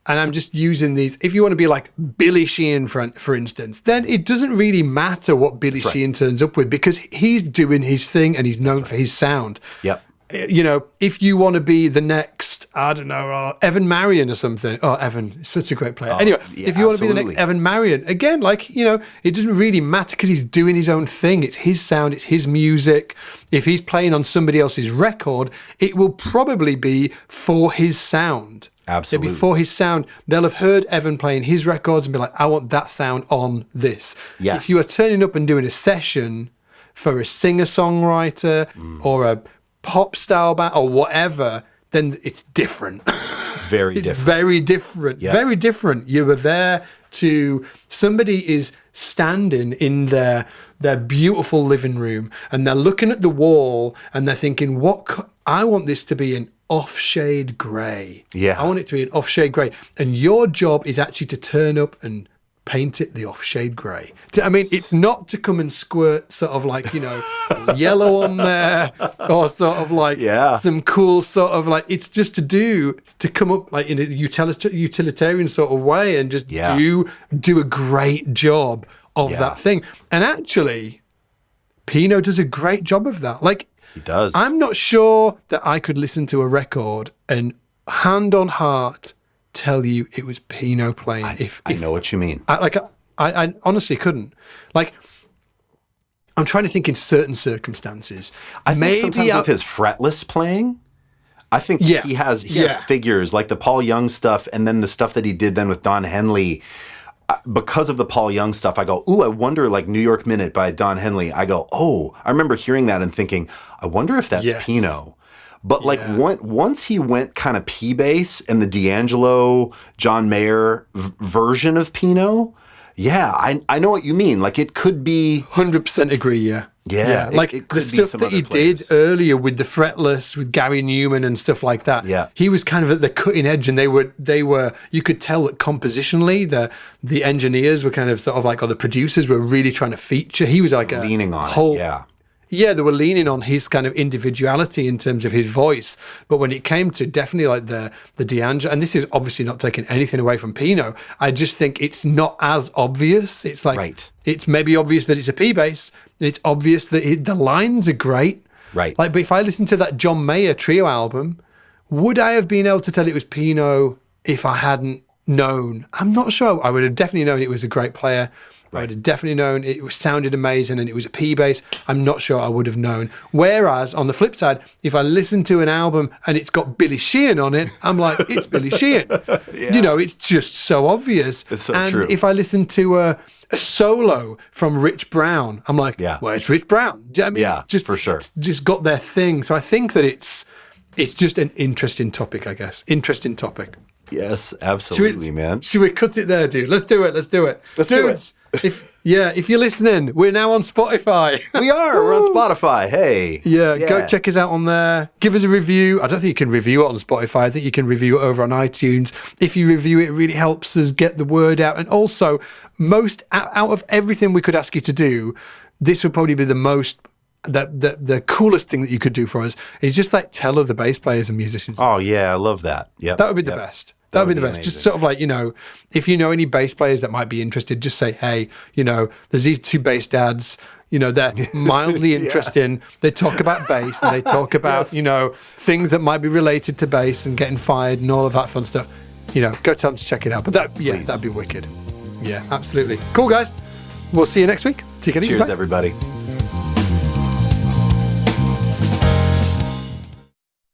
and I'm just using these, if you want to be like Billy Sheehan, for instance, then it doesn't really matter what Billy Sheehan turns up with, because he's doing his thing and he's known for his sound. Yep. You know, if you want to be the next, I don't know, Evan Marion or something. Oh, Evan is such a great player. Anyway, if you want to be the next Evan Marion, again, like, you know, it doesn't really matter because he's doing his own thing. It's his sound, it's his music. If he's playing on somebody else's record, it will probably be for his sound. Absolutely. Before his sound, they'll have heard Evan playing his records and be like, I want that sound on this. Yes. If you are turning up and doing a session for a singer-songwriter or a pop style band or whatever, then it's different. Very it's different. Very different. Yep. Very different. You were there somebody is standing in their beautiful living room and they're looking at the wall and they're thinking, I want this to be an off-shade grey. Yeah. I want it to be an off-shade grey. And your job is actually to turn up and paint it the off-shade grey. I mean, it's not to come and squirt sort of like, you know, yellow on there or sort of like some cool sort of like, it's just to come up like in a utilitarian sort of way and just do a great job of that thing. And actually, Pino does a great job of that. Like, he does. I'm not sure that I could listen to a record and hand on heart tell you it was Pino playing. I know what you mean. I honestly couldn't. Like, I'm trying to think in certain circumstances. I think sometimes with his fretless playing, I think he has figures like the Paul Young stuff, and then the stuff that he did then with Don Henley. Because of the Paul Young stuff, I go, ooh, I wonder, like New York Minute by Don Henley. I go, oh, I remember hearing that and thinking, I wonder if that's Pino. But like once he went kind of P-bass and the D'Angelo, John Mayer version of Pino, I know what you mean. Like it could be 100% agree. Yeah. Like it the stuff that he did earlier with the fretless, with Gary Newman and stuff like that. Yeah. He was kind of at the cutting edge, and they were. You could tell that compositionally, the engineers were kind of sort of like, or the producers were really trying to feature. He was like leaning on whole, it. Yeah. yeah, they were leaning on his kind of individuality in terms of his voice. But when it came to definitely like the D'Angelo, and this is obviously not taking anything away from Pino, I just think it's not as obvious. It's like, it's maybe obvious that it's a P bass. It's obvious that the lines are great. Right. Like, but if I listened to that John Mayer trio album, would I have been able to tell it was Pino if I hadn't known? I'm not sure. I would have definitely known it was a great player. I would have definitely known it sounded amazing and it was a P bass. I'm not sure I would have known. Whereas on the flip side, if I listen to an album and it's got Billy Sheehan on it, I'm like, it's Billy Sheehan. You know, it's just so obvious. It's so and true. if I listen to a solo from Rich Brown, I'm like, well, it's Rich Brown. Do you know what I mean? Just, for sure. It's just got their thing. So I think that it's just an interesting topic, I guess. Interesting topic. Yes, absolutely, man. Should we cut it there, dude? Let's do it. Let's do it. Let's do it. If you're listening, we're now on Spotify. We are. We're on Spotify. Hey. Yeah, go check us out on there. Give us a review. I don't think you can review it on Spotify. I think you can review it over on iTunes. If you review it, it really helps us get the word out. And also, out of everything we could ask you to do, this would probably be the most... The coolest thing that you could do for us is just like tell other bass players and musicians. Oh yeah, I love that. Yeah, that would be the best. That would be the best. Amazing. Just sort of like, you know, if you know any bass players that might be interested, just say, hey, you know, there's these two bass dads, you know, they're mildly interesting. They talk about bass and they talk about, you know, things that might be related to bass and getting fired and all of that fun stuff. You know, go tell them to check it out. But that'd be wicked. Yeah, absolutely. Cool, guys. We'll see you next week. Take it easy. Cheers, everybody.